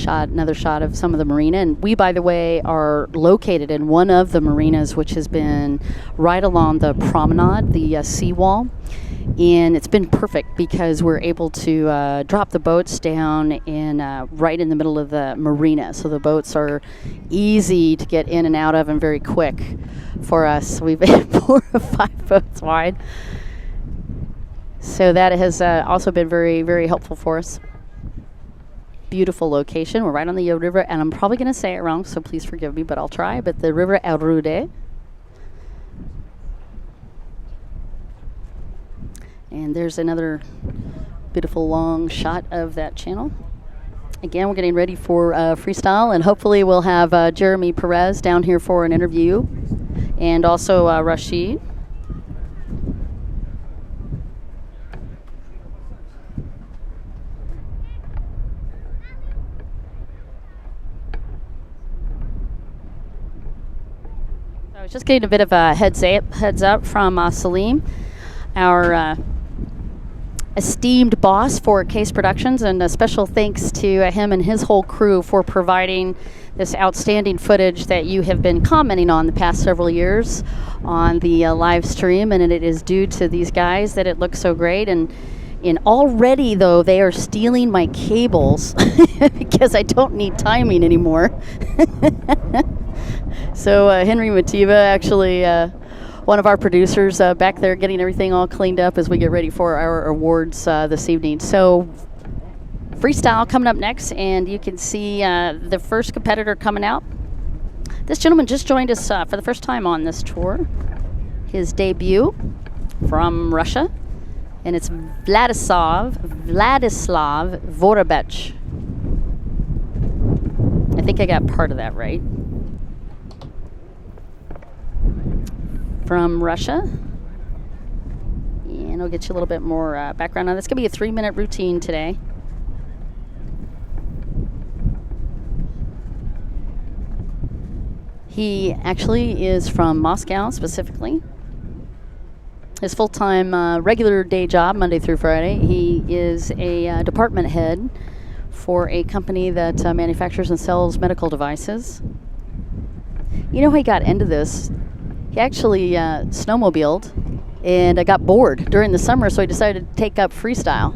Another shot of some of the marina, and we, by the way, are located in one of the marinas, which has been right along the promenade, the seawall, and it's been perfect because we're able to drop the boats down in right in the middle of the marina, so the boats are easy to get in and out of and very quick for us. We've been 4 or 5 boats wide, so that has also been very, very helpful for us. Beautiful location. We're right on the river, and I'm probably going to say it wrong, so please forgive me, but I'll try. But the river El Rude. And there's another beautiful long shot of that channel. Again, we're getting ready for freestyle, and hopefully we'll have Jeremy Perez down here for an interview, and also Rashid. I was just getting a bit of a heads up from Salim, our esteemed boss for Case Productions, and a special thanks to him and his whole crew for providing this outstanding footage that you have been commenting on the past several years on the live stream, and it is due to these guys that it looks so great. And already, though, they are stealing my cables because I don't need timing anymore. So Henry Mativa, actually one of our producers back there getting everything all cleaned up as we get ready for our awards this evening. So freestyle coming up next, and you can see the first competitor coming out. This gentleman just joined us for the first time on this tour. His debut from Russia, and it's Vladislav Vorobech. I think I got part of that right. from Russia. And I'll get you a little bit more background on this. It's going to be a 3-minute routine today. He actually is from Moscow specifically. His full-time regular day job, Monday through Friday, he is a department head for a company that manufactures and sells medical devices. You know how he got into this? He actually snowmobiled and got bored during the summer, so he decided to take up freestyle.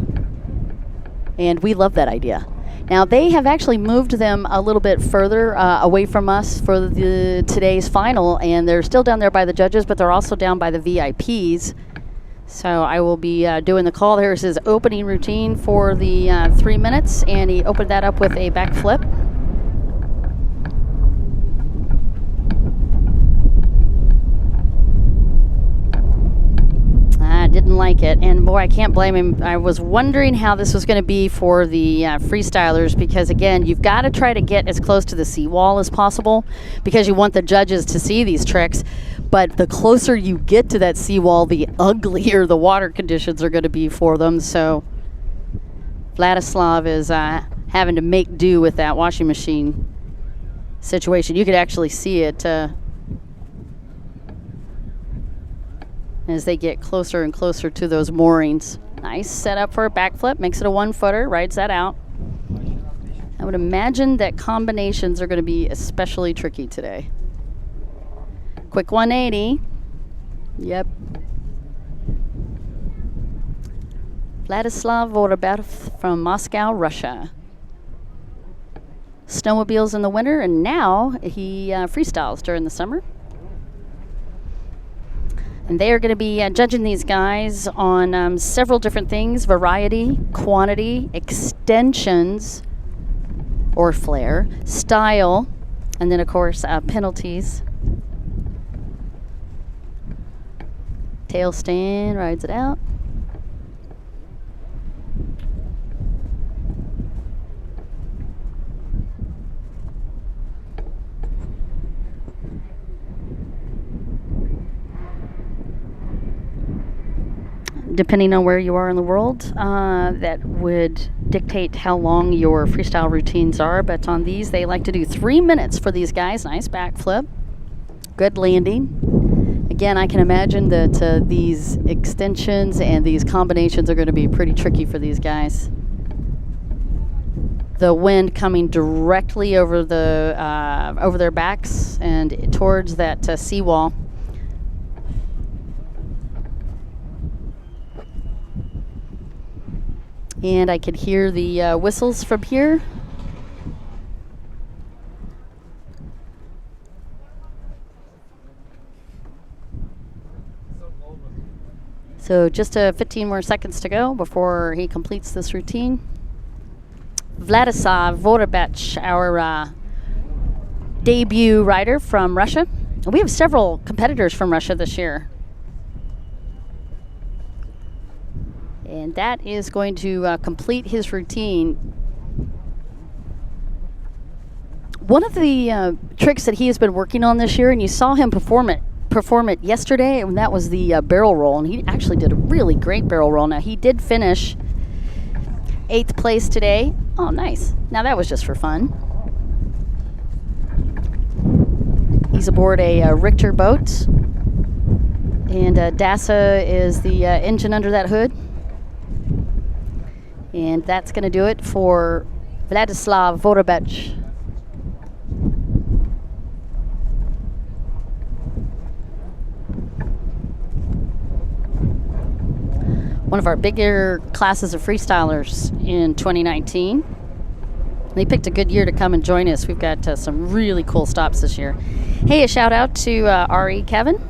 And we love that idea. Now, they have actually moved them a little bit further away from us for today's final, and they're still down there by the judges, but they're also down by the VIPs. So I will be doing the call. Here's his opening routine for the 3 minutes, and he opened that up with a backflip. Didn't like it, and boy, I can't blame him. I was wondering how this was going to be for the freestylers, because again, you've got to try to get as close to the seawall as possible because you want the judges to see these tricks, but the closer you get to that seawall, the uglier the water conditions are going to be for them. So Vladislav is having to make do with that washing machine situation. You could actually see it as they get closer and closer to those moorings. Nice setup for a backflip, makes it a 1-footer, rides that out. I would imagine that combinations are going to be especially tricky today. Quick 180. Yep. Vladislav Runabout from Moscow, Russia. Snowmobiles in the winter, and now he freestyles during the summer. And they are going to be judging these guys on several different things: variety, quantity, extensions or flare, style, and then of course penalties. Tail stand, rides it out. Depending on where you are in the world, that would dictate how long your freestyle routines are. But on these, they like to do 3 minutes for these guys. Nice backflip. Good landing. Again, I can imagine that these extensions and these combinations are going to be pretty tricky for these guys. The wind coming directly over over their backs and towards that seawall. And I could hear the whistles from here. So just 15 more seconds to go before he completes this routine. Vladislav Runabout, our debut rider from Russia. We have several competitors from Russia this year. And that is going to complete his routine. One of the tricks that he has been working on this year, and you saw him perform it yesterday, and that was the barrel roll. And he actually did a really great barrel roll. Now, he did finish 8th place today. Oh, nice. Now, that was just for fun. He's aboard a Richter boat. And DASA is the engine under that hood. And that's going to do it for Vladislav Runabout. One of our bigger classes of freestylers in 2019. They picked a good year to come and join us. We've got some really cool stops this year. Hey, a shout out to R.E. Kevin.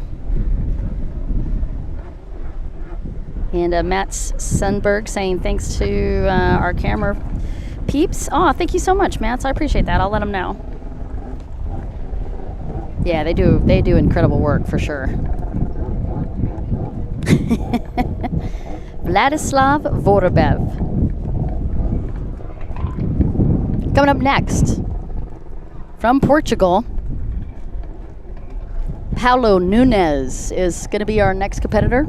And Matt Sundberg saying thanks to our camera peeps. Oh, thank you so much, Matt. I appreciate that. I'll let them know. Yeah, they do incredible work for sure. Vladislav Runabout. Coming up next, from Portugal, Paulo Nunes is going to be our next competitor.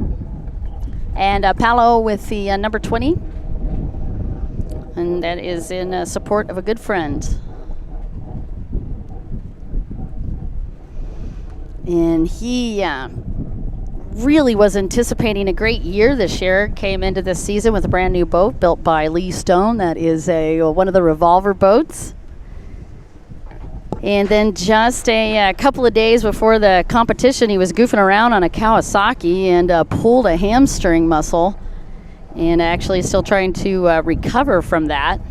And Paulo with the number 20. And that is in support of a good friend. And he really was anticipating a great year this year. Came into this season with a brand new boat built by Lee Stone. That is one of the revolver boats. And then just a couple of days before the competition, he was goofing around on a Kawasaki and pulled a hamstring muscle. And actually still trying to recover from that.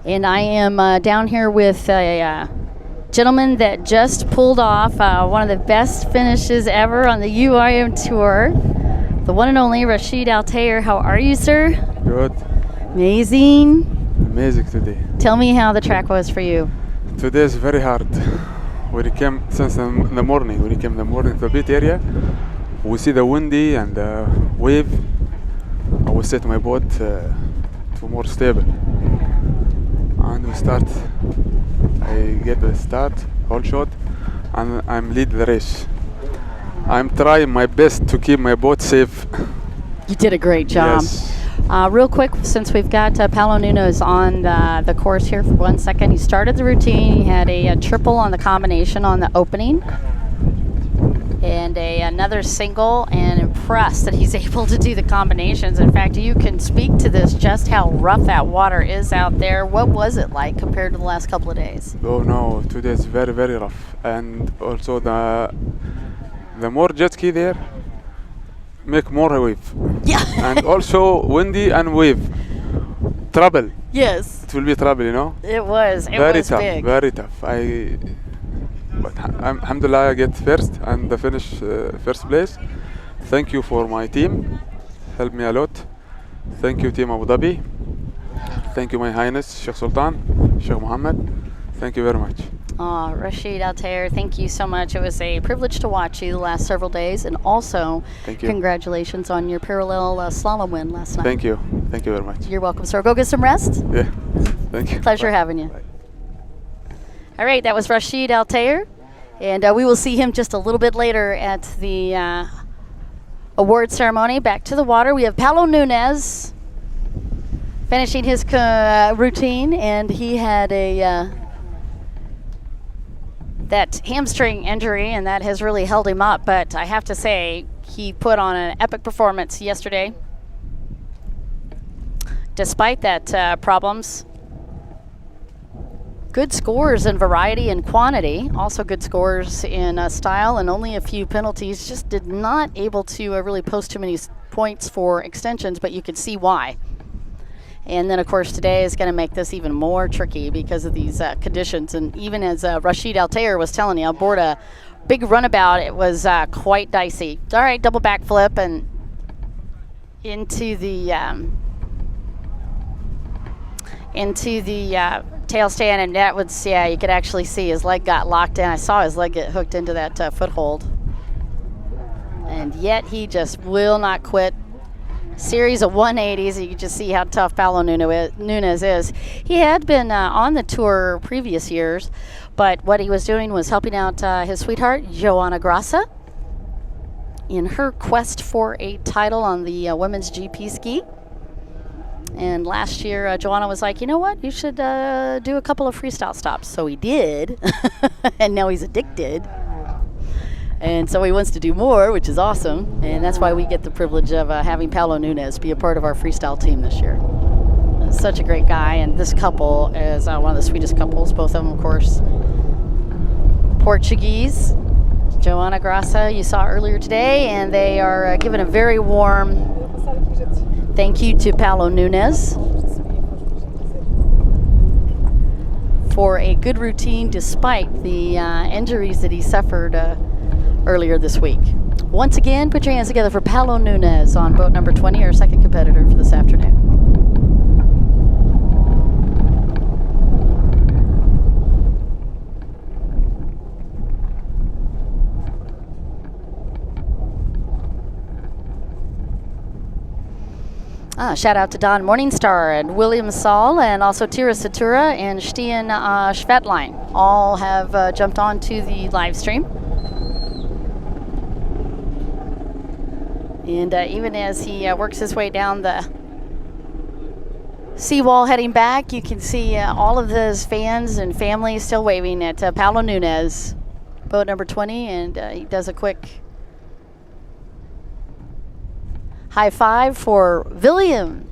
And I am down here with a gentleman that just pulled off one of the best finishes ever on the UIM Tour. The one and only Rashid Altair. How are you, sir? Good. Amazing. Amazing today. Tell me how the track was for you. Today is very hard. When we came since in the morning, to the pit area, we see the windy and the wave. I will set my boat to more stable. And we start. I get the start, whole shot, and I'm lead the race. I'm trying my best to keep my boat safe. You did a great job. Yes. Real quick, since we've got Paulo Nunes on the course here for 1 second, he started the routine. He had a triple on the combination on the opening. And another single, and impressed that he's able to do the combinations. In fact, you can speak to this, just how rough that water is out there. What was it like compared to the last couple of days? Oh no, today is very, very rough. And also the more jet ski there, make more wave. Yeah. And also windy and wave. Trouble. Yes. It will be trouble, you know? It was. It Very was tough, big. very tough. But alhamdulillah, I get first and the finish first place. Thank you for my team. Helped me a lot. Thank you, Team Abu Dhabi. Thank you, My Highness Sheikh Sultan, Sheikh Mohammed. Thank you very much. Rashid Altair, thank you so much. It was a privilege to watch you the last several days, and also Thank you. congratulations on your parallel slalom win last night. Thank you. Thank you very much. You're welcome, sir. Go get some rest. Yeah. Thank you. Pleasure Bye. having you. Bye. All right, that was Rashid Altair, and we will see him just a little bit later at the award ceremony. Back to the water, we have Paulo Nunes finishing his routine, and he had that hamstring injury, and that has really held him up. But I have to say, he put on an epic performance yesterday. Despite that problems, good scores in variety and quantity, also good scores in style, and only a few penalties. Just did not able to really post too many points for extensions, but you could see why. And then, of course, today is going to make this even more tricky because of these conditions. And even as Rashid Altair was telling you, aboard a big runabout, it was quite dicey. All right, double backflip and into the tail stand, and that was, yeah, you could actually see his leg got locked in. I saw his leg get hooked into that foothold. And yet he just will not quit. Series of 180s. You can just see how tough Paulo Nunes is. He had been on the tour previous years, but what he was doing was helping out his sweetheart, Joanna Grassa, in her quest for a title on the women's GP ski. And last year, Joanna was like, you know what, you should do a couple of freestyle stops. So he did, and now he's addicted. And so he wants to do more, which is awesome. And that's why we get the privilege of having Paulo Nunes be a part of our freestyle team this year. Such a great guy. And this couple is one of the sweetest couples. Both of them, of course, Portuguese. Joanna Grassa, you saw earlier today. And they are giving a very warm thank you to Paulo Nunes for a good routine despite the injuries that he suffered earlier this week. Once again, put your hands together for Paulo Nunes on boat number 20, our second competitor for this afternoon. Shout out to Don Morningstar and William Saul and also Tira Satura and Stian Schvetlein. All have jumped on to the live stream. And even as he works his way down the seawall heading back, you can see all of his fans and family still waving at Paulo Nunes, boat number 20, and he does a quick high five for William.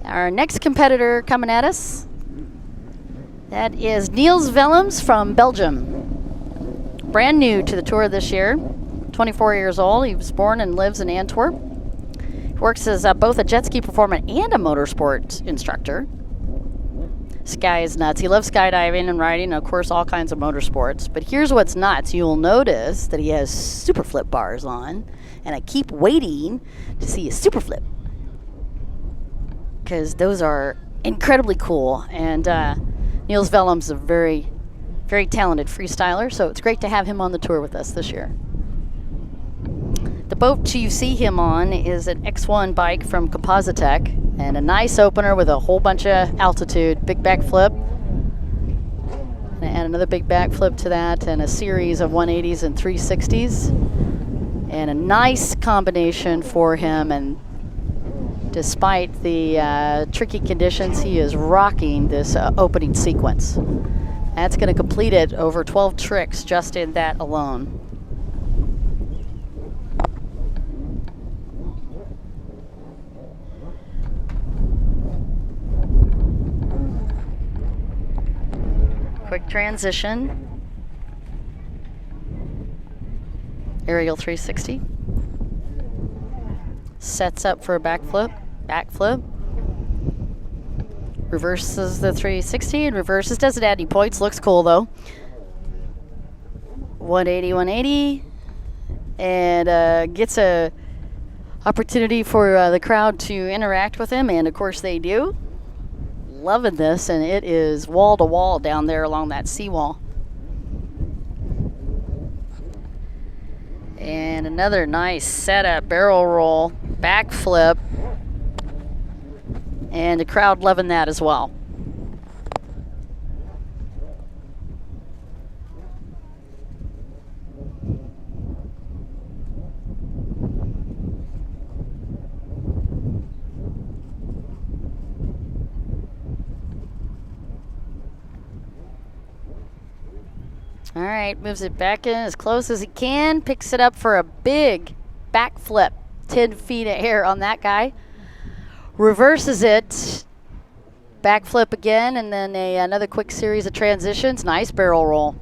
Our next competitor coming at us, that is Niels Willems from Belgium. Brand new to the tour this year, 24 years old. He was born and lives in Antwerp. He works as both a jet ski performer and a motorsport instructor. This guy is nuts. He loves skydiving and riding, and of course, all kinds of motorsports. But here's what's nuts. You'll notice that he has super flip bars on, and I keep waiting to see a super flip because those are incredibly cool. And Niels Willems is a very, very talented freestyler, so it's great to have him on the tour with us this year. The boat you see him on is an X1 bike from Compositech, and a nice opener with a whole bunch of altitude, big backflip, and another big backflip to that, and a series of 180s and 360s, and a nice combination for him. And despite the tricky conditions, he is rocking this opening sequence. That's going to complete it over 12 tricks just in that alone. Quick transition. Aerial 360. Sets up for a backflip. Backflip. Reverses the 360 and reverses. Doesn't add any points. Looks cool though. 180, 180. And gets a opportunity for the crowd to interact with him. And of course they do. Loving this, and it is wall to wall down there along that seawall. And another nice setup, barrel roll, backflip, and the crowd loving that as well. All right, moves it back in as close as he can, picks it up for a big backflip, 10 feet of air on that guy. Reverses it, backflip again, and then another quick series of transitions. Nice barrel roll.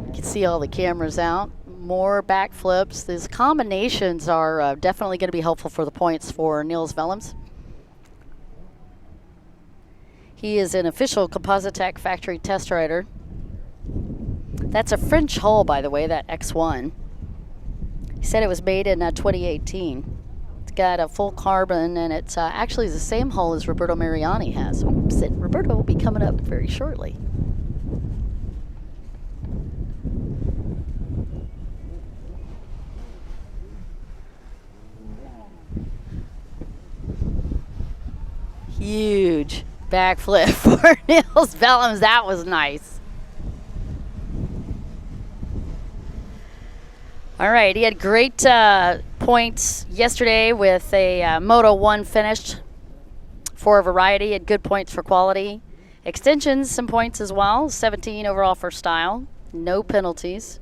You can see all the cameras out. More backflips. These combinations are definitely going to be helpful for the points for Niels Willems. He is an official Compositech factory test rider. That's a French hull, by the way, that X1. He said it was made in 2018. It's got a full carbon, and it's actually the same hull as Roberto Mariani has. Oops, and Roberto will be coming up very shortly. Huge backflip for Niels Willems. That was nice. All right, he had great points yesterday with a Moto 1 finished for a variety. He had good points for quality. Extensions, some points as well. 17 overall for style. No penalties.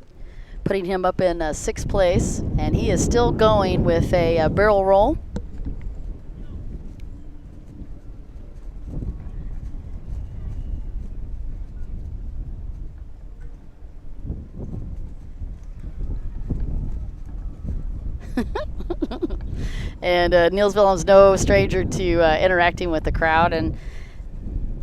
Putting him up in 6th place. And he is still going with a barrel roll. And Niels Willems no stranger to interacting with the crowd, and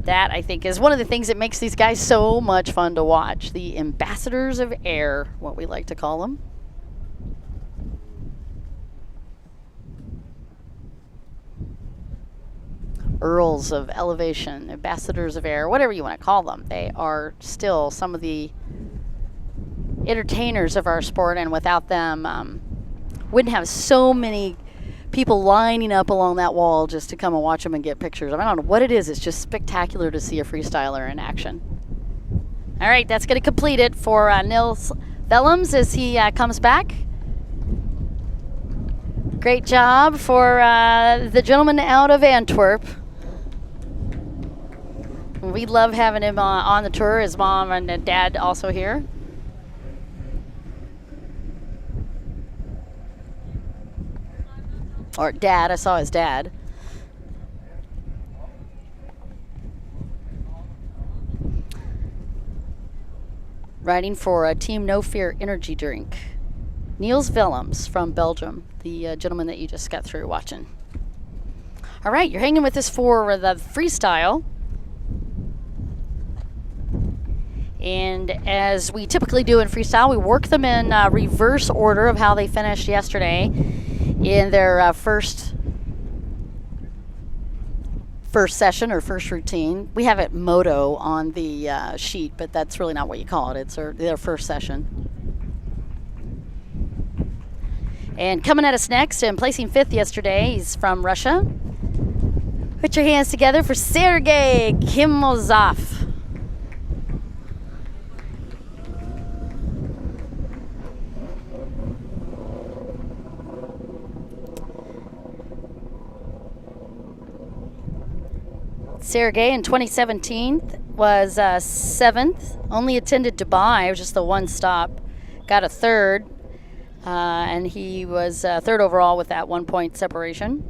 that, I think, is one of the things that makes these guys so much fun to watch. The ambassadors of air, what we like to call them. Earls of elevation, ambassadors of air, whatever you want to call them. They are still some of the entertainers of our sport, and without them, wouldn't have so many people lining up along that wall just to come and watch them and get pictures. I don't know what it is. It's just spectacular to see a freestyler in action. All right, that's going to complete it for Nils Willems as he comes back. Great job for the gentleman out of Antwerp. We love having him on the tour. His mom and dad also here. Or dad, I saw his dad. Riding for Team No Fear energy drink. Niels Willems from Belgium, the gentleman that you just got through watching. All right, you're hanging with us for the freestyle. And as we typically do in freestyle, we work them in reverse order of how they finished yesterday in their first session or first routine. We have it moto on the sheet, but that's really not what you call it. It's their first session. And coming at us next and placing 5th yesterday, he's from Russia. Put your hands together for Sergey Kimozov. Sergey in 2017 was 7th, only attended Dubai. It was just the one stop. Got a 3rd, and he was 3rd overall with that 1 point separation.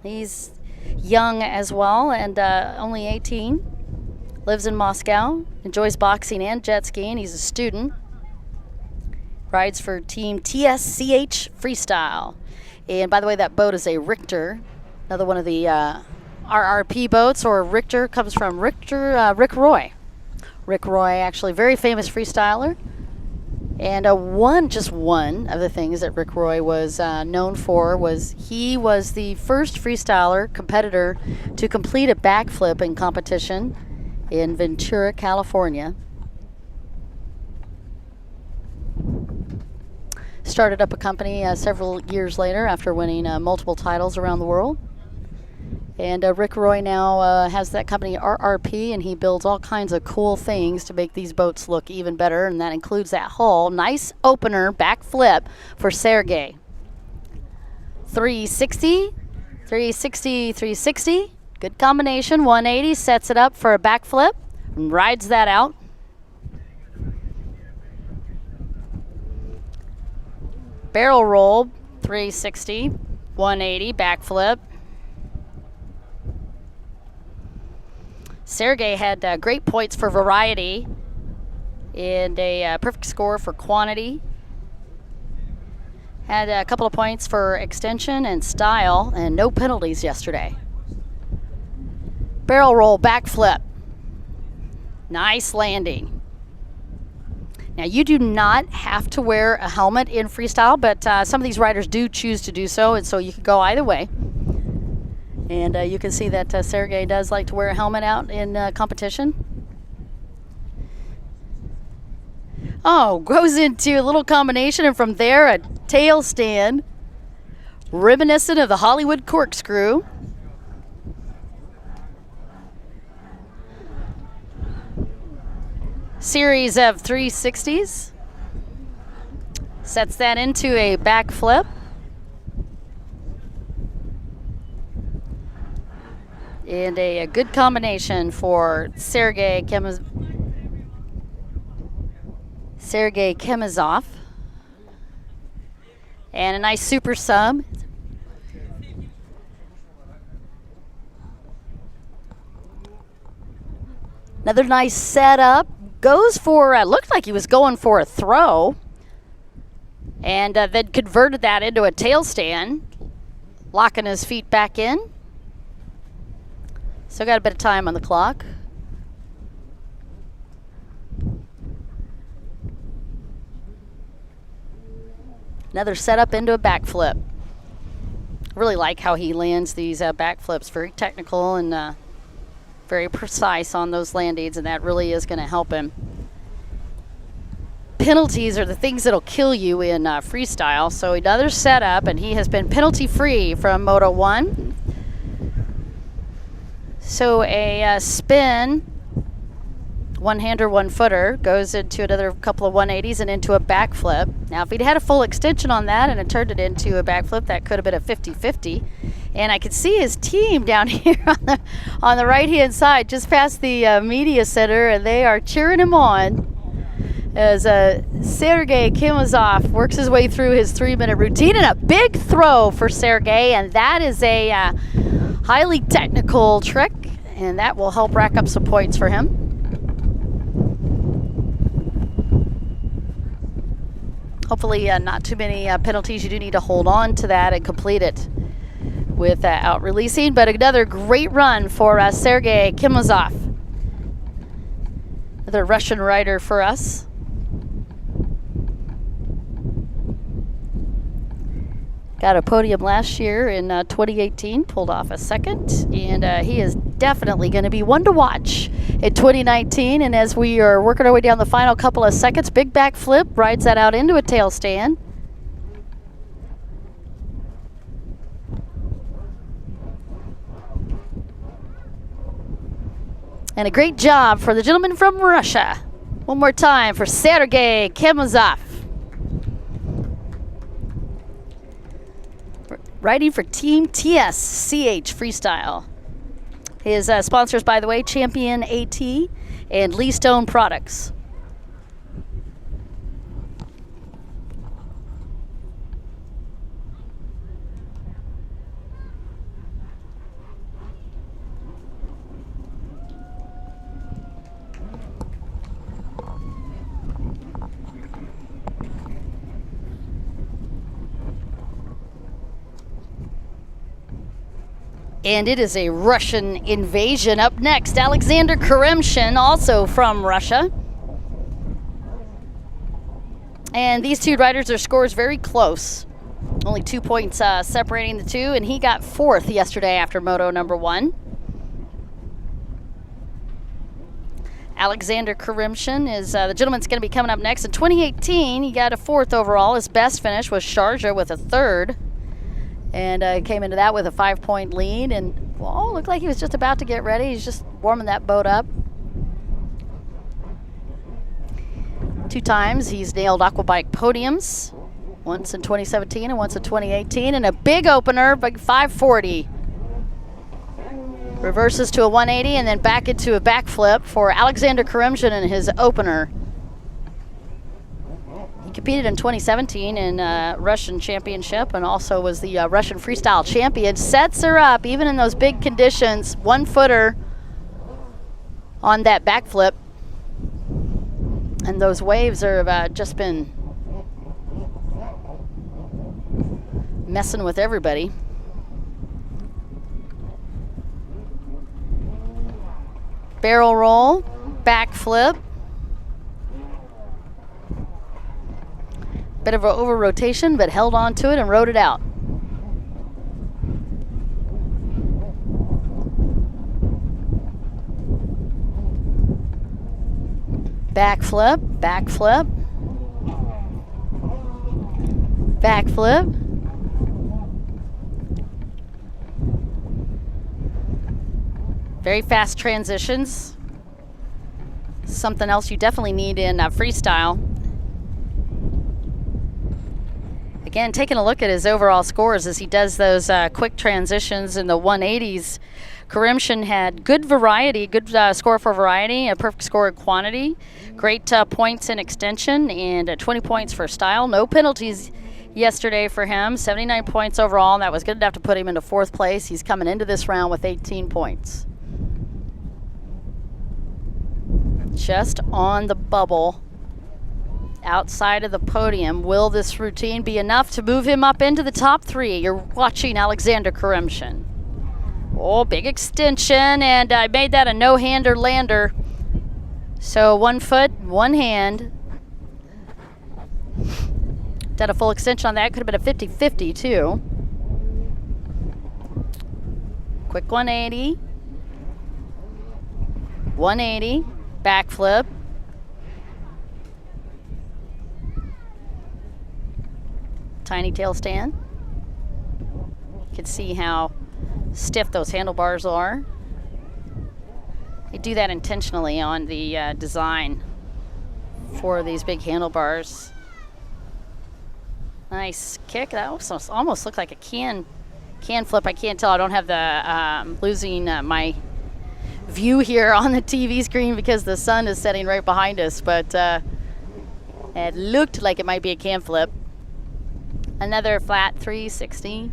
He's young as well and only 18. Lives in Moscow, enjoys boxing and jet skiing. He's a student. Rides for Team TSCH Freestyle. And by the way, that boat is a Richter, another one of the RRP boats, or Richter comes from Rick Roy. Rick Roy, actually very famous freestyler. And just one of the things that Rick Roy was known for was he was the first freestyler competitor to complete a backflip in competition in Ventura, California. Started up a company several years later after winning multiple titles around the world. And Rick Roy now has that company RRP, and he builds all kinds of cool things to make these boats look even better, and that includes that hull. Nice opener, back flip for Sergey. 360, 360, 360. Good combination, 180, sets it up for a back flip, and rides that out. Barrel roll, 360, 180, back flip. Sergey had great points for variety and a perfect score for quantity. Had a couple of points for extension and style, and no penalties yesterday. Barrel roll, back flip. Nice landing. Now, you do not have to wear a helmet in freestyle, but some of these riders do choose to do so, and so you could go either way. And you can see that Sergey does like to wear a helmet out in competition. Oh, goes into a little combination, and from there a tail stand, reminiscent of the Hollywood corkscrew. Series of 360s. Sets that into a back flip. And a good combination for Sergey Kimozov. And a nice super sub. Another nice setup. Goes for, looked like he was going for a throw. And then converted that into a tail stand. Locking his feet back in. Still got a bit of time on the clock. Another setup into a backflip. Really like how he lands these backflips. Very technical and very precise on those landings, and that really is going to help him. penalties are the things that'll kill you in freestyle. So another setup, and he has been penalty free from Moto 1. So a spin, one-hander, one-footer, goes into another couple of 180s and into a backflip. Now, if he'd had a full extension on that and it turned it into a backflip, that could have been a 50-50. And I could see his team down here on the right-hand side, just past the media center, and they are cheering him on as Sergey Kimazov works his way through his 3-minute routine. And a big throw for Sergey, and that is a highly technical trick, and that will help rack up some points for him. Hopefully not too many penalties. You do need to hold on to that and complete it without releasing. But another great run for Sergey Kimazov, another Russian rider for us. Got a podium last year in 2018, pulled off a second, and he is definitely going to be one to watch in 2019. And as we are working our way down the final couple of seconds, big back flip, rides that out into a tail stand. And a great job for the gentleman from Russia. One more time for Sergey Kimazov. Riding for Team TSCH Freestyle. His sponsors, by the way, Champion AT and Lee Stone Products. And it is a Russian invasion. Up next, Alexander Karemshin, also from Russia. And these two riders, their scores very close. Only 2 points separating the two, and he got 4th yesterday after Moto number 1. Alexander Karemshin is the gentleman's going to be coming up next. In 2018, he got a 4th overall. His best finish was Sharjah with a 3rd. And came into that with a 5-point lead, and well, looked like he was just about to get ready. He's just warming that boat up. 2 times he's nailed Aquabike podiums, once in 2017 and once in 2018, and a big opener, big 540. Reverses to a 180 and then back into a backflip for Alexander Karemshin in his opener. Competed in 2017 in Russian Championship and also was the Russian Freestyle Champion. Sets her up, even in those big conditions, 1-footer on that backflip. And those waves are just been messing with everybody. Barrel roll, backflip. Bit of an over rotation, but held on to it and rode it out. Backflip, backflip, backflip. Very fast transitions. Something else you definitely need in freestyle. Again, taking a look at his overall scores as he does those quick transitions in the 180s. Karemshin had good variety, good score for variety, a perfect score in quantity, great points in extension, and 20 points for style. No penalties yesterday for him, 79 points overall. That was good enough to put him into 4th place. He's coming into this round with 18 points. Just on the bubble. Outside of the podium. Will this routine be enough to move him up into the top 3? You're watching Alexander Karemshin. Oh, big extension, and I made that a no-hander lander. So 1 foot, 1 hand. Done a full extension on that. Could have been a 50-50 too. Quick 180. 180. Backflip. tiny tail stand. You can see how stiff those handlebars are. They do that intentionally on the design for these big handlebars. Nice kick. That almost looked like a can flip. I can't tell. I don't have the losing my view here on the TV screen because the sun is setting right behind us, but it looked like it might be a can flip. Another flat 360.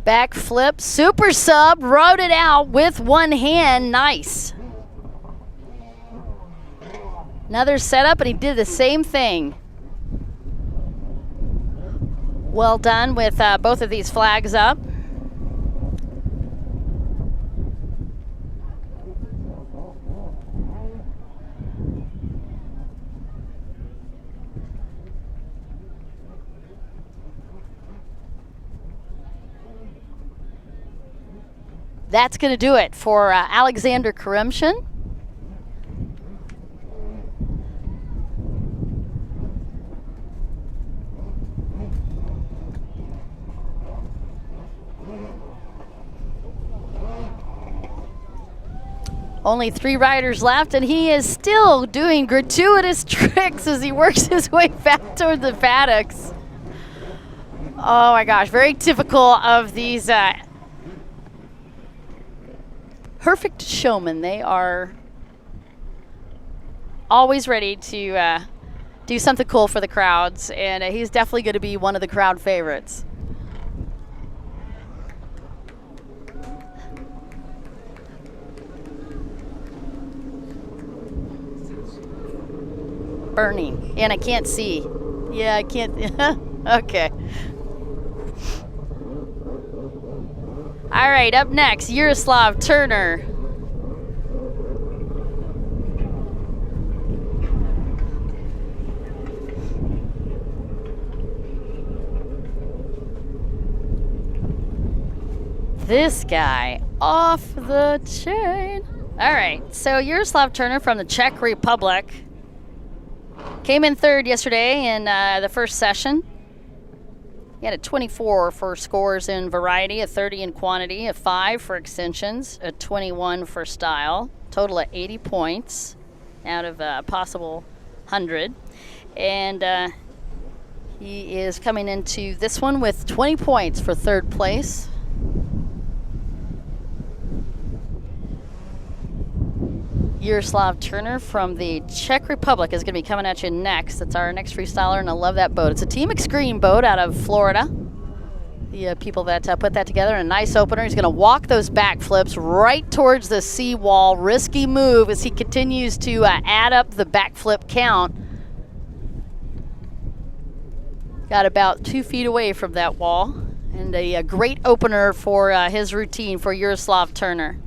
Back flip, super sub, rode it out with one hand. Nice. Another setup, and he did the same thing. Well done with both of these flags up. That's going to do it for Alexander Karemshin. Only 3 riders left, and he is still doing gratuitous tricks as he works his way back toward the paddocks. Oh my gosh, very typical of these perfect showmen. They are always ready to do something cool for the crowds, and he's definitely going to be one of the crowd favorites. Burning, and I can't see. Yeah, I can't. Okay. All right, up next, Yaroslav Turner. This guy off the chain. All right, so Yaroslav Turner from the Czech Republic came in 3rd yesterday in the first session. He had a 24 for scores in variety, a 30 in quantity, a 5 for extensions, a 21 for style, total of 80 points out of a possible 100. And he is coming into this one with 20 points for 3rd place. Yaroslav Turner from the Czech Republic is going to be coming at you next. That's our next freestyler, and I love that boat. It's a Team Extreme boat out of Florida. The people that put that together, a nice opener. He's going to walk those back flips right towards the seawall. Risky move as he continues to add up the backflip count. Got about 2 feet away from that wall, and a great opener for his routine for Yaroslav Turner.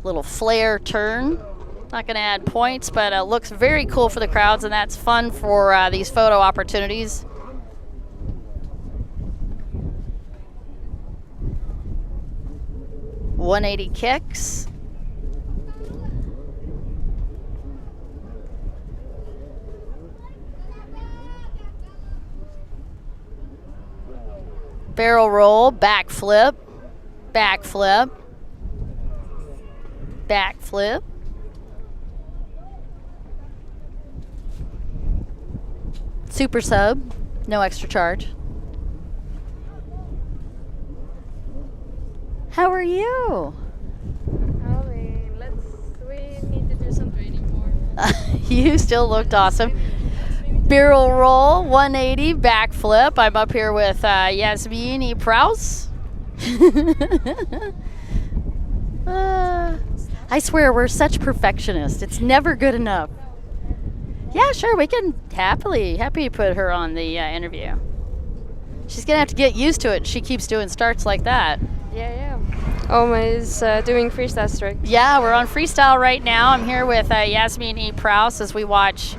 Little flare turn. Not going to add points, but looks very cool for the crowds, and that's fun for these photo opportunities. .180 kicks. Barrel roll, backflip, backflip. Backflip. Super sub, no extra charge. How are you? We need to do some training more. You still looked awesome. Barrel roll, 180, backflip. I'm up here with Yasmini Prouse. I swear, we're such perfectionists. It's never good enough. Yeah, sure, we can happy put her on the interview. She's going to have to get used to it. She keeps doing starts like that. Yeah. Oma is doing freestyle tricks. Yeah, we're on freestyle right now. I'm here with Yasmini Prouse as we watch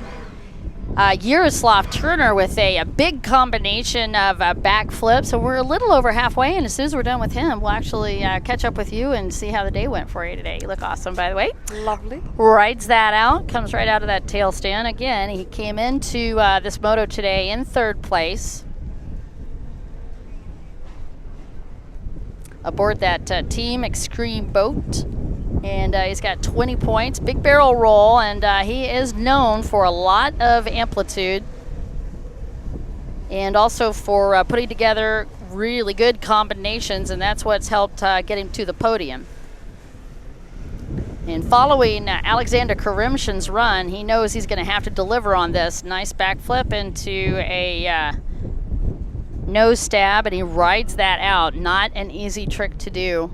Yaroslav Turner with a big combination of backflips. So we're a little over halfway, and as soon as we're done with him, we'll actually catch up with you and see how the day went for you today. You look awesome, by the way. Lovely. Rides that out, comes right out of that tail stand. Again, he came into this moto today in 3rd place. Aboard that Team Extreme boat. And he's got 20 points, big barrel roll, and he is known for a lot of amplitude and also for putting together really good combinations, and that's what's helped get him to the podium. And following Alexander Karimshin's run, he knows he's going to have to deliver on this. Nice backflip into a nose stab, and he rides that out. Not an easy trick to do.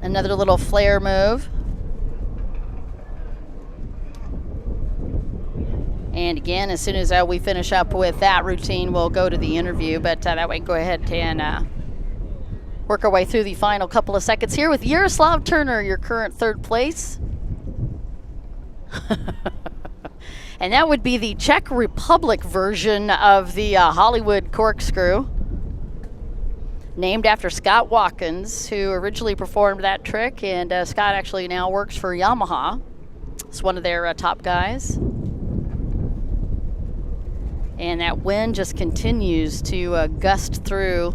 Another little flare move. And again, as soon as we finish up with that routine, we'll go to the interview. But that way, go ahead and work our way through the final couple of seconds here with Yaroslav Turner, your current 3rd place. And that would be the Czech Republic version of the Hollywood corkscrew. Named after Scott Watkins, who originally performed that trick, and Scott actually now works for Yamaha. It's one of their top guys. And that wind just continues to gust through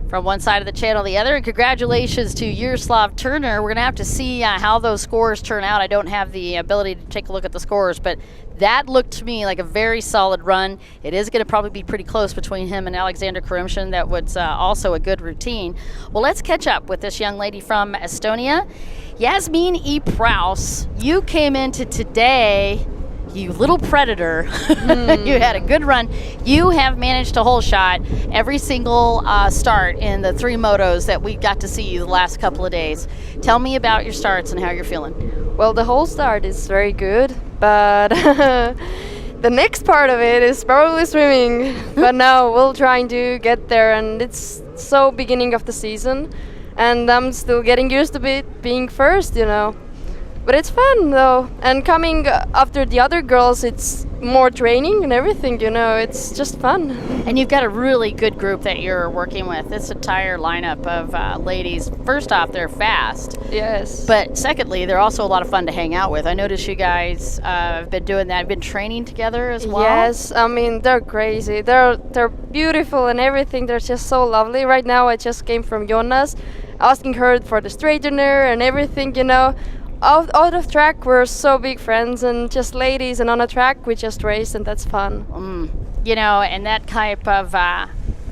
from one side of the channel to the other. And congratulations to Yaroslav Turner. We're going to have to see how those scores turn out. I don't have the ability to take a look at the scores, but that looked to me like a very solid run. It is going to probably be pretty close between him and Alexander Karimshin. That was also a good routine. Well, let's catch up with this young lady from Estonia. Yasmin E. Prouse, you came into today, you little predator. You had a good run. You have managed to hole shot every single start in the 3 motos that we got to see you the last couple of days. Tell me about your starts and how you're feeling. Well, the whole start is very good, but the next part of it is probably swimming. But now we'll trying to get there, and it's so beginning of the season, and I'm still getting used to it being first, you know. But it's fun though, and coming after the other girls, it's more training and everything, you know, it's just fun. And you've got a really good group that you're working with. This entire lineup of ladies. First off, they're fast. Yes. But secondly, they're also a lot of fun to hang out with. I noticed you guys have been doing that, been training together as well. Yes, I mean, they're crazy. They're beautiful and everything. They're just so lovely. Right now, I just came from Jonas, asking her for the straightener and everything, you know. Out of track, we're so big friends, and just ladies, and on a track, we just race, and that's fun. You know, and that type of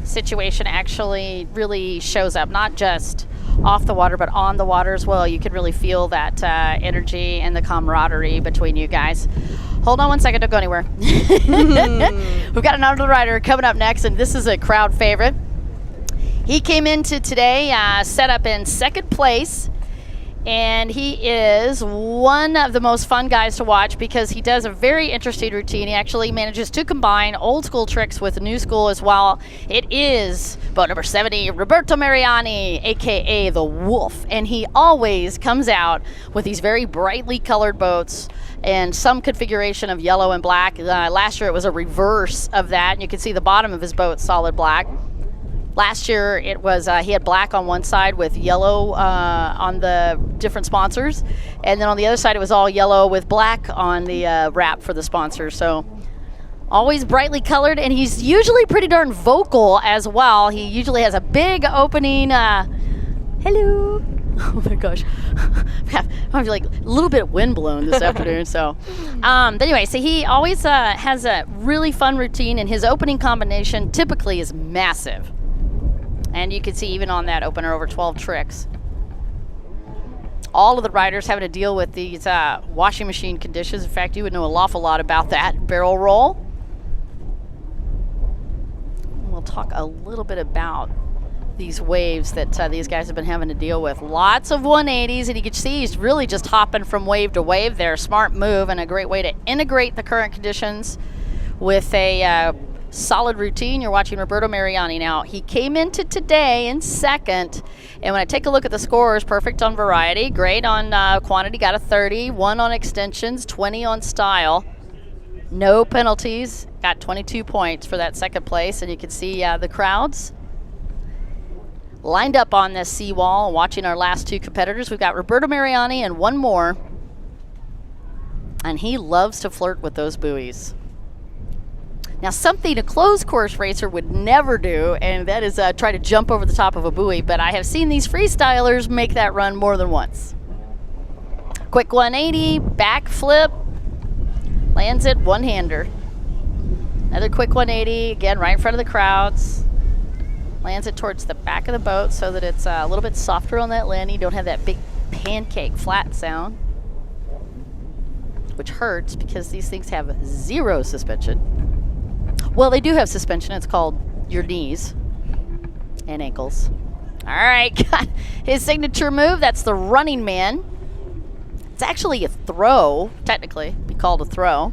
situation actually really shows up, not just off the water, but on the water as well. You can really feel that energy and the camaraderie between you guys. Hold on one second, don't go anywhere. We've got another rider coming up next, and this is a crowd favorite. He came into today, set up in 2nd place. And he is one of the most fun guys to watch because he does a very interesting routine. He actually manages to combine old school tricks with new school as well. It is boat number 70, Roberto Mariani, aka the Wolf. And he always comes out with these very brightly colored boats and some configuration of yellow and black. Last year it was a reverse of that, and you can see the bottom of his boat solid black. Last year, it was he had black on one side with yellow on the different sponsors, and then on the other side, it was all yellow with black on the wrap for the sponsors. So always brightly colored, and he's usually pretty darn vocal as well. He usually has a big opening, hello. Oh my gosh, I'm like a little bit windblown this afternoon. So, but anyway, so he always has a really fun routine, and his opening combination typically is massive. And you can see even on that opener over 12 tricks. All of the riders having to deal with these washing machine conditions. In fact, you would know an awful lot about that. Barrel roll. We'll talk a little bit about these waves that these guys have been having to deal with. Lots of 180s, and you can see he's really just hopping from wave to wave there. Smart move and a great way to integrate the current conditions with a solid routine. You're watching Roberto Mariani now. He came into today in second, and when I take a look at the scores, perfect on variety, great on quantity, got a 30, 1 on extensions, 20 on style. No penalties, got 22 points for that second place, and you can see the crowds lined up on this seawall watching our last 2 competitors. We've got Roberto Mariani and one more, and he loves to flirt with those buoys. Now, something a closed course racer would never do, and that is try to jump over the top of a buoy, but I have seen these freestylers make that run more than once. Quick 180, back flip, lands it one-hander. Another quick 180, again, right in front of the crowds. Lands it towards the back of the boat so that it's a little bit softer on that landing. You don't have that big pancake flat sound, which hurts because these things have 0 suspension. Well, they do have suspension. It's called your knees and ankles. All right, got his signature move. That's the running man. It's actually a throw, technically, be called a throw,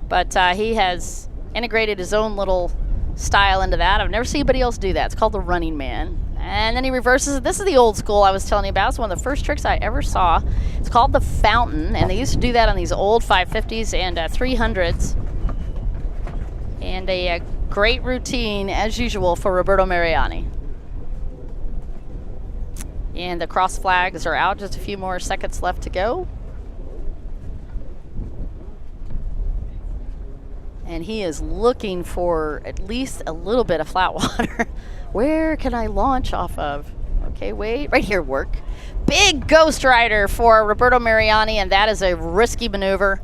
but he has integrated his own little style into that. I've never seen anybody else do that. It's called the running man. And then he reverses it. This is the old school I was telling you about. It's one of the first tricks I ever saw. It's called the fountain, and they used to do that on these old 550s and 300s. And a great routine, as usual, for Roberto Mariani. And the cross flags are out. Just a few more seconds left to go. And he is looking for at least a little bit of flat water. Where can I launch off of? Okay, wait, right here, work. Big Ghost Rider for Roberto Mariani, and that is a risky maneuver.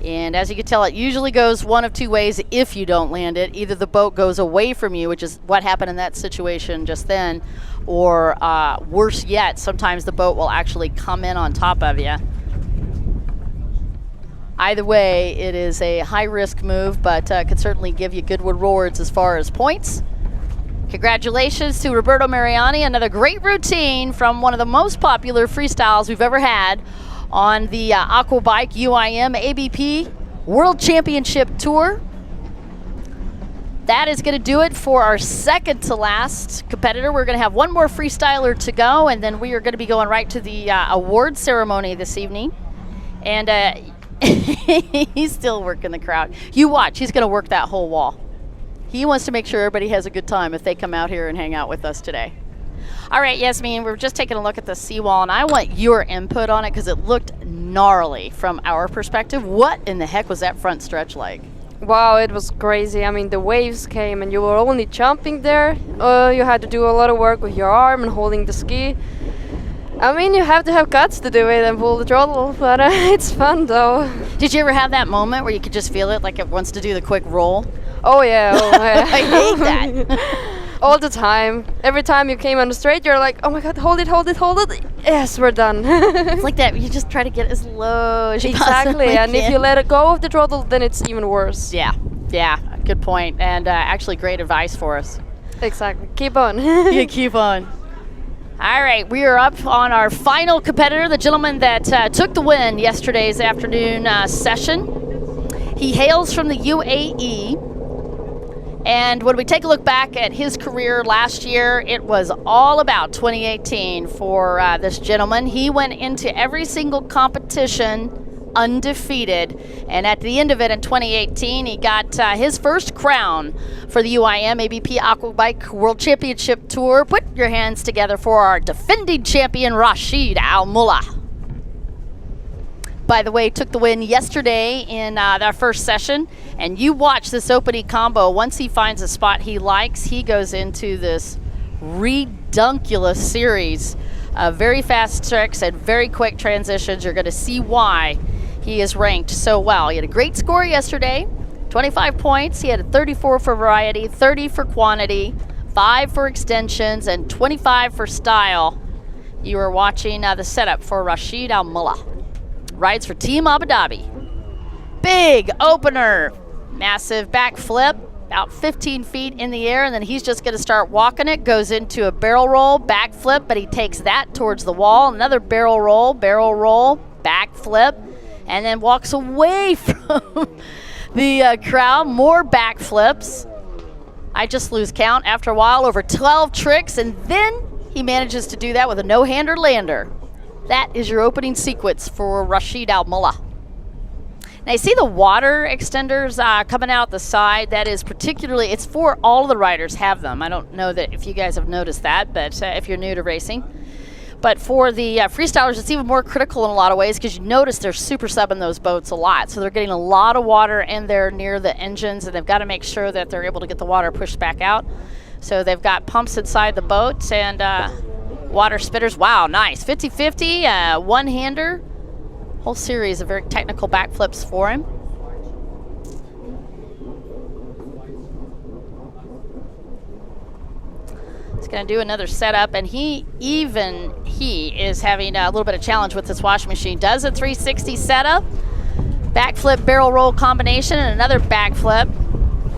And as you can tell, it usually goes one of 2 ways if you don't land it. Either the boat goes away from you, which is what happened in that situation just then, or worse yet, sometimes the boat will actually come in on top of you. Either way, it is a high-risk move, but could certainly give you good rewards as far as points. Congratulations to Roberto Mariani, another great routine from one of the most popular freestyles we've ever had on the Aquabike UIM-ABP World Championship Tour. That is going to do it for our second to last competitor. We're going to have one more freestyler to go, and then we are going to be going right to the award ceremony this evening. And he's still working the crowd. You watch, he's going to work that whole wall. He wants to make sure everybody has a good time if they come out here and hang out with us today. All right, Yasmin, we're just taking a look at the seawall, and I want your input on it because it looked gnarly from our perspective. What in the heck was that front stretch like? Wow, it was crazy. I mean, the waves came and you were only jumping there. You had to do a lot of work with your arm and holding the ski. I mean, you have to have guts to do it and pull the throttle, but it's fun though. Did you ever have that moment where you could just feel it, like it wants to do the quick roll? Oh yeah, I hate that. All the time. Every time you came on the straight, you're like, oh my god, hold it, hold it, hold it. Yes, we're done. It's like that. You just try to get as low as you possibly Exactly, and can. if you let it go of the throttle, then it's even worse. Yeah, good point. And actually great advice for us. Exactly. Keep on. You keep on. All right, we are up on our final competitor, the gentleman that took the win yesterday's afternoon session. He hails from the UAE. And when we take a look back at his career last year, it was all about 2018 for this gentleman. He went into every single competition undefeated, and at the end of it in 2018, he got his first crown for the UIM-ABP Aquabike World Championship Tour. Put your hands together for our defending champion, Rashid Al-Mullah. By the way, took the win yesterday in that first session, and you watch this opening combo. Once he finds a spot he likes, he goes into this redunculous series of very fast tricks and very quick transitions. You're going to see why he is ranked so well. He had a great score yesterday, 25 points. He had a 34 for variety, 30 for quantity, 5 for extensions, and 25 for style. You are watching the setup for Rashid Al-Mullah. Rides for Team Abu Dhabi. Big opener, massive back flip, about 15 feet in the air, and then he's just going to start walking it. Goes into a barrel roll, back flip, but he takes that towards the wall. Another barrel roll, back flip, and then walks away from the crowd. More back flips. I just lose count after a while, over 12 tricks, and then he manages to do that with a no-hander lander. That is your opening sequence for Rashid Al Mullah. Now you see the water extenders coming out the side. That is particularly, it's for all of the riders have them. I don't know that if you guys have noticed that, but if you're new to racing. But for the freestylers, it's even more critical in a lot of ways because you notice they're super subbing those boats a lot. So they're getting a lot of water in there near the engines, and they've got to make sure that they're able to get the water pushed back out. So they've got pumps inside the boats and water spitters. Wow, nice. 50-50, one-hander. Whole series of very technical backflips for him. He's going to do another setup, and he is having a little bit of challenge with this washing machine. Does a 360 setup, backflip barrel roll combination, and another backflip,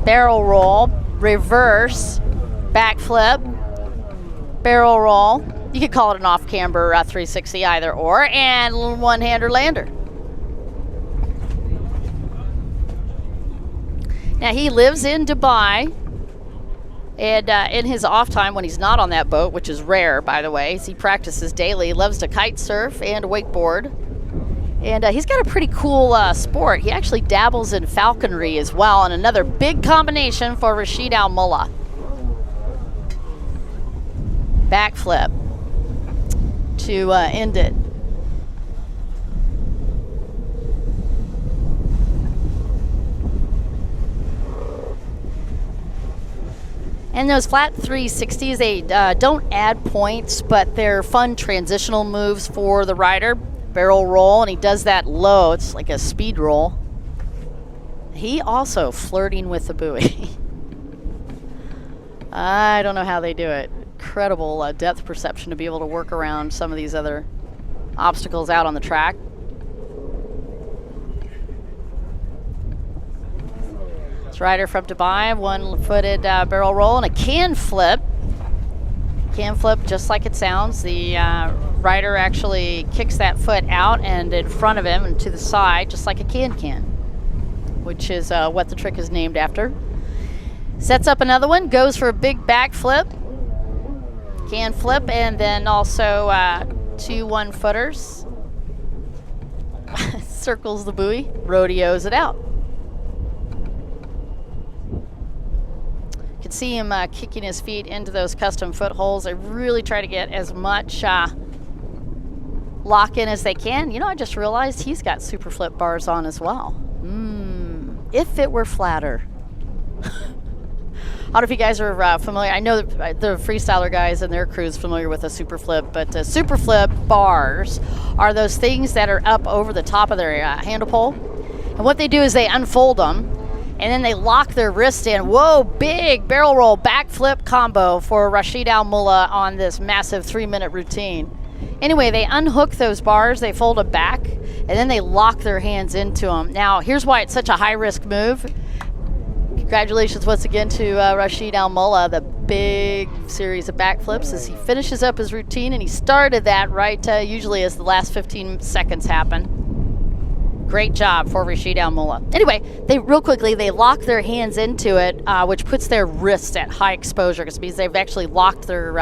barrel roll, reverse, backflip, barrel roll. You could call it an off-camber 360 either or, and a little one-hander lander. Now he lives in Dubai, and in his off time when he's not on that boat, which is rare by the way, he practices daily. He loves to kite surf and wakeboard. And he's got a pretty cool sport. He actually dabbles in falconry as well, and another big combination for Rashid Al Mullah. Backflip to end it. And those flat 360s, they don't add points, but they're fun transitional moves for the rider. Barrel roll, and he does that low. It's like a speed roll. He also flirting with the buoy. I don't know how they do it. Incredible depth perception to be able to work around some of these other obstacles out on the track. This rider from Dubai, one-footed barrel roll and a can flip. Can flip just like it sounds. The rider actually kicks that foot out and in front of him and to the side, just like a can, which is what the trick is named after. Sets up another one, goes for a big back flip, can flip, and then also 2 one-footers. Circles the buoy, rodeos it out. You can see him kicking his feet into those custom footholds. They really try to get as much lock in as they can. You know, I just realized he's got super flip bars on as well. If it were flatter. I don't know if you guys are familiar. I know the freestyler guys and their crews familiar with a super flip, but super flip bars are those things that are up over the top of their handle pole. And what they do is they unfold them, and then they lock their wrist in. Whoa, big barrel roll backflip combo for Rashid Al Mullah on this massive 3-minute routine. Anyway, they unhook those bars, they fold them back, and then they lock their hands into them. Now, here's why it's such a high-risk move. Congratulations once again to Rashid Al Mullah, the big series of backflips as he finishes up his routine, and he started that right usually as the last 15 seconds happen. Great job for Rashid Al Mullah. Anyway, real quickly, they lock their hands into it, which puts their wrists at high exposure, because it means they've actually locked their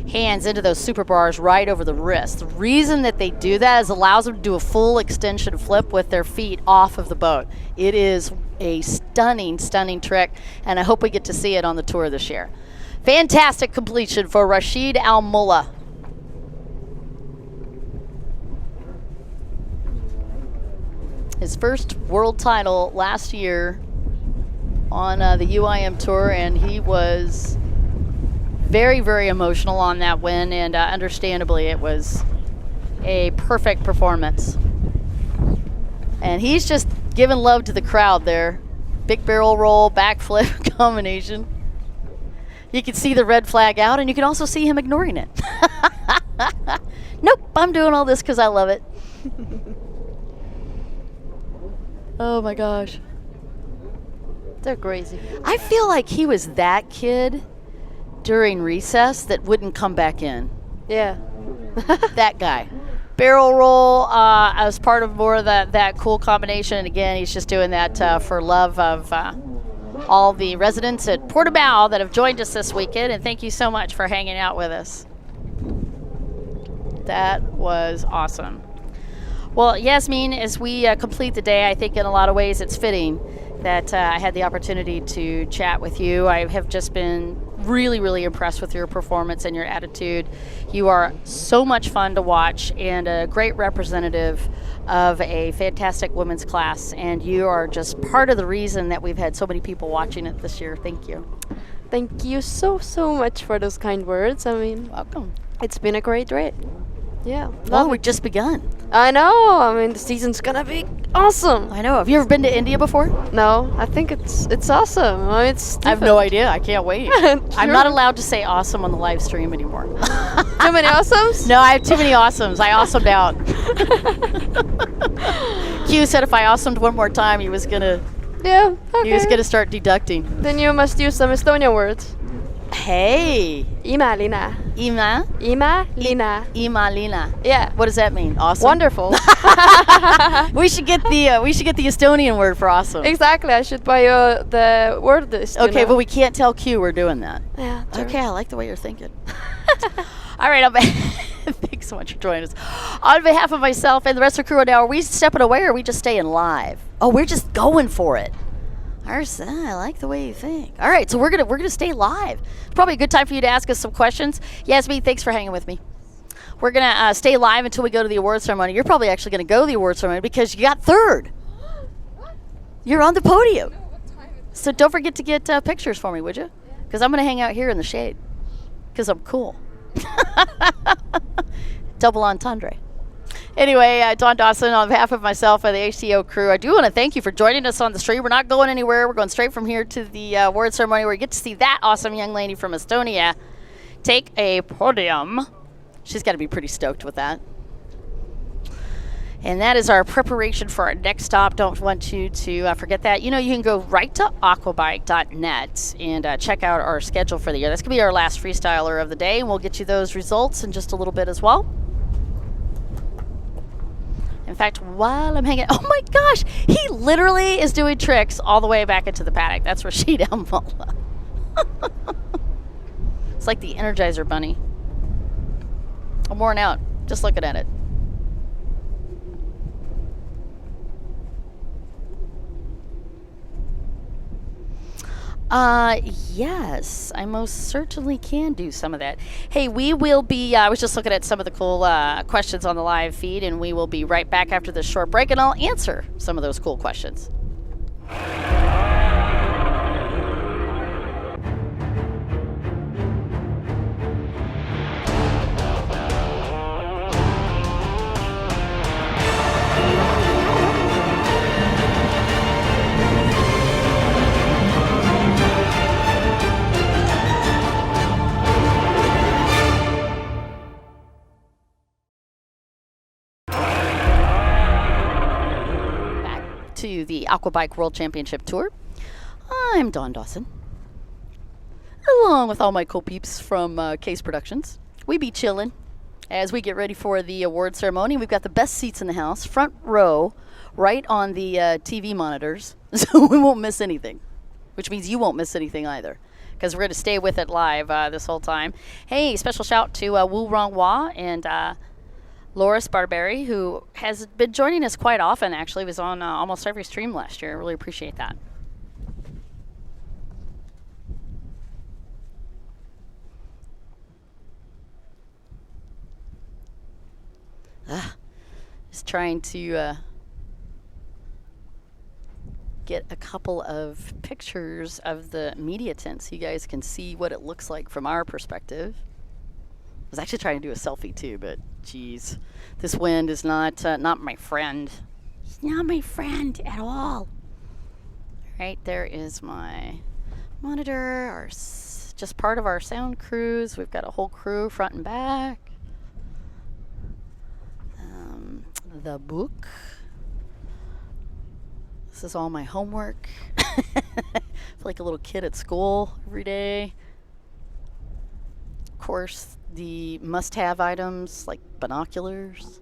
hands into those super bars right over the wrist. The reason that they do that is it allows them to do a full extension flip with their feet off of the boat. It is a stunning, stunning trick, and I hope we get to see it on the tour this year. Fantastic completion for Rashid Al Mullah. His first world title last year on the UIM Tour, and he was very, very emotional on that win, and understandably it was a perfect performance. And he's just giving love to the crowd there. Big barrel roll, backflip combination. You can see the red flag out, and you can also see him ignoring it. Nope, I'm doing all this because I love it. Oh my gosh. They're crazy. I feel like he was that kid during recess that wouldn't come back in. Yeah. That guy. Barrel roll as part of more of that cool combination. And again, he's just doing that for love of all the residents at Portugal that have joined us this weekend, and thank you so much for hanging out with us. That was awesome. Well, Yasmin, as we complete the day, I think in a lot of ways it's fitting that I had the opportunity to chat with you. I have just been really, really impressed with your performance and your attitude. You are so much fun to watch and a great representative of a fantastic women's class, and you are just part of the reason that we've had so many people watching it this year. Thank you. Thank you so much for those kind words. I mean, Welcome. it's been a great race. Yeah. Well, love we've it. just begun. I know. I mean, the season's gonna be awesome. I know. Have you ever been to India before? No, I think it's awesome. I mean, it's I have no idea. I can't wait. I'm Sure. not allowed to say awesome on the live stream anymore. Too many awesomes? No, I have too many awesomes. I awesomed out. Q said if I awesomed one more time, he was gonna start deducting. Then you must use some Estonian words. Hey, Imalina. Ima, Imalina. Imalina. Yeah. What does that mean? Awesome. Wonderful. We should get the Estonian word for awesome. Exactly. I should buy you the word list. you Okay, know. but we can't tell Q we're doing that. Yeah. True. Okay, I like the way you're thinking. All right, thanks so much for joining us. On behalf of myself and the rest of the crew now, are we stepping away or are we just staying live? Oh, we're just going for it. I like the way you think. All right, so we're gonna stay live. Probably a good time for you to ask us some questions. Yasmin, thanks for hanging with me. We're gonna stay live until we go to the award ceremony. You're probably actually gonna go to the award ceremony because you got third. You're on the podium. So don't forget to get pictures for me, would you? Because I'm gonna hang out here in the shade because I'm cool. Double entendre. Anyway, Dawn Dawson, on behalf of myself and the HTO crew, I do want to thank you for joining us on the stream. We're not going anywhere. We're going straight from here to the award ceremony where you get to see that awesome young lady from Estonia take a podium. She's got to be pretty stoked with that. And that is our preparation for our next stop. Don't want you to forget that. You know, you can go right to aquabike.net and check out our schedule for the year. That's going to be our last freestyler of the day, and we'll get you those results in just a little bit as well. In fact, while I'm hanging, oh my gosh, he literally is doing tricks all the way back into the paddock. That's Rashid Elmola. It's like the Energizer Bunny. I'm worn out just looking at it. Yes, I most certainly can do some of that. Hey, we will be, I was just looking at some of the cool questions on the live feed, and we will be right back after this short break, and I'll answer some of those cool questions. To the Aquabike World Championship Tour. I'm Dawn Dawson, along with all my cool peeps from Case Productions. We be chillin' as we get ready for the award ceremony. We've got the best seats in the house, front row, right on the TV monitors, so we won't miss anything, which means you won't miss anything either, because we're going to stay with it live this whole time. Hey, special shout to Wu Rong Hua and Loris Barberi, who has been joining us quite often, actually. Was on almost every stream last year. I really appreciate that. Just trying to get a couple of pictures of the media tent so you guys can see what it looks like from our perspective. I was actually trying to do a selfie too, but geez, this wind is not my friend. He's not my friend at all. Right there is my monitor, just part of our sound crews. We've got a whole crew front and back. The book. This is all my homework. I feel like a little kid at school every day. Of course, the must-have items like binoculars.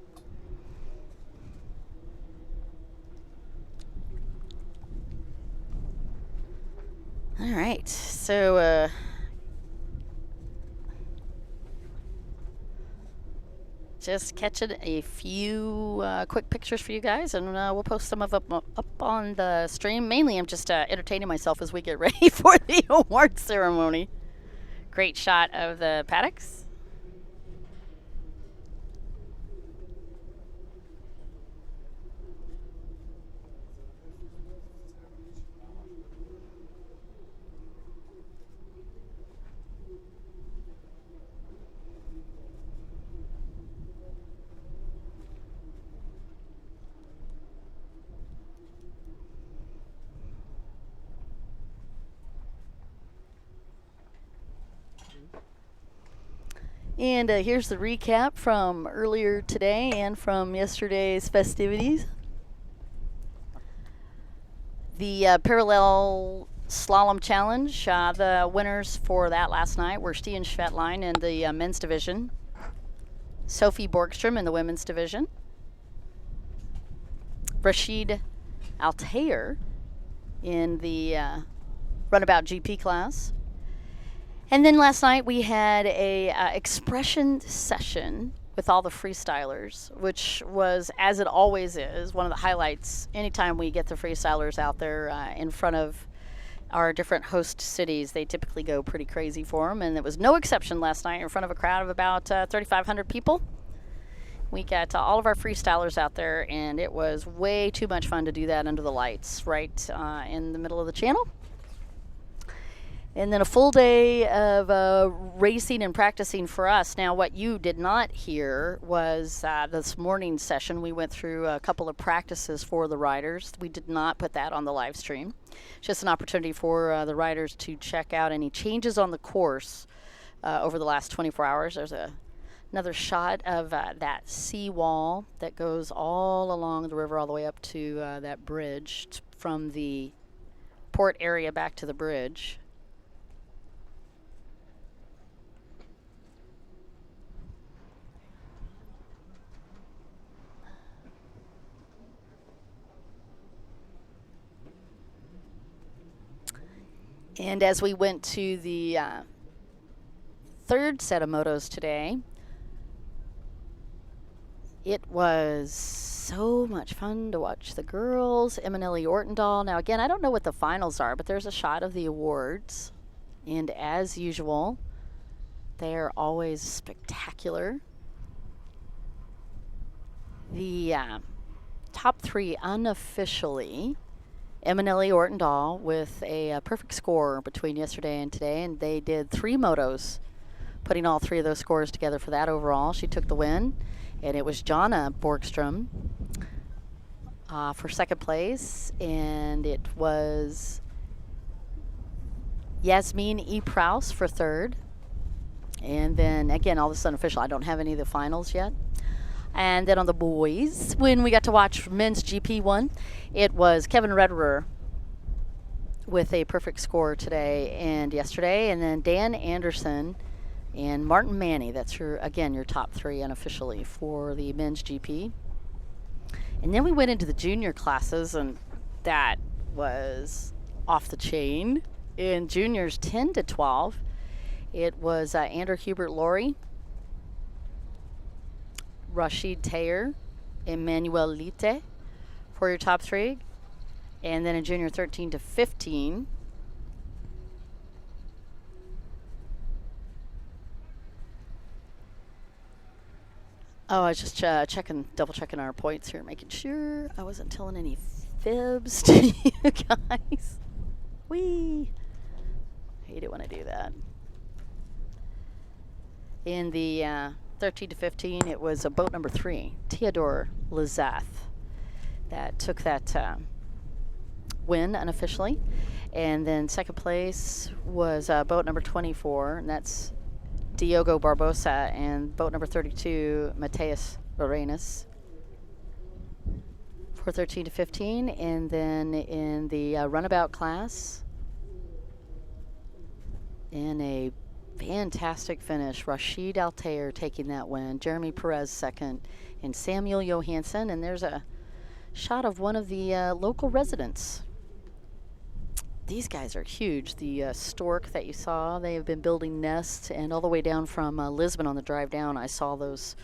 All right, so just catching a few quick pictures for you guys, and we'll post some of them up on the stream. Mainly, I'm just entertaining myself as we get ready for the award ceremony. Great shot of the paddocks. And here's the recap from earlier today and from yesterday's festivities. The parallel slalom challenge, the winners for that last night were Stian Schvetlein in the men's division, Sophie Borgstrom in the women's division, Rashid Altair in the Runabout GP class. And then last night we had a expression session with all the freestylers, which was, as it always is, one of the highlights anytime we get the freestylers out there in front of our different host cities. They typically go pretty crazy for them, and it was no exception last night in front of a crowd of about 3,500 people. We got all of our freestylers out there, and it was way too much fun to do that under the lights right in the middle of the channel. And then a full day of racing and practicing for us. Now, what you did not hear was this morning's session. We went through a couple of practices for the riders. We did not put that on the live stream. It's just an opportunity for the riders to check out any changes on the course over the last 24 hours. There's another shot of that seawall that goes all along the river all the way up to that bridge from the port area back to the bridge. And as we went to the third set of motos today, it was so much fun to watch the girls. Eminelli Ortendahl. Now, again, I don't know what the finals are, but there's a shot of the awards. And as usual, they are always spectacular. The top three unofficially, Eminelli Ortendahl with a perfect score between yesterday and today, and they did 3 motos, putting all 3 of those scores together for that overall. She took the win, and it was Jana Borgstrom for second place, and it was Yasmin E. Prouse for third. And then, again, all this is unofficial. I don't have any of the finals yet. And then on the boys, when we got to watch men's GP1, it was Kevin Rederer with a perfect score today and yesterday. And then Dan Anderson and Martin Manny. That's your top 3 unofficially for the men's GP. And then we went into the junior classes, and that was off the chain. In juniors 10 to 12, it was Andrew Hubert Laurie, Rashid Tayer, Emmanuel Lite for your top 3. And then in junior 13 to 15, I was just double checking our points here, making sure I wasn't telling any fibs to you guys. Whee! Hate it when I do that. In the 13 to 15, it was boat number 3, Theodore Lizath, that took that win unofficially. And then second place was boat number 24, and that's Diogo Barbosa, and boat number 32, Mateus Lorenas for 13 to 15. And then in the runabout class, in a fantastic finish, Rashid Altair taking that win, Jeremy Perez second, and Samuel Johansson. And there's a shot of one of the local residents these guys are huge. The stork that you saw, they have been building nests, and all the way down from Lisbon on the drive down, I saw those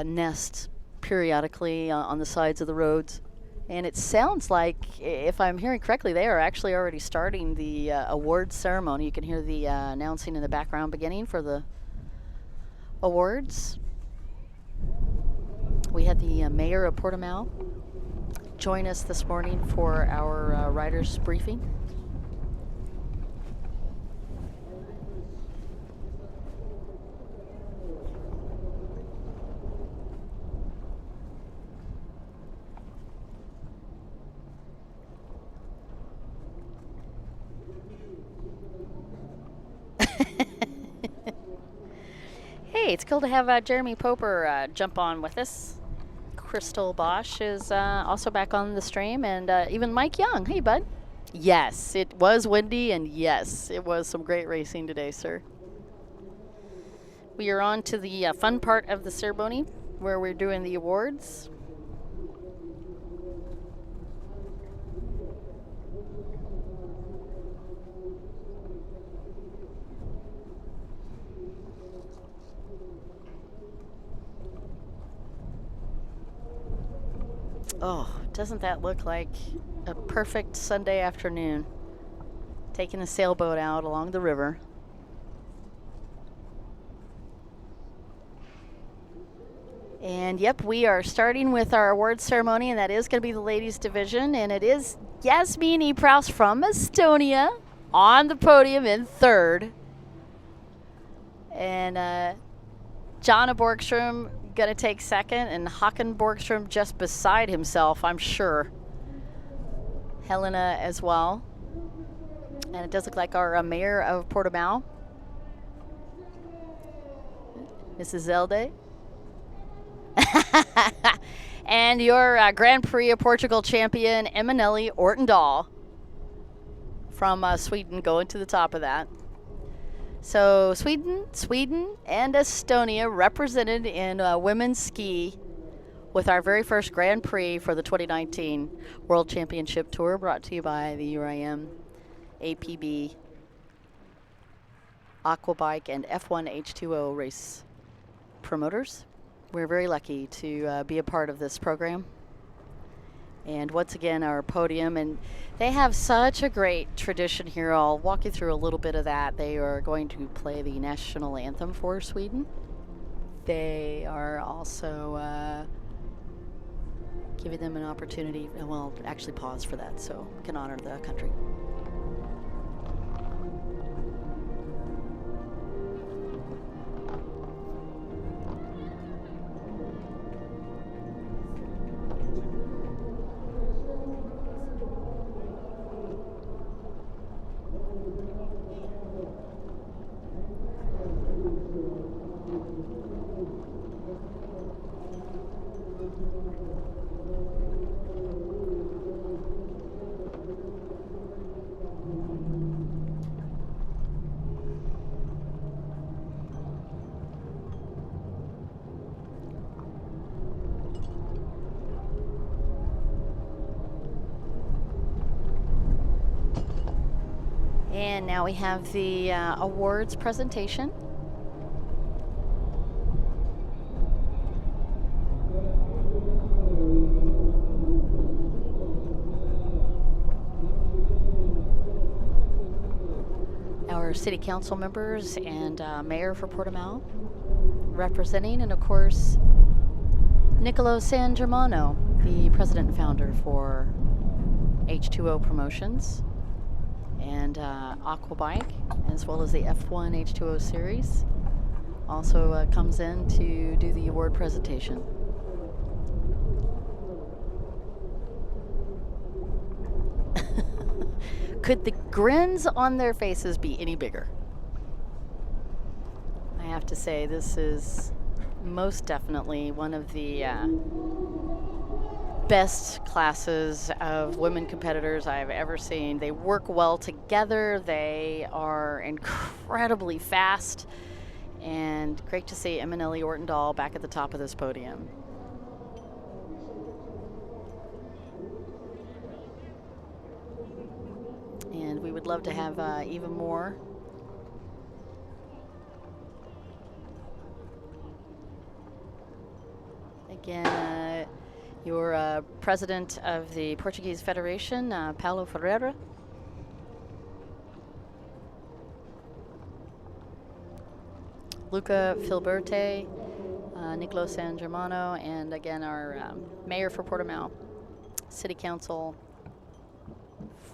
nests periodically on the sides of the roads. And it sounds like, if I'm hearing correctly, they are actually already starting the awards ceremony. You can hear the announcing in the background beginning for the awards. We had the mayor of Portimao join us this morning for our riders briefing. Hey, it's cool to have Jeremy Poper jump on with us. Crystal Bosch is also back on the stream, and even Mike Young. Hey, bud. Yes, it was windy, and yes, it was some great racing today, sir. We are on to the fun part of the ceremony, where we're doing the awards. Oh, doesn't that look like a perfect Sunday afternoon? Taking a sailboat out along the river. And yep, we are starting with our awards ceremony, and that is going to be the ladies division, and it is Yasmini Proust from Estonia on the podium in third. And Jonna Borgström going to take second, and Håkan Borgström just beside himself, I'm sure. Helena as well. And it does look like our mayor of Portimao, Mrs. Zelde. And your Grand Prix of Portugal champion, Emanuele Ortendal from Sweden, going to the top of that. So Sweden, and Estonia represented in women's ski with our very first Grand Prix for the 2019 World Championship Tour, brought to you by the UIM-ABP, Aquabike, and F1 H2O race promoters. We're very lucky to be a part of this program. And once again, our podium, and they have such a great tradition here. I'll walk you through a little bit of that. They are going to play the national anthem for Sweden. They are also giving them an opportunity, well, actually pause for that, so can honor the country. And now we have the awards presentation. Our city council members and mayor for Portimao representing, and of course Nicolo San Germano, the president and founder for H2O Promotions and Aquabike, as well as the F1 H2O series, also comes in to do the award presentation. Could the grins on their faces be any bigger? I have to say, this is most definitely one of the best classes of women competitors I've ever seen. They work well together. They are incredibly fast, and great to see Emanuele Ortendal back at the top of this podium. love to have even more. Again, your president of the Portuguese Federation, Paulo Ferreira. Luca Filberte, Nicolo San Germano, and again our mayor for Portimao, City Council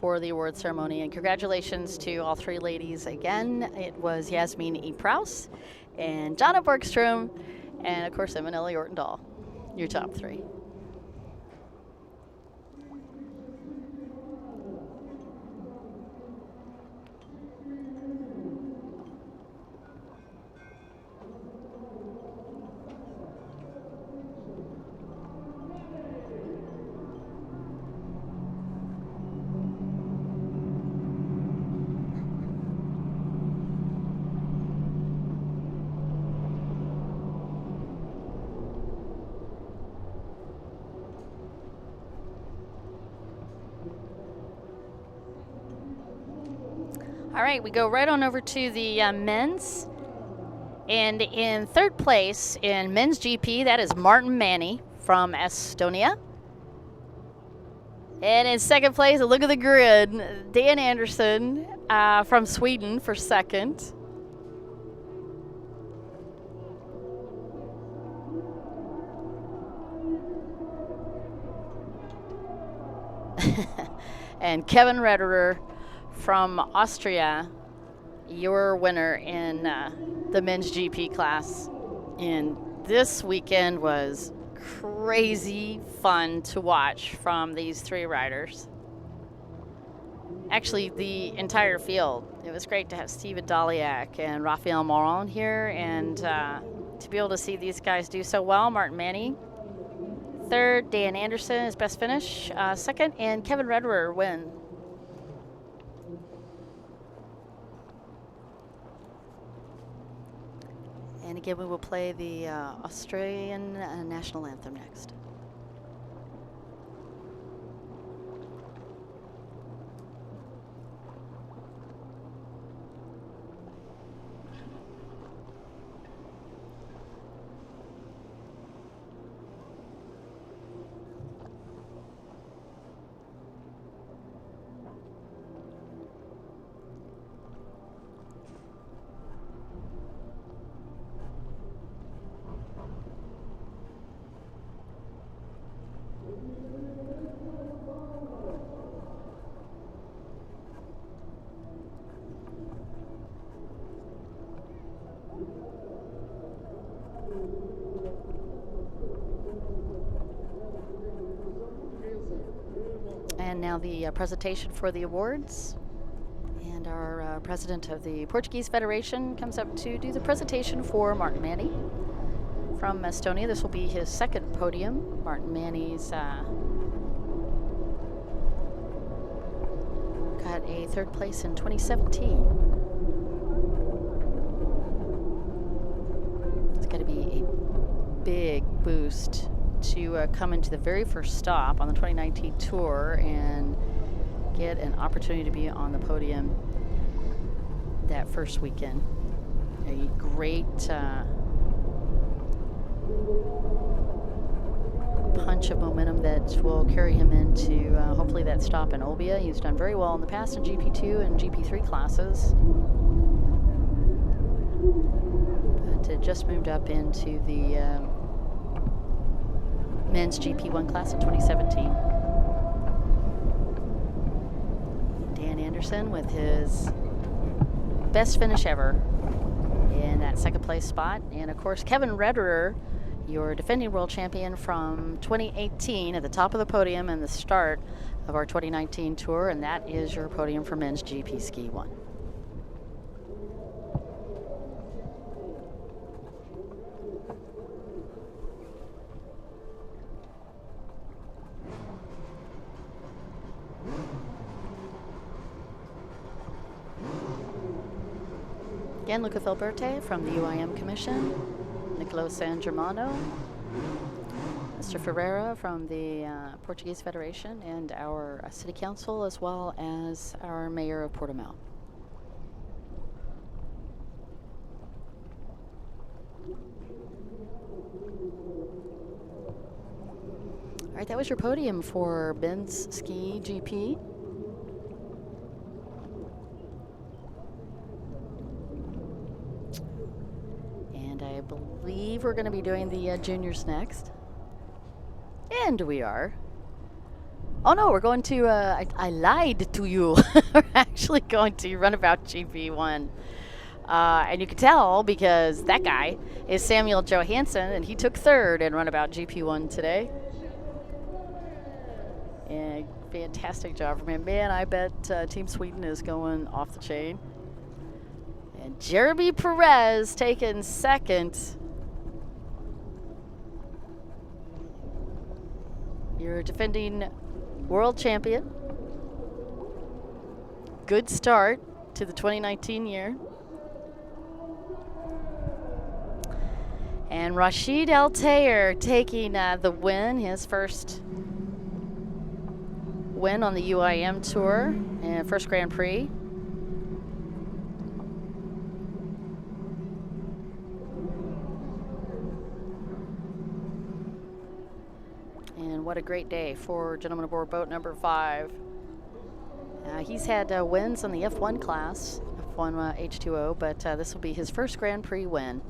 for the award ceremony. And congratulations to all three ladies again. It was Yasmin E. Prouse and Jonna Borgstrom, and of course Emanelli Ortendahl, your top three. All right, we go right on over to the men's. And in third place in men's GP, that is Martin Manni from Estonia. And in second place, look at the grid, Dan Andersson from Sweden for second. And Kevin Rederer from Austria, your winner in the men's GP class. And this weekend was crazy fun to watch from these three riders. Actually, the entire field. It was great to have Steven Daliak and Raphael Moron here, and to be able to see these guys do so well. Martin Manni third, Dan Andersson, his best finish, second, and Kevin Rederer win. And again, we will play the Australian national anthem next. And now the presentation for the awards. And our president of the Portuguese Federation comes up to do the presentation for Martin Manni from Estonia. This will be his second podium. Martin Manni's got a third place in 2017. It's got to be a big boost to come into the very first stop on the 2019 tour and get an opportunity to be on the podium that first weekend. A great punch of momentum that will carry him into hopefully that stop in Olbia. He's done very well in the past in GP2 and GP3 classes, but just moved up into the men's GP1 class in 2017. Dan Andersson with his best finish ever in that second place spot. And of course, Kevin Rederer, your defending world champion from 2018, at the top of the podium and the start of our 2019 tour. And that is your podium for men's GP Ski 1. Again, Luca Filberte from the UIM Commission, Nicolo San Germano, Mr. Ferreira from the Portuguese Federation, and our City Council, as well as our Mayor of Portimao. All right, that was your podium for Ben's Ski GP. And I believe we're going to be doing the juniors next. And we are. Oh no, we're going to, I lied to you. We're actually going to Runabout GP1. And you can tell because that guy is Samuel Johansson, and he took third in Runabout GP1 today. And fantastic job from him. Man, I bet Team Sweden is going off the chain. And Jeremy Perez taking second. You're defending world champion. Good start to the 2019 year. And Rashid Altair taking the win, his first win on the UIM Tour and first Grand Prix. And what a great day for gentleman aboard boat number 5. He's had wins on the F1 class, F1 H2O, but this will be his first Grand Prix win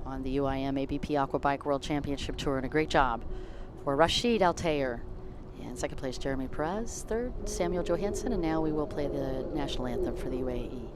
on the UIM-ABP Aquabike World Championship Tour, and a great job for Rashid Altair. And second place, Jeremy Perez. Third, Samuel Johansson, and now we will play the national anthem for the UAE.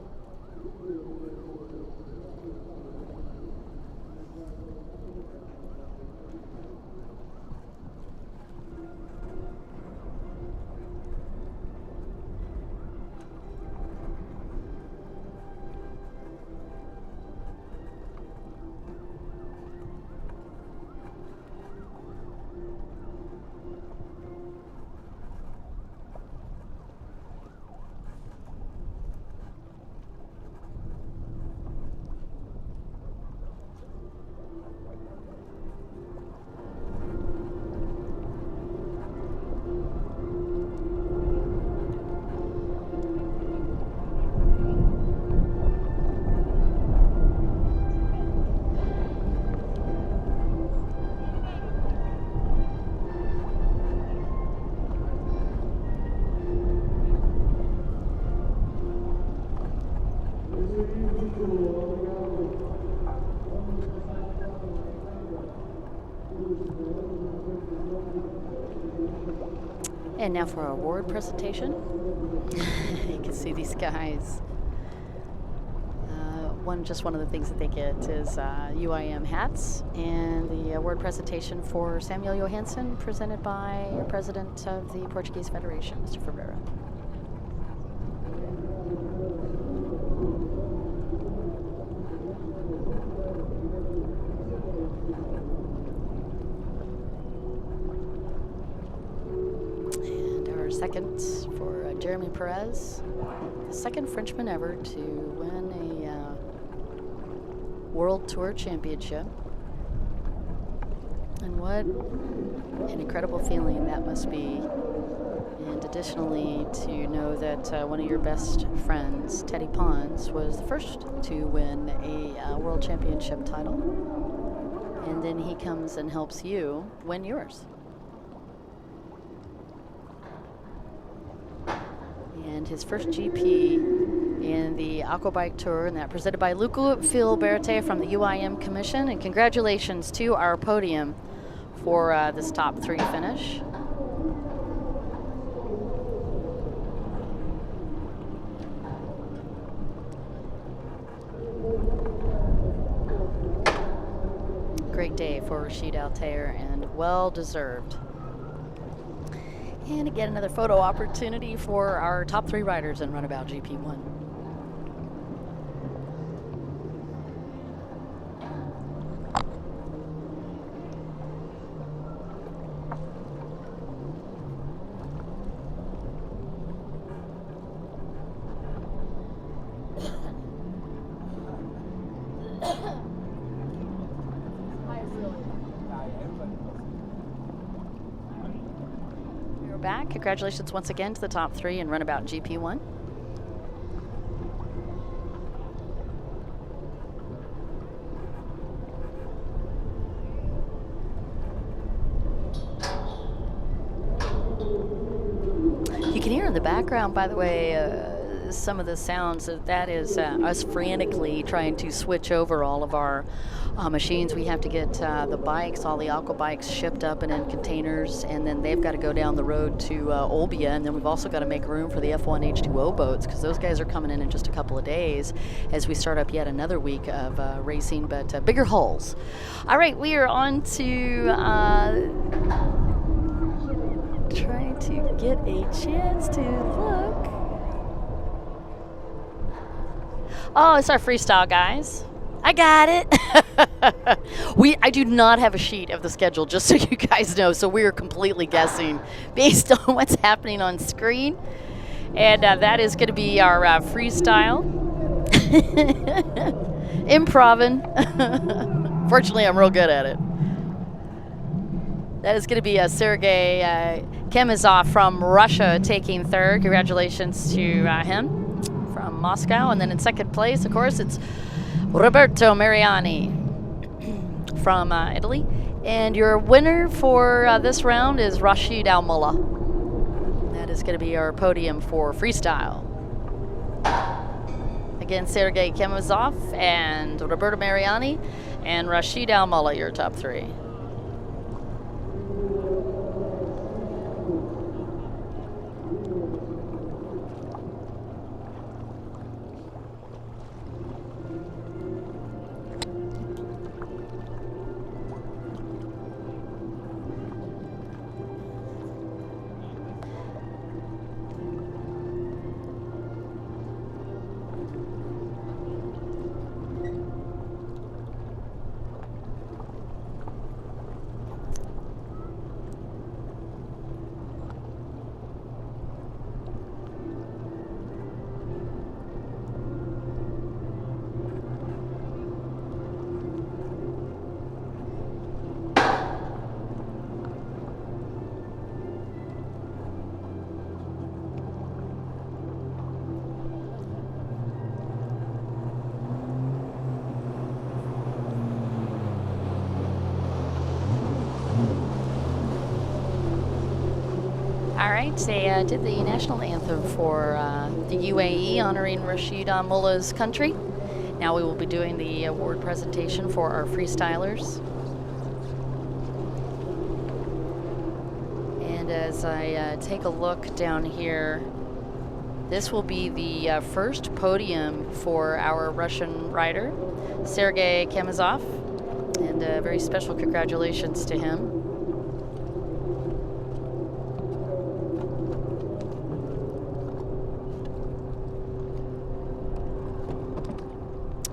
And now for our award presentation. You can see these guys. One of the things that they get is UIM hats, and the award presentation for Samuel Johansson, presented by your president of the Portuguese Federation, Mr. Ferreira. Second for Jeremy Perez, the second Frenchman ever to win a World Tour Championship. And what an incredible feeling that must be. And additionally, to know that one of your best friends, Teddy Pons, was the first to win a World Championship title. And then he comes and helps you win yours. And his first GP in the Aquabike Tour, and that presented by Luca Filberte from the UIM Commission. And congratulations to our podium for this top 3 finish. Great day for Rashid Altair, and well deserved. And again, another photo opportunity for our top 3 riders in Runabout GP1. we're back. Congratulations once again to the top 3 in Runabout GP1. You can hear in the background, by the way, some of the sounds. That is us frantically trying to switch over all of our machines. We have to get the bikes, all the Aquabikes, shipped up and in containers, and then they've got to go down the road to Olbia, and then we've also got to make room for the F1 H2O boats, because those guys are coming in just a couple of days as we start up yet another week of racing, but bigger hulls. All right, we are on to trying to get a chance to look. Oh, it's our freestyle guys. I got it. I do not have a sheet of the schedule, just so you guys know, so we're completely guessing based on what's happening on screen. And that is going to be our freestyle. Improving. Fortunately, I'm real good at it. That is going to be Sergey Kemizov from Russia taking third. Congratulations to him from Moscow. And then in second place, of course, it's Roberto Mariani from Italy. And your winner for this round is Rashid Al-Mullah. That is going to be our podium for freestyle. Again, Sergey Kemizov and Roberto Mariani and Rashid Al-Mullah, your top 3. All right, they did the national anthem for the UAE, honoring Rashid Al-Mullah's country. Now we will be doing the award presentation for our freestylers. And as I take a look down here, this will be the first podium for our Russian rider, Sergey Kemizov, and a very special congratulations to him.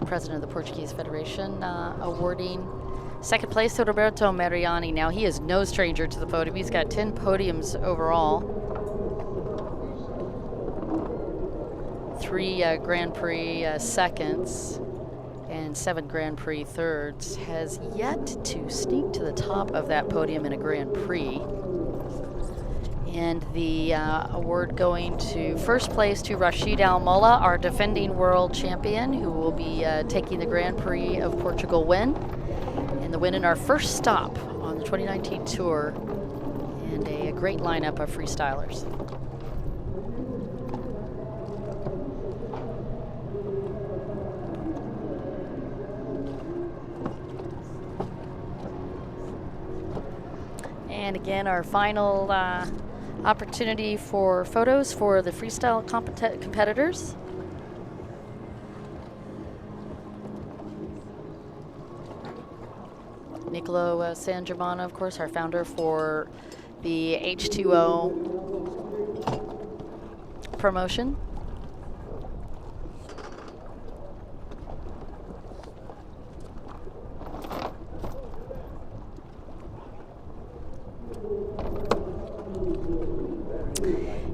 President of the Portuguese Federation, awarding second place to Roberto Mariani. Now, he is no stranger to the podium. He's got 10 podiums overall. 3 Grand Prix seconds and 7 Grand Prix thirds. Has yet to sneak to the top of that podium in a Grand Prix. And the award going to first place to Rashid Al-Mullah, our defending world champion, who will be taking the Grand Prix of Portugal win. And the win in our first stop on the 2019 tour. And a great lineup of freestylers. And again, our final opportunity for photos for the freestyle competitors. Nicolo San Germano, of course, our founder for the H2O promotion.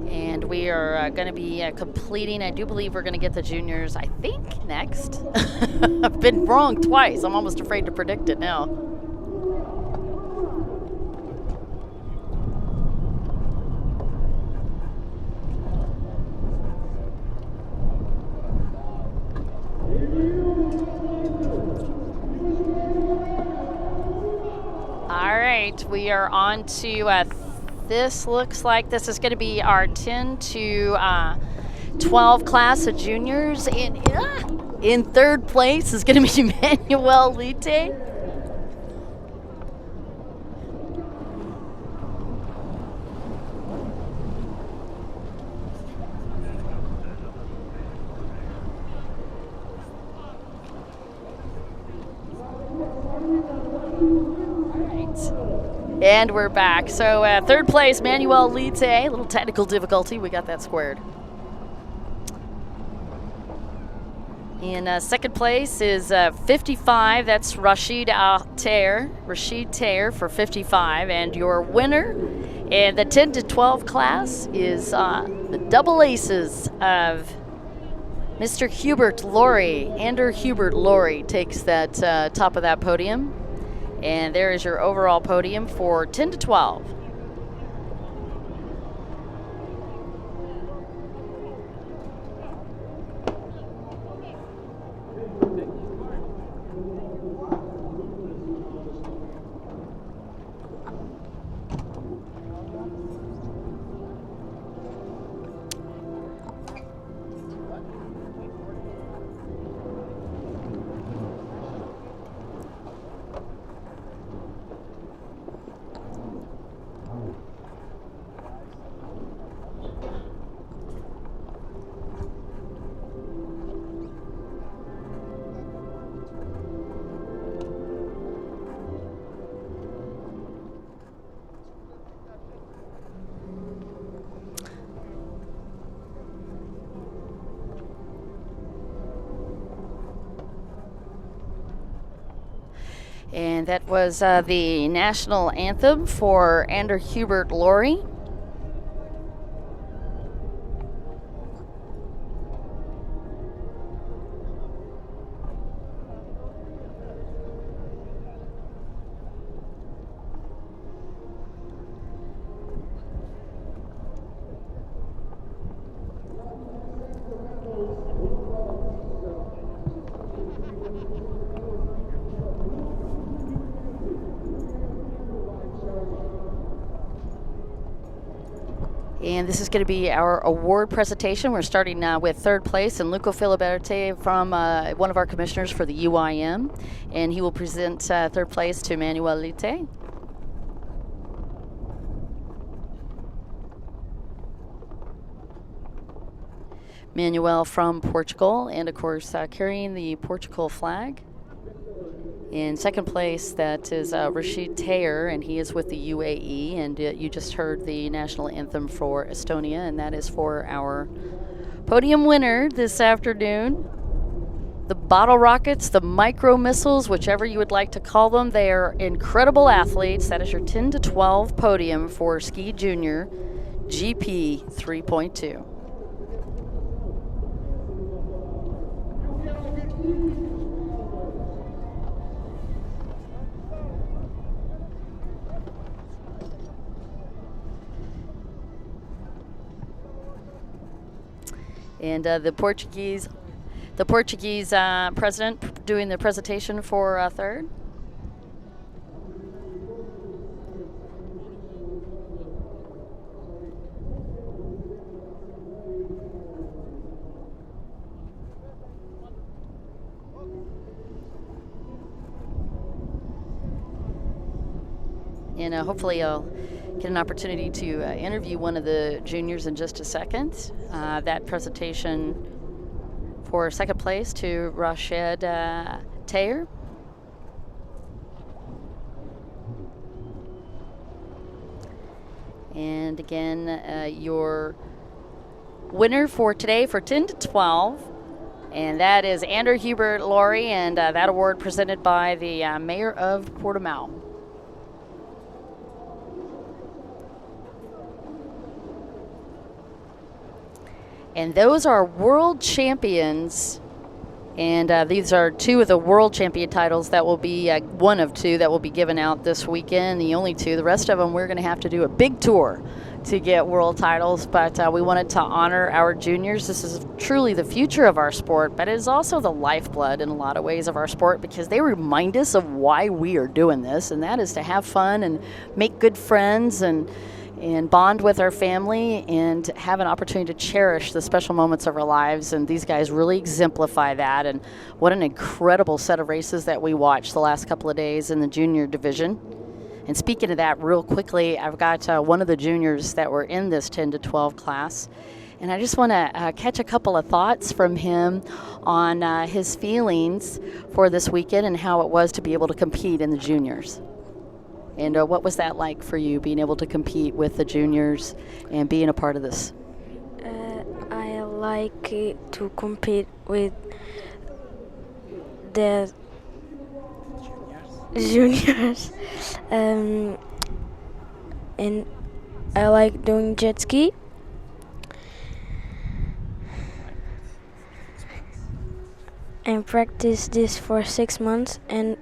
And we are going to be completing, I do believe we're going to get the juniors, I think, next. I've been wrong twice. I'm almost afraid to predict it now. All right, we are on to this. Looks like this is going to be our 10 to 12 class of juniors. In third place is going to be Manuel Lite. And we're back. So third place, Manuel Lite. A little technical difficulty. We got that squared. In second place is 55. That's Rashid Tair for 55. And your winner in the 10 to 12 class is the double aces of Mr. Hubert Laurie. Ander Hubert Laurie takes that top of that podium. And there is your overall podium for 10 to 12. And that was the national anthem for Ander Hubert Laurie. And this is going to be our award presentation. We're starting with third place, and Luco Filiberti from one of our commissioners for the UIM, and he will present third place to Manuel Lite. Manuel from Portugal, and of course carrying the Portugal flag. In second place, that is Rashid Tair, and he is with the UAE. And you just heard the national anthem for Estonia, and that is for our podium winner this afternoon. The bottle rockets, the micro missiles, whichever you would like to call them, they are incredible athletes. That is your 10 to 12 podium for Ski Junior GP 3.2. And the Portuguese president doing the presentation for third. And hopefully I'll get an opportunity to interview one of the juniors in just a second. That presentation for second place to Rashid Tair. And again, your winner for today for 10 to 12, and that is Ander Hubert Laurie, and that award presented by the Mayor of Portimao. And those are world champions, and these are two of the world champion titles that will be one of two that will be given out this weekend, the only two. The rest of them we're going to have to do a big tour to get world titles, but we wanted to honor our juniors. This is truly the future of our sport, but it is also the lifeblood in a lot of ways of our sport, because they remind us of why we are doing this, and that is to have fun and make good friends and bond with our family and have an opportunity to cherish the special moments of our lives. And these guys really exemplify that. And what an incredible set of races that we watched the last couple of days in the junior division. And speaking of that, real quickly, I've got one of the juniors that were in this 10 to 12 class. And I just want to catch a couple of thoughts from him on his feelings for this weekend and how it was to be able to compete in the juniors. And what was that like for you, being able to compete with the juniors and being a part of this? I like to compete with the juniors. And I like doing jet ski. And practiced this for 6 months, and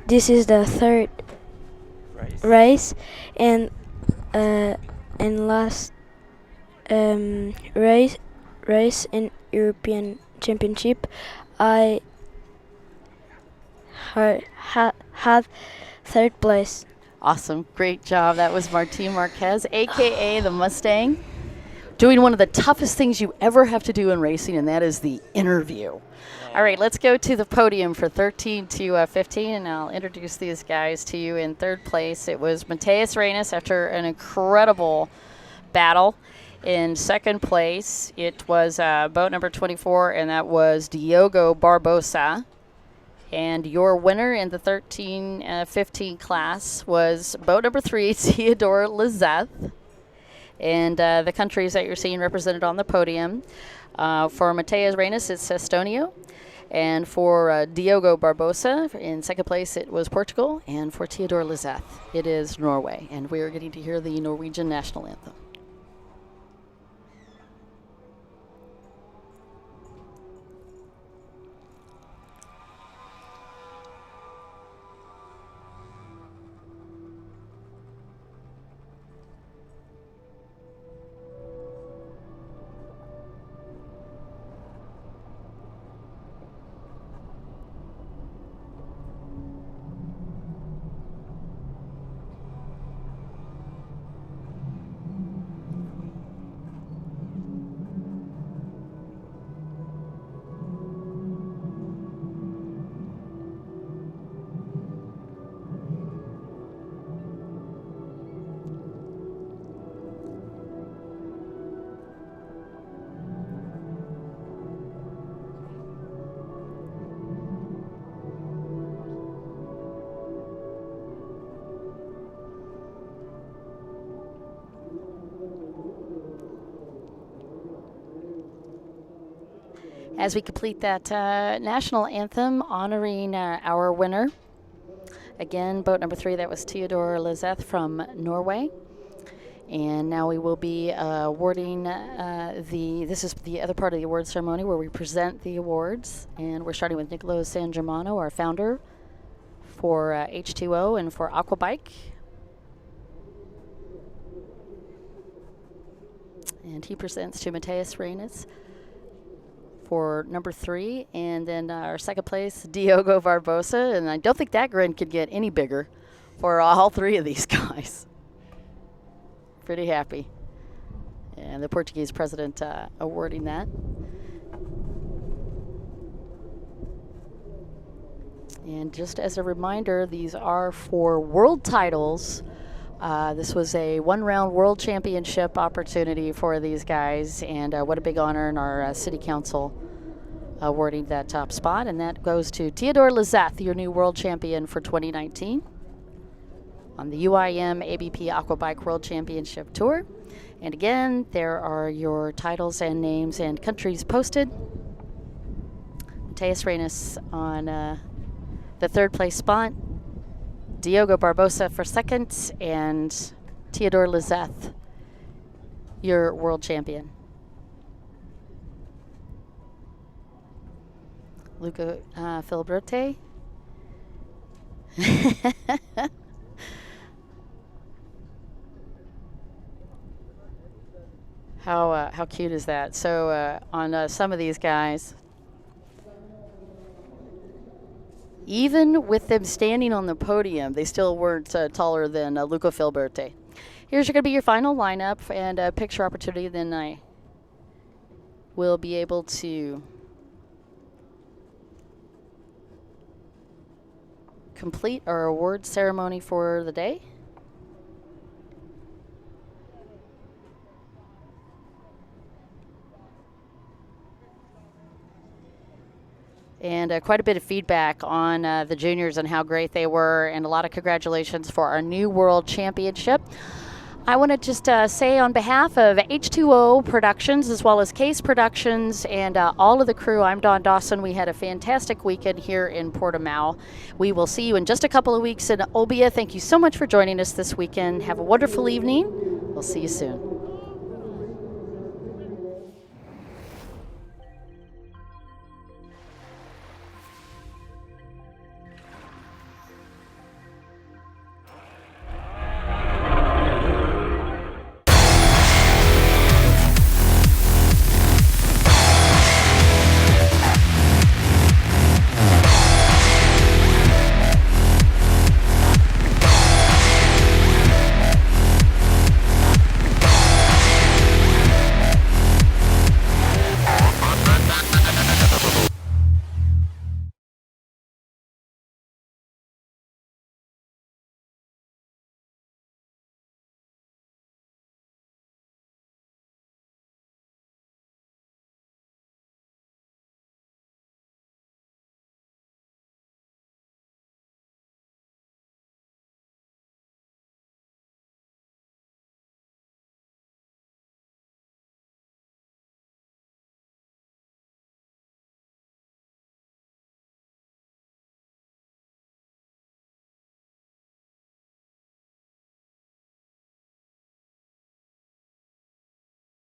this is the third race, and last race in European Championship I had third place. Awesome, great job. That was Martin Marquez, aka the Mustang, doing one of the toughest things you ever have to do in racing, and that is the interview. All right, let's go to the podium for 13 to 15, and I'll introduce these guys to you. In third place, it was Mateus Reines after an incredible battle. In second place, it was boat number 24, and that was Diogo Barbosa. And your winner in the 13-15 class was boat number 3, Theodore Lizeth. And the countries that you're seeing represented on the podium, for Mateus Reines, it's Estonio. And for Diogo Barbosa, in second place, it was Portugal. And for Theodore Lizeth, it is Norway. And we are getting to hear the Norwegian national anthem. As we complete that national anthem honoring our winner. Again, boat number 3, that was Theodore Lizeth from Norway. And now we will be awarding this is the other part of the award ceremony where we present the awards. And we're starting with Nicolo San Germano, our founder, for H2O and for Aquabike. And he presents to Mateus Reines for number 3, and then our second place, Diogo Barbosa, and I don't think that grin could get any bigger for all 3 of these guys. Pretty happy. And the Portuguese president awarding that. And just as a reminder, these are for world titles. This was a one-round world championship opportunity for these guys, and what a big honor in our city council awarding that top spot. And that goes to Theodore Lizeth, your new world champion for 2019 on the UIM-ABP Aquabike World Championship Tour. And again, there are your titles and names and countries posted. Mateus Reines on the third place spot, Diogo Barbosa for second, and Theodore Lizeth, your world champion. Luca Filibrote. How cute is that? So on some of these guys, even with them standing on the podium, they still weren't taller than Luca Filberti. Here's going to be your final lineup and a picture opportunity. Then I will be able to complete our award ceremony for the day. And quite a bit of feedback on the juniors and how great they were, and a lot of congratulations for our new world championship. I want to just say on behalf of H2O Productions as well as Case Productions and all of the crew, I'm Dawn Dawson. We had a fantastic weekend here in Portimao. We will see you in just a couple of weeks in Olbia. Thank you so much for joining us this weekend. Have a wonderful evening. We'll see you soon.